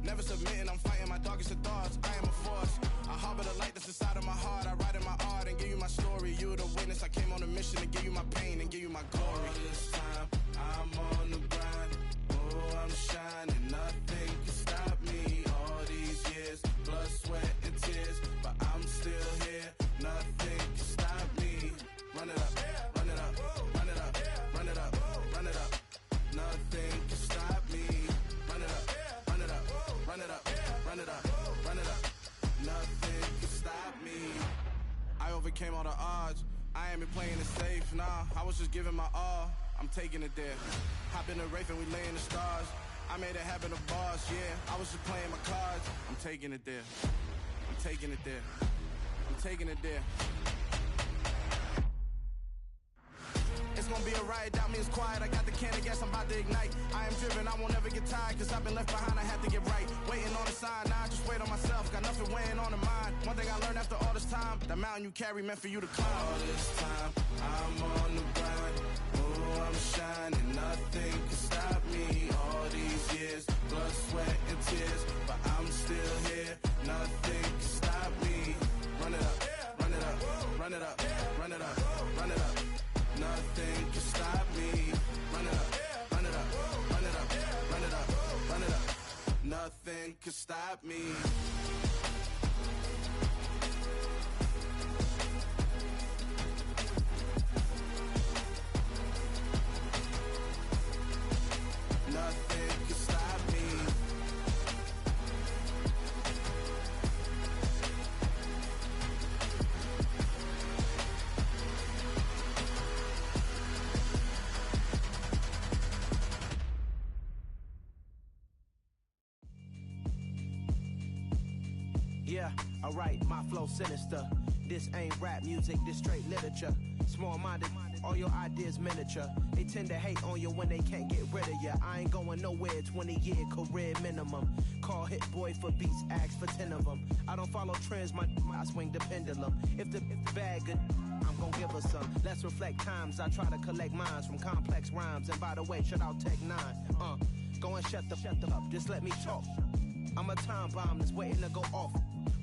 Never submitting, I'm fighting my darkest of thoughts. I am a force. I harbor the light that's inside of my heart. I write in my art and give you my story. You the witness. I came on a mission to give you my pain and give you my glory. All this time, I'm on the grind. Oh, I'm shining. Nothing can stop me. All these years, blood, sweat, and tears. But I'm still here. Nothing can stop me. Run it up, run it up, run it up, run it up, run it up. Nothing can stop me. Run it up, run it up, run it up, run it up, run it up. Nothing can stop me. I overcame all the odds. I ain't been playing it safe, nah. I was just giving my all. I'm taking it there. Hop in the Wraith and we lay in the stars. I made it happen, the boss, yeah. I was just playing my cards. I'm taking it there. I'm taking it there. I'm taking it there. It's gonna be a riot, doubt me it's quiet. I got the can of gas, I'm about to ignite. I am driven, I won't ever get tired. Cause I've been left behind, I had to get right. Waiting on the sign, now I just wait on myself. Got nothing weighing on the mind. One thing I learned after all this time, the mountain you carry meant for you to climb. All this time, I'm on the grind. Oh, I'm shining, nothing can stop me. All these years, blood, sweat, and tears. But I'm still here, nothing can stop me. Run it up, run it up, run it up, run it up, run it up. Nothing can stop me. Run it up, run it up, run it up, run it up, run it up. Nothing can stop me. Nothing can stop me. Yeah, alright, my flow sinister. This ain't rap music, this straight literature. Small-minded, all your ideas miniature. They tend to hate on you when they can't get rid of you. I ain't going nowhere, 20-year career minimum. Call Hit Boy for beats, ask for 10 of them. I don't follow trends, I swing the pendulum. If the bag good, I'm gon' give her some. Let's reflect times, I try to collect minds from complex rhymes. And by the way, shut out Tech 9. Go and shut the up, just let me talk. I'm a time bomb that's waiting to go off.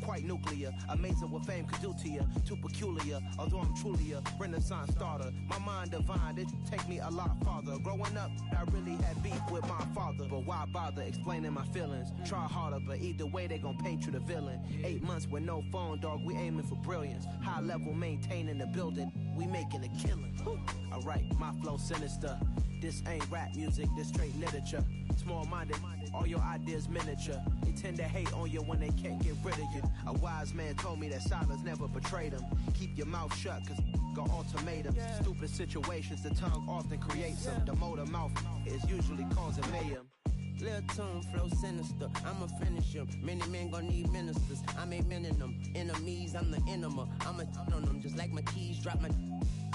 Quite nuclear, amazing what fame could do to you. Too peculiar, although I'm truly a renaissance starter. My mind divine, it take me a lot farther. Growing up, I really had beef with my father. But why bother explaining my feelings? Try harder, but either way they gon' paint you the villain. 8 months with no phone, dog, we aiming for brilliance. High level maintaining the building, we making a killing. Alright, my flow sinister. This ain't rap music, this straight literature. Small-minded, all your ideas miniature. They tend to hate on you when they can't get rid of you. A wise man told me that silence never betrayed him. Keep your mouth shut, cause got ultimatums. Stupid situations, the tongue often creates them. The motor mouth is usually causing mayhem. Lil' tune, flow sinister, I'ma finish him. Many men gon' need ministers, I'm a men in them. Enemies, I'm the enema. I'ma on them, just like my keys, drop my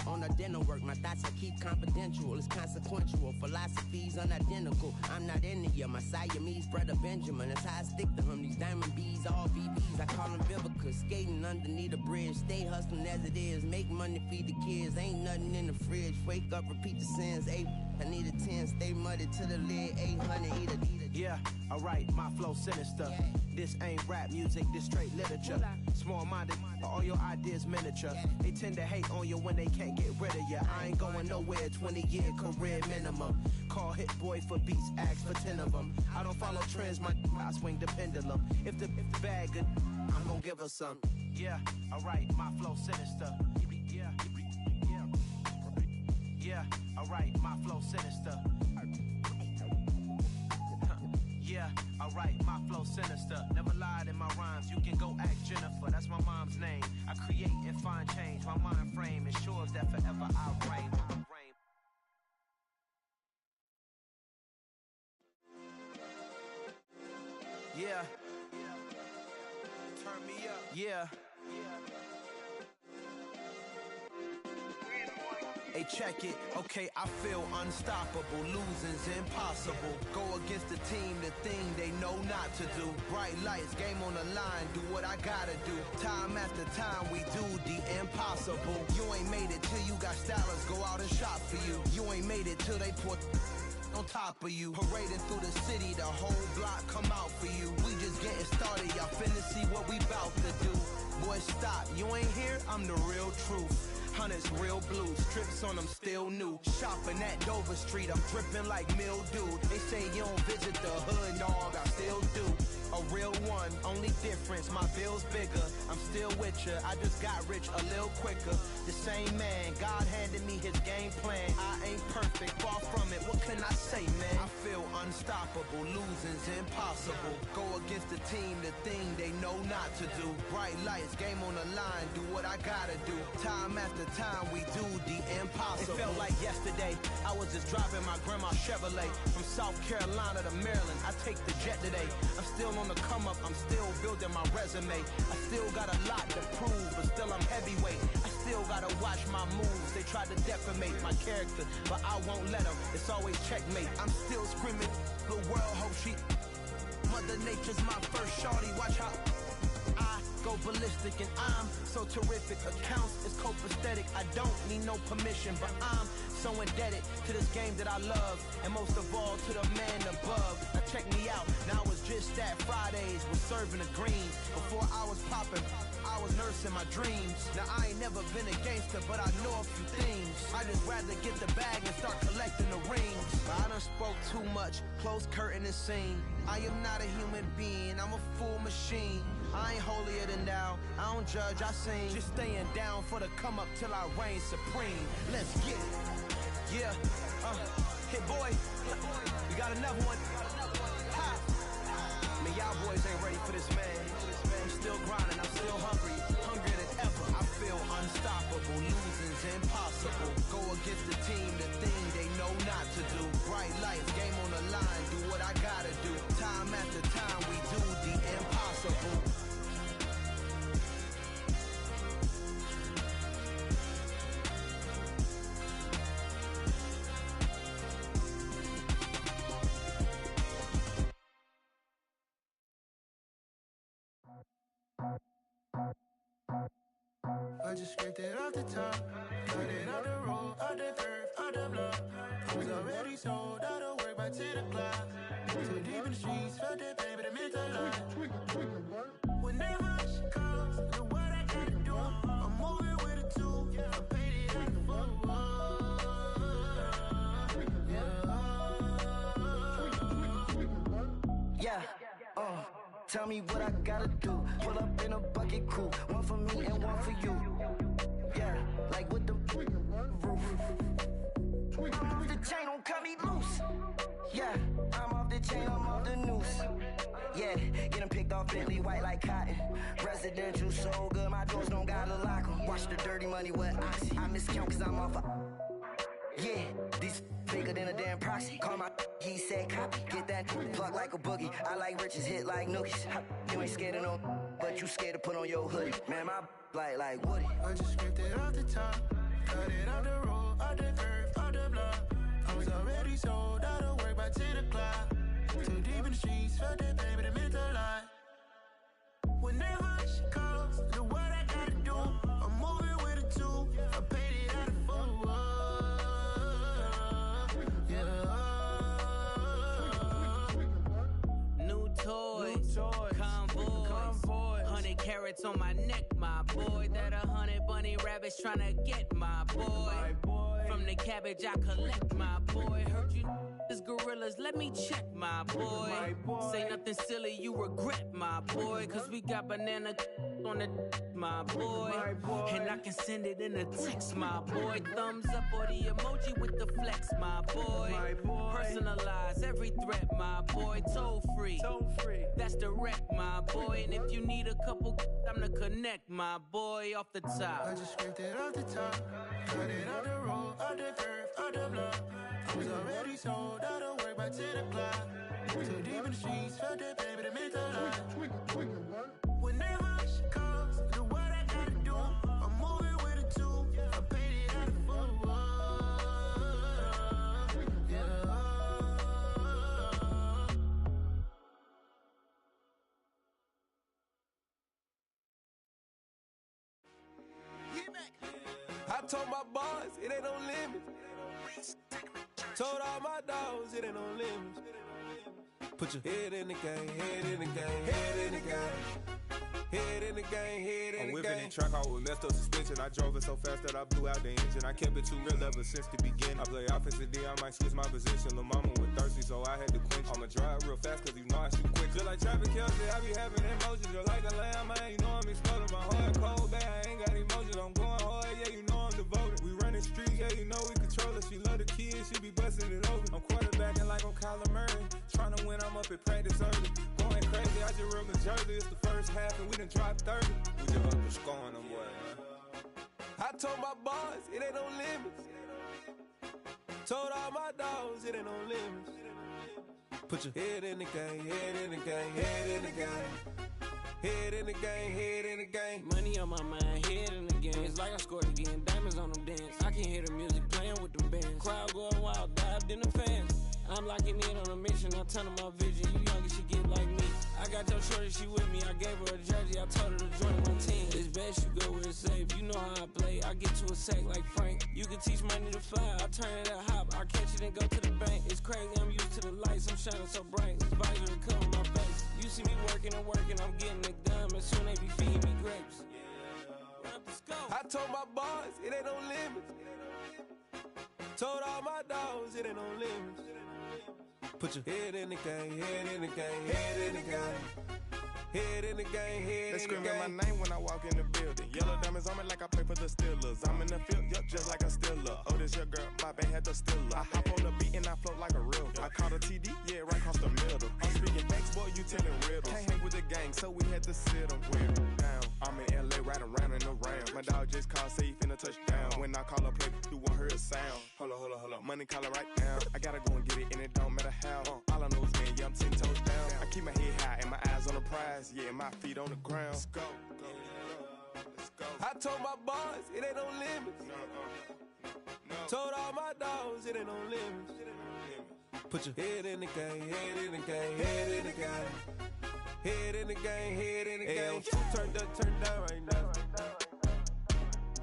on the dental work. My thoughts I keep confidential, it's consequential. Philosophies unidentical, I'm not into you. My Siamese brother Benjamin, that's how I stick to him. These diamond bees, all BBs, I call them Vivica. Skating underneath a bridge, stay hustling as it is. Make money, feed the kids, ain't nothing in the fridge. Wake up, repeat the sins, I need a 10, stay muddy to the lid, 800, eat a. Yeah, alright, my flow sinister. This ain't rap music, this straight literature. Small-minded, all your ideas miniature. They tend to hate on you when they can't get rid of you. I ain't going nowhere, 20-year career minimum. Call Hit Boy for beats, ask for 10 of them. I don't follow trends, I swing the pendulum. If the bag good, I'm gon' give her some. Yeah, alright, my flow sinister. Yeah, alright. alright, my flow sinister. Yeah, alright, my flow sinister. Never lied in my rhymes, you can go ask Jennifer. That's my mom's name. I create and find change. My mind frame ensures that forever I reign. Yeah. Turn me up. Yeah. Hey, check it. Okay, I feel unstoppable. Losing's impossible. Go against the team, the thing they know not to do. Bright lights, game on the line. Do what I gotta do. Time after time, we do the impossible. You ain't made it till you got stylists go out and shop for you. You ain't made it till they put on top of you. Parading through the city, the whole block come out for you. We just getting started, y'all finna see what we bout to do. Boy, stop, you ain't here, I'm the real truth. Hunters, real blue, strips on them still new. Shopping at Dover Street, I'm dripping like mildew. They say you don't visit the hood, dog, I still do. A real one, only difference, my bill's bigger. I'm still with ya, I just got rich a little quicker. The same man, God handed me his game plan. I ain't perfect, far from it, what can I say, man? I feel unstoppable, losing's impossible. Go against the team, the thing they know not to do. Bright lights, game on the line, do what I gotta do. Time after time, we do the impossible. It felt like yesterday, I was just driving my grandma's Chevrolet. From South Carolina to Maryland, I take the jet today. I'm still on the come up, I'm still building my resume. I still got a lot to prove, but still I'm heavyweight. I still gotta watch my moves. They try to defamate my character, but I won't let them. It's always checkmate. I'm still screaming, the world hope she. Mother Nature's my first shorty, watch how I go ballistic, and I'm so terrific. Accounts is copacetic. I don't need no permission, but I'm so indebted to this game that I love, and most of all to the man above. Now check me out, now it's just that Fridays was serving the green. Before I was popping, I was nursing my dreams. Now I ain't never been a gangster, but I know a few things. I just rather get the bag and start collecting the rings. I done spoke too much, close curtain and scene. I am not a human being, I'm a full machine. I ain't holier than thou, I don't judge, I sing. Just staying down for the come up till I reign supreme. Let's get it. Yeah, hit boy, we got another one. Ha! Man, y'all boys ain't ready for this, man. I'm still grinding, I'm still hungry, hungrier than ever. I feel unstoppable, losing's impossible. Go against the team, the thing they know not to do. Bright lights, game on the line, do what I gotta do. Time after time, we do the impossible. I just scraped it off the top, cut it off the road, off the curve, off the block. I was already sold, out of work by 10 o'clock. So deep in the streets, felt that pain, but it meant a lot. Whenever she calls, know what I gotta do. I'm moving with a two, I paid it out the full. Yeah, tell me what I gotta do. Pull up in a bucket crew, one for me and one for you. Yeah, like with the roof. I'm off the chain, don't cut me loose. Yeah, I'm off the chain, I'm off the noose. Yeah, get them picked off Bentley, white like cotton. Residential so good, my doors don't gotta lock them. Watch the dirty money with Oxy. I miscount cause I'm off a... Yeah, these bigger than a damn proxy. Call my he said copy. Get that plug like a boogie. I like riches, hit like nookies. You ain't scared of no, but you scared to put on your hoodie. Man, my like Woody. I just scraped it off the top, cut it off the road, off the curve, off the block. I was already sold, out of work by 10 o'clock. Too deep in the streets, felt that pain, but it meant a lot. Whenever she calls, know what I gotta do. I'm moving with a two, I paid it out of full. New toys, convoys, 100 carats on my neck, my boy. That 100 bunny rabbits tryna get my boy. from the cabbage I collect, my boy. Heard you is gorillas, let me check, my boy. Say nothing silly, you regret, my boy. Cause we got banana on the my boy. And I can send it in a text, my boy. Thumbs up or the emoji with the flex, my boy. Personalize every threat, my boy. Toll free, that's direct, my boy. And if you need a couple, I'm to connect, my boy, off the top. I just scraped it off the top, cut it out the road, out the curve, out the block. I was already sold, out of work by 10 o'clock. Too deep in the streets, felt that baby, the mental lie. Whenever she calls, do what I gotta do. I'm moving with a two, I paid it out of full. I told my boys, it ain't no limits. Told all my dogs, it ain't no limits. Put your head in the game, head in the game, head in the game. Head in the game, head in the game. I'm whipping and track out with messed up suspension. I drove it so fast that I blew out the engine. I kept it too real ever since the beginning. I play offensive D, I might switch my position. Lil' mama was thirsty, so I had to quench. I'ma drive real fast, cause you know I shoot quick. Just like traffic Kelsey, I be having emotions. Just like a lamb, man, you know I'm exploding. My heart cold, bad, I ain't got emotions. I'm going hard, yeah, you know I'm devoted. We running streets, yeah, you know we control it. She love the kids, she be busting it over. I'm quarterbacking like I'm Kyler Murray. Trying to win, I'm up at practice early. Going crazy, I just real Jersey. It's the first half and we done dropped 30. We just up to scoring them, boy, man. I told my boys, it ain't no limits. Told all my dogs, it ain't no limits. Put your head in the game, head in the game, head in the game. Head in the game, head in the game. Money on my mind, head in the game. It's like I scored again, diamonds on them dance. I can hear the music playing with them bands. Crowd going wild, dived in the fans. I'm locking in on a mission, I turn on my vision. You young, she get like me. I got your shorty, she with me. I gave her a jersey, I told her to join my team. It's best you go where it's safe. You know how I play. I get to a sack like Frank. You can teach money to fly. I turn it at hop. I catch it and go to the bank. It's crazy, I'm used to the lights. I'm shining so bright. This visor will cover my face. You see me working and working, I'm getting it done. And soon they be feeding me grapes. I told my boys, it ain't no limits. Told all my dogs, it ain't no limits. Put your head in the game, head in the game, head in the game. Head in the game, head in the game. They screaming my name when I walk in the building. Yellow diamonds on me like I play for the Steelers. I'm in the field, yup, just like a Steeler. Oh, this your girl, my band had the Steeler. I hop on the beat and I float like a real. I caught a TD, yeah, right across the middle. I'm speaking facts, boy, you telling riddles. Can't hang with the gang, so we had to sit them down. I'm in LA, riding around and around. My dog just called, say he finna touch down. When I call a play, you won't hear a sound. Hold up, money calling right now. I gotta go and get it, and it don't matter how. All I know is, man, yeah, I'm 10 toes down. I keep my head high and my eyes on the prize. Yeah, my feet on the ground. Let's go. Let's go. I told my boys, it ain't no limits. No. Told all my dogs, it ain't no limits. Put your head in the game, head in the game, head in the game. Head in the game, head in the game. Turned up, turned down right now.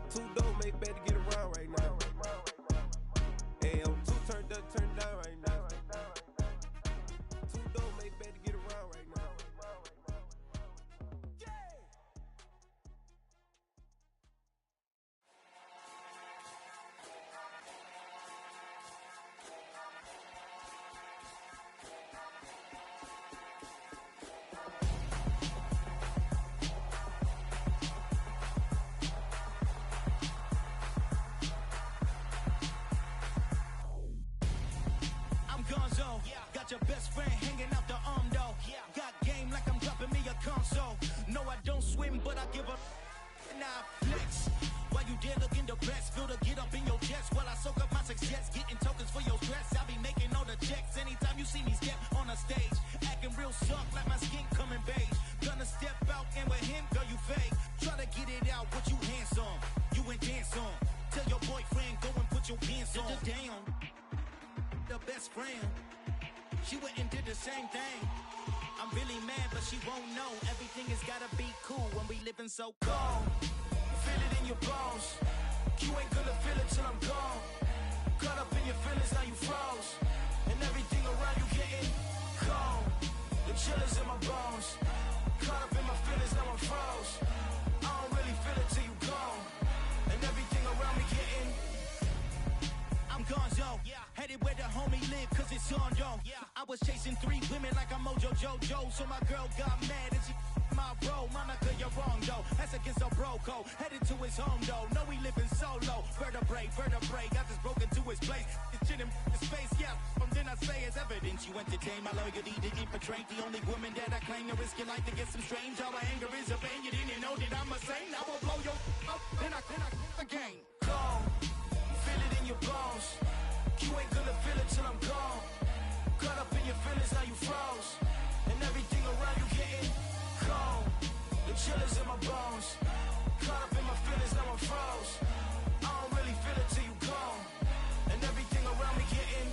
Two dope make better get around right now. Hey, I'm two turned up, turned down right now. Two dope make better get around right now. Your best friend hanging out the arm though. Got game like I'm dropping me a console. No, I don't swim, but I give a now flex. While you there looking depressed, feel to get up in your chest while I soak up my success. Getting tokens for your stress. I be making all the checks anytime you see me step on a stage. Acting real soft like my skin coming beige. Gonna step out and with him, girl, you fake. Try to get it out, but you handsome. You ain't dance on. Tell your boyfriend, go and put your pants on. Down. The best friend. She went and did the same thing. I'm really mad, but she won't know. Everything has gotta be cool when we living so cold. Feel it in your bones. You ain't gonna feel it till I'm gone. Caught up in your feelings, now you froze. And everything around you getting cold. The chill is in my bones. Caught up in my feelings, now I'm froze. I don't really feel it till you gone. And everything around me getting headed where the homie live, cause it's on though. I was chasing 3 women like I'm Mojo Jojo, so my girl got mad and she my bro. Monica, you're wrong though. That's against a bro code. Headed to his home though. No, we living solo. Vertebrae. I just broke into his place. It's shit in his face, yeah. From then I say it's evidence you entertain my loyalty to infiltrate the only woman that I claim to risk your life to get some strange. All my anger is a pain. You didn't know that I'm a saint. I will blow your up. Then I again. Gone. Feel it in your bones. You ain't gonna feel it till I'm gone. Caught up in your feelings, now you froze. And everything around you getting cold. The chillers in my bones. Caught up in my feelings, now I'm froze. I don't really feel it till you gone. And everything around me getting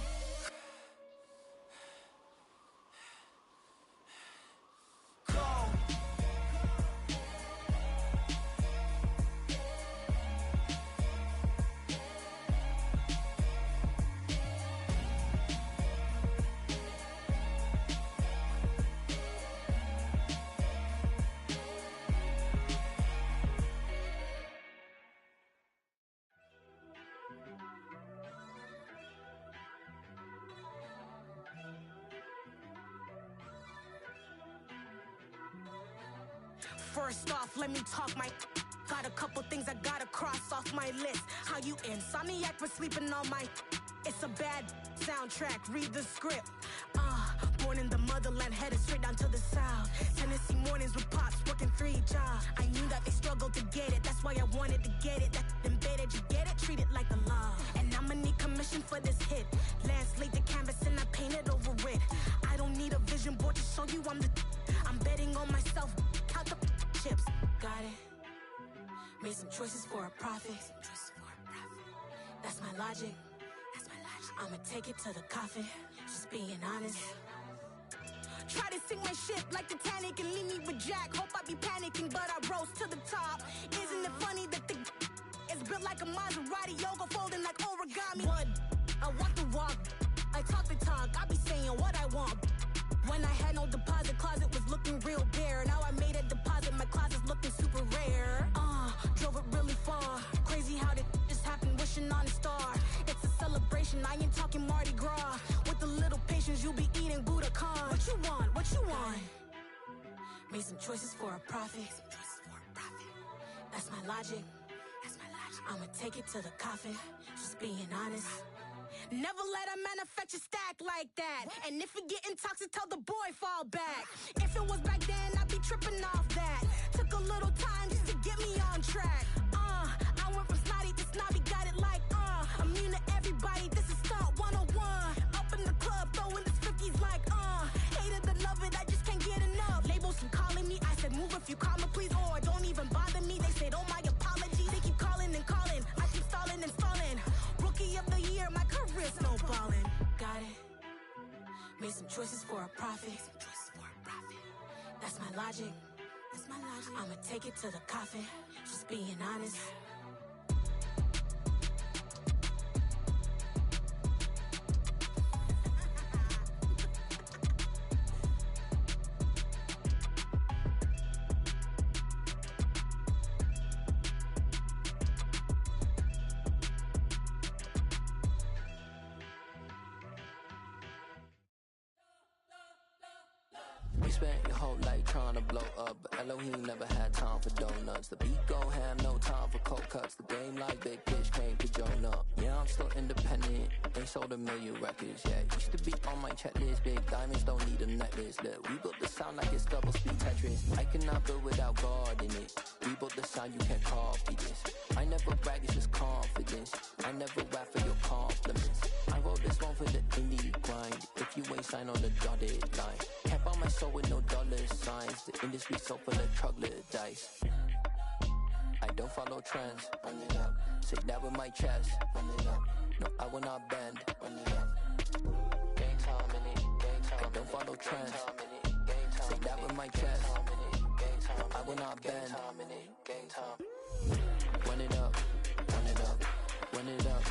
cold. First off, let me talk my. Got a couple things I gotta cross off my list. How you insomniac for sleeping on my. It's a bad soundtrack, read the script. Born in the motherland, headed straight down to the south. Tennessee mornings with pops, working 3 jobs. I knew that they struggled to get it, that's why I wanted to get it. That embedded, you get it, treat it like the law. And I'ma need commission for this hit. Lance laid the canvas and I painted over it. I don't need a vision board to show you I'm the. I'm betting on myself, count the chips. Got it. Made some choices for a profit. That's my logic. I'ma take it to the coffin. Just being honest. Try to sink my ship like Titanic and leave me with Jack. Hope I be panicking, but I rose to the top. Isn't it funny that the is built like a Maserati, yoga folding like origami? What? I walk the walk. I talk the talk. I be saying what I want. When I had no deposit, closet was looking real bare. Now I made a deposit, my closet's looking super rare. Drove it really far. Crazy how did just happen, wishing on a star. It's a celebration, I ain't talking Mardi Gras. With a little patience, you'll be eating Budokan. What you want? What you want? Made some choices for a profit. That's my logic. I'ma take it to the coffin. Just being honest. Never let a manufacture stack like that. And if it getting toxic, tell the boy fall back. If it was back then, I'd be tripping off that. Took a little time just to get me on track. I went from snotty to snobby, got it like immune to everybody, this is stunt 101. Up in the club, throwing this 50s like hate it or love it, I just can't get enough. Labels keep calling me, I said move if you call me please, or don't even bother me. They said oh my apologies, they keep calling and calling. I keep stalling and stalling. Rookie of the year, my career snowballing. Got it. Made some choices for a profit. That's my logic. I'ma take it to the coffin. Just being honest. You spent your whole life trying to blow up, but Elohim never had time for donuts. The beat go ham, no time for cold cuts. The game like big bitch came to join up. Yeah, I'm still independent, ain't sold 1 million records yet. Used to be on my checklist, big diamonds don't need a necklace. Look, we built the sound like it's double speed Tetris. I cannot build without God in it. We built the sound, you can't copy this. I never brag, it's just confidence. I never rap for your compliments. I wrote this one for the indie grind. If you ain't signed on the dotted line, can't buy my soul with no dollar signs. The industry so full of troglodytes. I don't follow trends. Run it up. Say that with my chest. Run it up. No, I will not bend. Run it up. Game time in it. Game time. I don't follow trends. Say that with my chest. No, I will not bend. Game time. Run it up. Run it up. Run it up.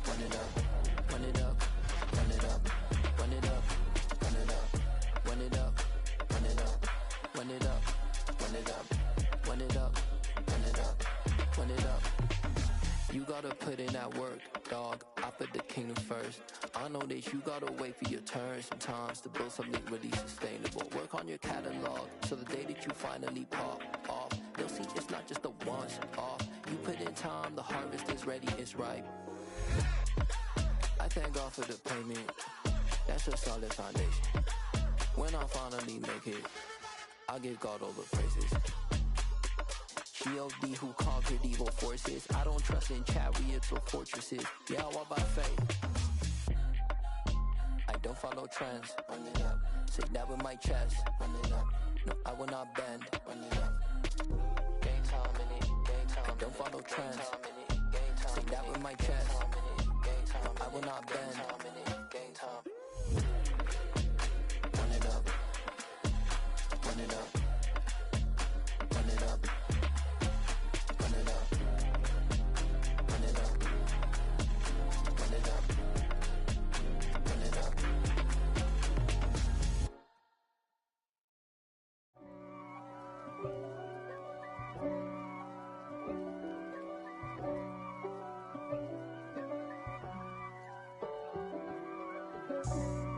Run it up. Run it up. Run it up. Run it up. Run it up. Run it up. Run it up. Run it up. Run it up. Run it up. Run it up. Run it up. You gon' gotta put in that work, dog. I put the kingdom first. I know that you gotta wait for your turn sometimes to build something really sustainable. Work on your catalog, so the day that you finally pop off, they'll see it's not just a once off. You put in time, the harvest is ready, it's ripe. I thank God for the payment. That's a solid foundation. When I finally make it, I give God all the praises. G.O.D. who conquered evil forces. I don't trust in chariots or fortresses. Yeah, I walk by faith. I don't follow trends. Run it up. Say that with my chest. Run it up. No, I will not bend. Run it up. Game time in it. Game time. I don't follow trends. Say that with my chest. I will not bend. Game time. Run it up. Run it up. Run it up. Run it up. Run it up. Run it up. Run it up.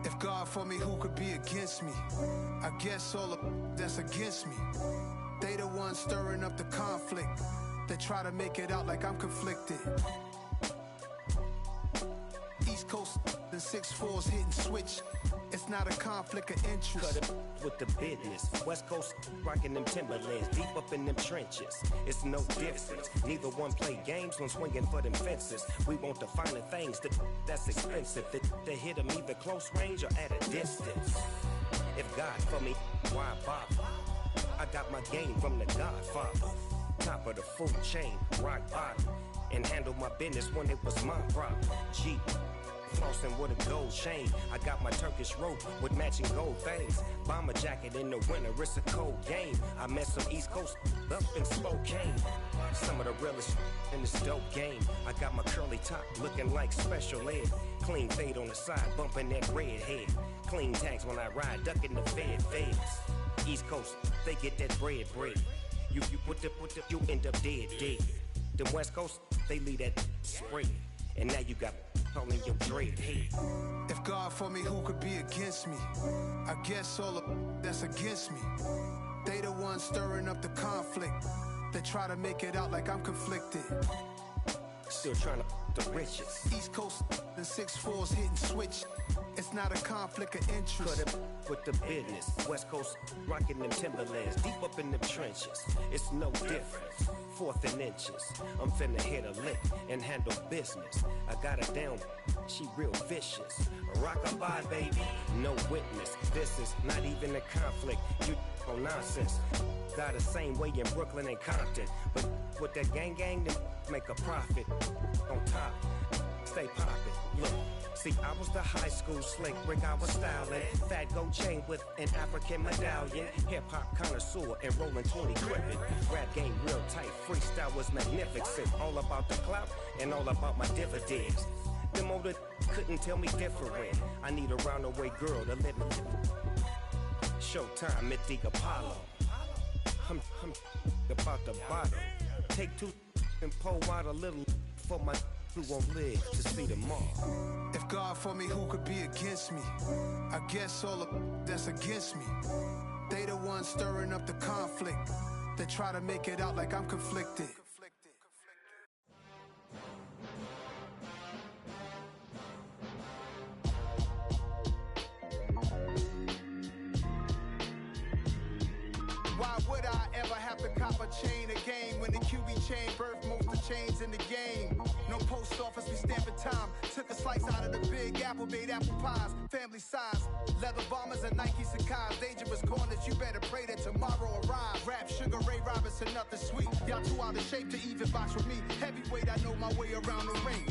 If God for me, who could be against me? I guess all of that's against me. They the ones stirring up the conflict. They try to make it out like I'm conflicted. East Coast, the 6'4s hitting switch. It's not a conflict of interest. Cut it with the business. West Coast rocking them Timberlands, deep up in them trenches. It's no difference. Neither one play games when swinging for them fences. We want the finer things that's expensive. They hit them either close range or at a distance. If God for me, why bother? I got my game from the Godfather. Top of the food chain, rock bottom. And handle my business when it was my problem. G. Flossing with a gold chain. I got my Turkish rope with matching gold things. Bomber jacket in the winter, it's a cold game. I met some East Coast up in Spokane. Some of the realest in this dope game. I got my curly top looking like special ed. Clean fade on the side, bumping that red head. Clean tags when I ride, ducking the feds. East Coast, they get that bread. You put the, you end up dead. Them West Coast, they leave that spread. And now you got calling your dread head. If God for me, who could be against me? I guess all of that's against me. They the ones stirring up the conflict. They try to make it out like I'm conflicted. Still trying to the riches. East Coast, the 6'4s hitting switch. It's not a conflict of interest. Cut it with the business. West Coast rocking them Timberlands, deep up in them trenches. It's no difference. 4th and inches. I'm finna hit a lick and handle business. I got her down, she real vicious. Rock-a-bye, baby, no witness. This is not even a conflict. You on nonsense. Got the same way in Brooklyn and Compton. But with that gang, then make a profit. On top, stay poppin'. Look. See, I was the high school slick Rick, I was styling. Fat gold chain with an African medallion. Hip-hop connoisseur and rolling 20 crippin'. Rap game real tight, freestyle was magnificent. All about the clout and all about my dividends. Them older couldn't tell me different. I need a round-the-way girl to let me. Showtime at the Apollo. I'm about the bottom. Take 2 and pour out a little for my who won't live to see tomorrow. If God for me, who could be against me? I guess all of that's against me. They the ones stirring up the conflict. They try to make it out like I'm conflicted. Why would I ever have to cop a chain again when the QB chain birthed most of chains in the game? No post office, we stamping time. Took a slice out of the big apple, made apple pies, family size. Leather bombers and Nike Sacai's. Dangerous corners, you better pray that tomorrow arrives. Rap, Sugar Ray Robinson, nothing sweet. Y'all too out of shape to even box with me. Heavyweight, I know my way around the ring.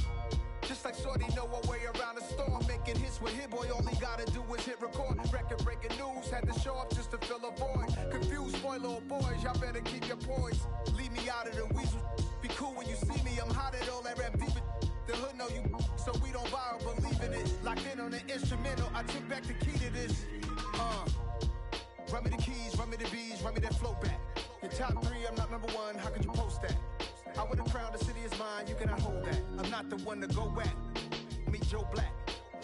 Just like Shorty know her way around the storm. Making hits with Hit Boy, all he gotta do is hit record. Record breaking news, had to show up just to fill a void. Confused boy, little boys, y'all better keep your poise. Leave me out of the weasel. Be cool when you see me, I'm hot at all that rap deep. The hood know you, so we don't borrow, believe in it. Locked in on the instrumental, I took back the key to this. Run me the keys, run me the bees, run me that flow back. Your top 3, I'm not number 1, how could you post that? I would've crowned the city is mine, you cannot hold that. I'm not the one to go at. Meet Joe Black.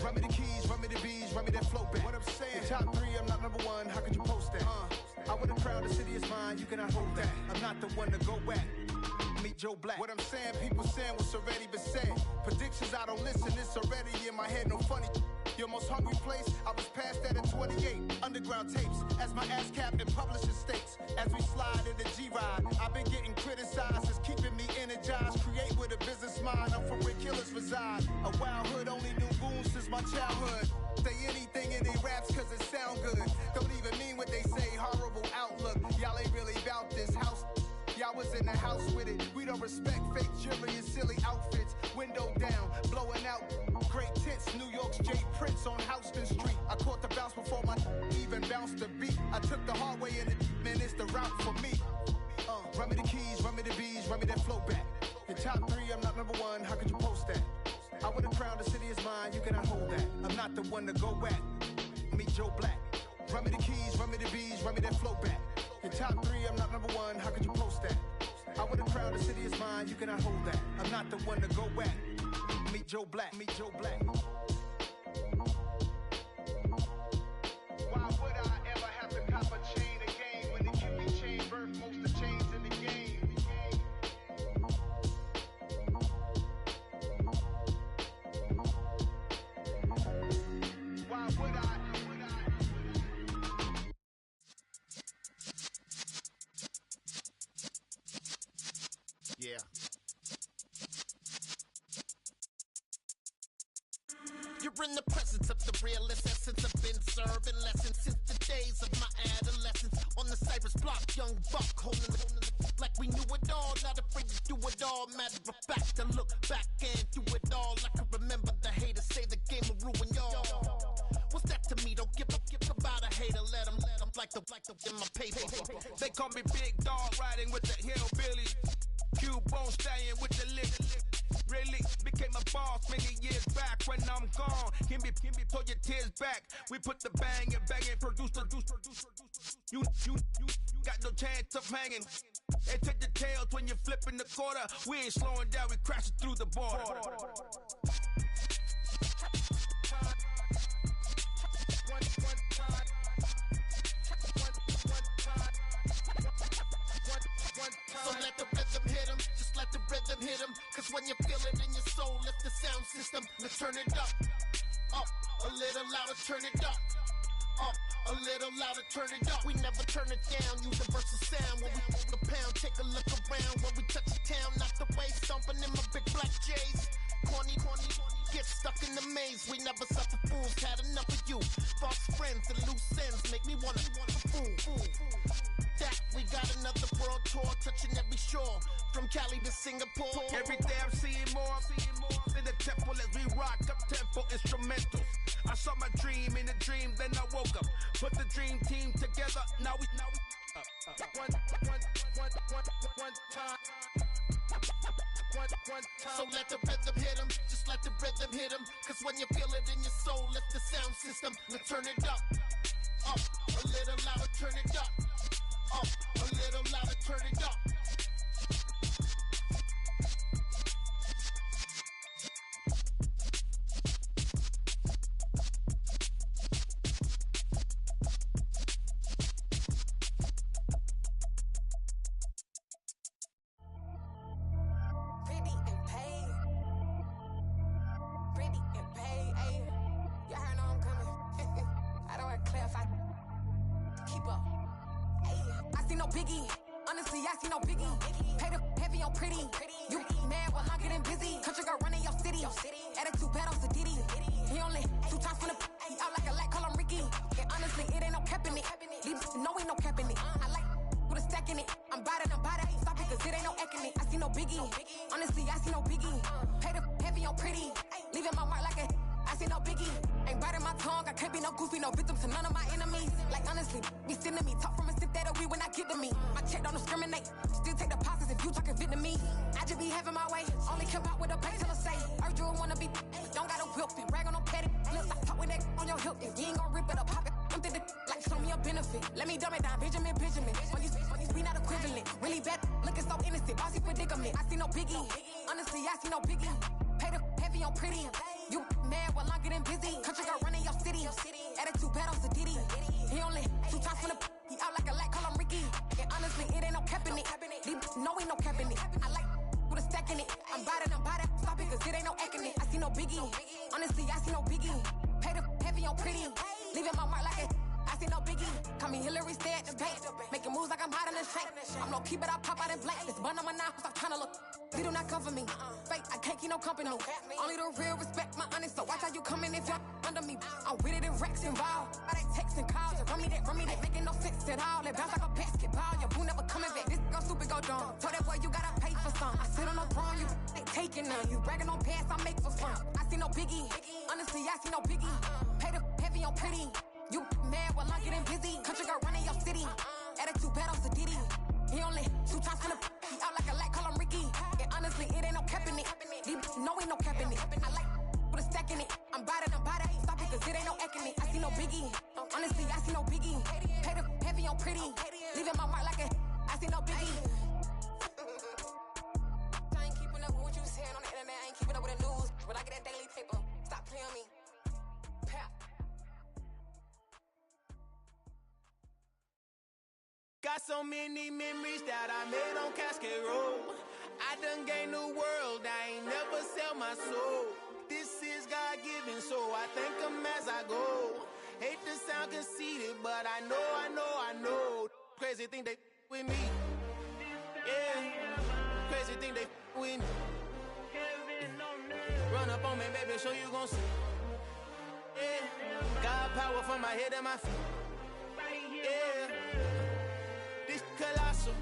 Run me the keys, run me the bees, run me that flow back. What I'm saying, top 3, I'm not number 1, how could you post that? I would've crowned the city is mine, you cannot hold that. I'm not the one to go at. Meet Joe Black. What I'm saying, people saying what's already been said. Predictions, I don't listen, it's already in my head, no funny. Your most hungry place, I was past that at 28. Underground tapes, as my ass captain publishing states. As we slide in the G-Ride, I've been getting criticized, it's keeping me energized. Create with a business mind, I'm from where killers reside. A wild hood, only knew goons since my childhood. Say anything in they raps cause it sound good. Don't even mean what they say, horrible outlook. Y'all ain't really about this house. Y'all was in the house with it. We don't respect fake jewelry and silly outfits. Window down, blowing out great tits. New York's J. Prince on Houston Street. I caught the bounce before my even bounced the beat. I took the hard way in it, man, it's the route for me. Run me the keys, run me the bees, run me that flow back. Your top 3, I'm not number 1, how could you post that? I would've crowned the city is mine, you cannot hold that. I'm not the one to go at. Meet Joe Black. Run me the keys, run me the bees, run me that flow back. Your top 3, I'm not number 1, how could you post that? I would've crowned the city is mine, you cannot hold that. I'm not the one to go at. Meet Joe Black, meet Joe Black. Why would I ever have to cop a chain again when the QB chain birthed most of the chains in the game? Why would I? Yeah. You're in the presence of the realest essence. I've been serving lessons since the days of my adolescence. On the Cypress block, young buck holding the like we knew it all. Not afraid to do it all. Matter of fact, to look back and do it all. I can remember the haters say the game will ruin y'all. What's that to me? Don't give about a hater. Let them like the in my paper. They call me Big Dog, riding with the hillbillies. Q-Bone stallion with the lick. Really became a boss many years back. When I'm gone, can be pull your tears back. We put the bang and produce. You got no chance of hanging. They take the tails when you're flipping the quarter. We ain't slowing down, we crashing through the border. So let the rhythm hit him, just let the rhythm hit him. Cause when you feel it in your soul, lift the sound system, let's turn it up. Up, a little louder, turn it up. Up, a little louder, turn it up. We never turn it down, universal sound. When we move the pound, take a look around. When we touch the town, not the way, stomping in my big black J's. Corny, get stuck in the maze. We never suffer fools, had enough of you. False friends and loose ends make me wanna fool. That we got another world tour, touching every shore, from Cali to Singapore. Every day I'm seeing more in the temple as we rock up tempo instrumentals. I saw my dream in a dream, then I woke up. Put the dream team together, now we one time. So let the rhythm hit him, just let the rhythm hit him. Cause when you feel it in your soul, lift the sound system, let's turn it up. Up, a little louder, turn it up. Up, a little louder, turn it up. Biggie, honestly, I see no biggie. Pay the heavy on pretty. You mad, well, I'm getting busy. Country girl running your city. Attitude bad on Sadidi. He only 2 times from the he out like a lack, call him Ricky. And honestly, it ain't no cap in it. These know ain't no cap in it. I like with a stack in it. I'm bad. Stop it, cause it ain't no eck in it. I see no biggie. Honestly, I see no biggie. Pay the heavy on pretty. Leaving my mark like a I see no biggie. Ain't biting my tongue, I can't be no goofy, no victim to none of my enemies. Like honestly, be sending me talk from a sip that'll be when I get to me. My check don't discriminate, still take deposits if you talking Vietnamese. I just be having my way, only care about what the pay teller say. Urge you wanna be, don't got a whip and brag on no petty. Let's stop talk with that on your hip, if you ain't gon' rip it up, pop it. I'm thinking like show me a benefit. Let me dumb it down, Benjamin. On these we not equivalent. Really bad, looking so innocent, bossy predicament. I see no biggie. Honestly, I see no biggie. Pay the heavy on pretty. You mad while I'm getting busy. Country girl running your city. Attitude battles to Diddy. He only 2 times from the he out like a light, call him Ricky. And honestly, it ain't no cap in it. No, ain't no cap in it. I like with a stack in it. I'm bout it. Stop it, cause it ain't no acting it. I see no biggie. Honestly, I see no biggie. Pay the heavy on pretty. Leaving my mark like a I see no biggie. Call me Hillary, stay at the bank. Making moves like I'm hot in the shank. I'm low key, but I pop out in blank. This bun on my knife, stop trying to look. They do not come for me. Fake, I can't keep no company. Only the real respect my honest. So watch how you coming if you're under me. I'm with it in Rex involved. I they text and calls. Run me that. Making no sense at all. They bounce like a basketball. Your boo never coming back. This go stupid, go dumb. Told that boy you gotta pay for some. I sit on no throne, you ain't taking none. You bragging on pants, I make for fun. I see no biggie. Honestly, I see no biggie. Pay the heavy on pretty. You mad while I'm getting busy. Country girl running your city. Attitude battles to Diddy. He only 2 times from the he out like a light, call him Ricky. And honestly, it ain't no cap in it. No, ain't no cap in it. I like with a stack in it. I'm bout it. Stop it, cause it ain't no acting it. I see no biggie. Honestly, I see no biggie. Pay the heavy on pretty. Leaving my mark like a I see no biggie. I ain't keeping up with what you saying on the internet. I ain't keeping up with the news. When I get that daily paper, stop playing on me. Got so many memories that I made on Cascade Road. I done gained the world, I ain't never sell my soul. This is God-given, so I thank him as I go. Hate to sound conceited, but I know. Crazy thing they with me. Yeah, crazy thing they with me. Run up on me, baby, show you gon' see. Yeah, God power from my head and my feet. Yeah. This colossal,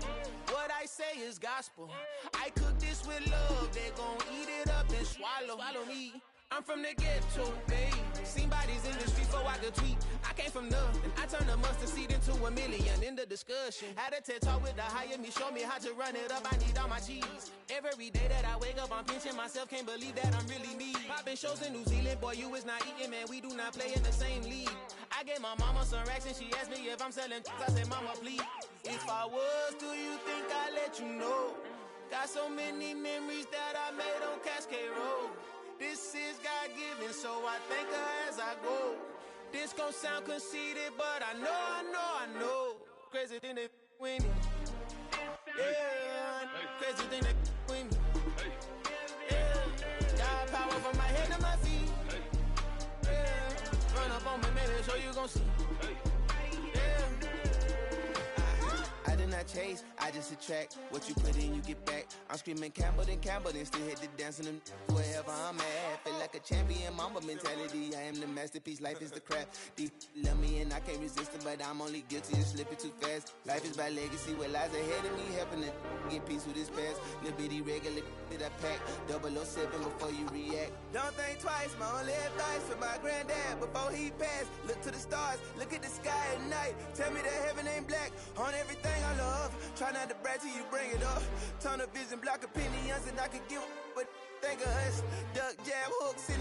what I say is gospel. I cook this with love, they gon' eat it up and swallow me. I'm from the ghetto, babe. Seen bodies in the street before I could tweet. I came from nothing, I turned a mustard seed into $1 million in the discussion. Had a TED talk with the higher me, show me how to run it up, I need all my cheese. Every day that I wake up, I'm pinching myself, can't believe that I'm really me. Popping shows in New Zealand, boy, you is not eating, man, we do not play in the same league. I gave my mama some racks and she asked me if I'm selling I said, mama, please. If I was, do you think I'd let you know? Got so many memories that I made on Cascade Road. This is God-given, so I thank her as I go. This gon' sound conceited, but I know. Crazy thing they with me. Yeah, crazy thing they with me. Yeah, God power from my head to my feet. Yeah, run up on me, maybe show you gon' see. I did not chase, I just attract. What you put in, you get back. I'm screaming Campbell, then still hit the dancing them wherever I'm at. Feel like a champion, mamba mentality. I am the masterpiece, life is the crap. Deep love me and I can't resist it, but I'm only guilty of slipping too fast. Life is by legacy, what lies ahead of me, helping to get peace with this past. Little bitty regular that I pack, 007 before you react. Don't think twice, my only advice for my granddad before he passed. Look to the stars, look at the sky at night. Tell me that heaven ain't black on everything I love. Try not to brag till you bring it up. Tunnel vision, block opinions, and I could give but think of us. Duck, jab, hooks, and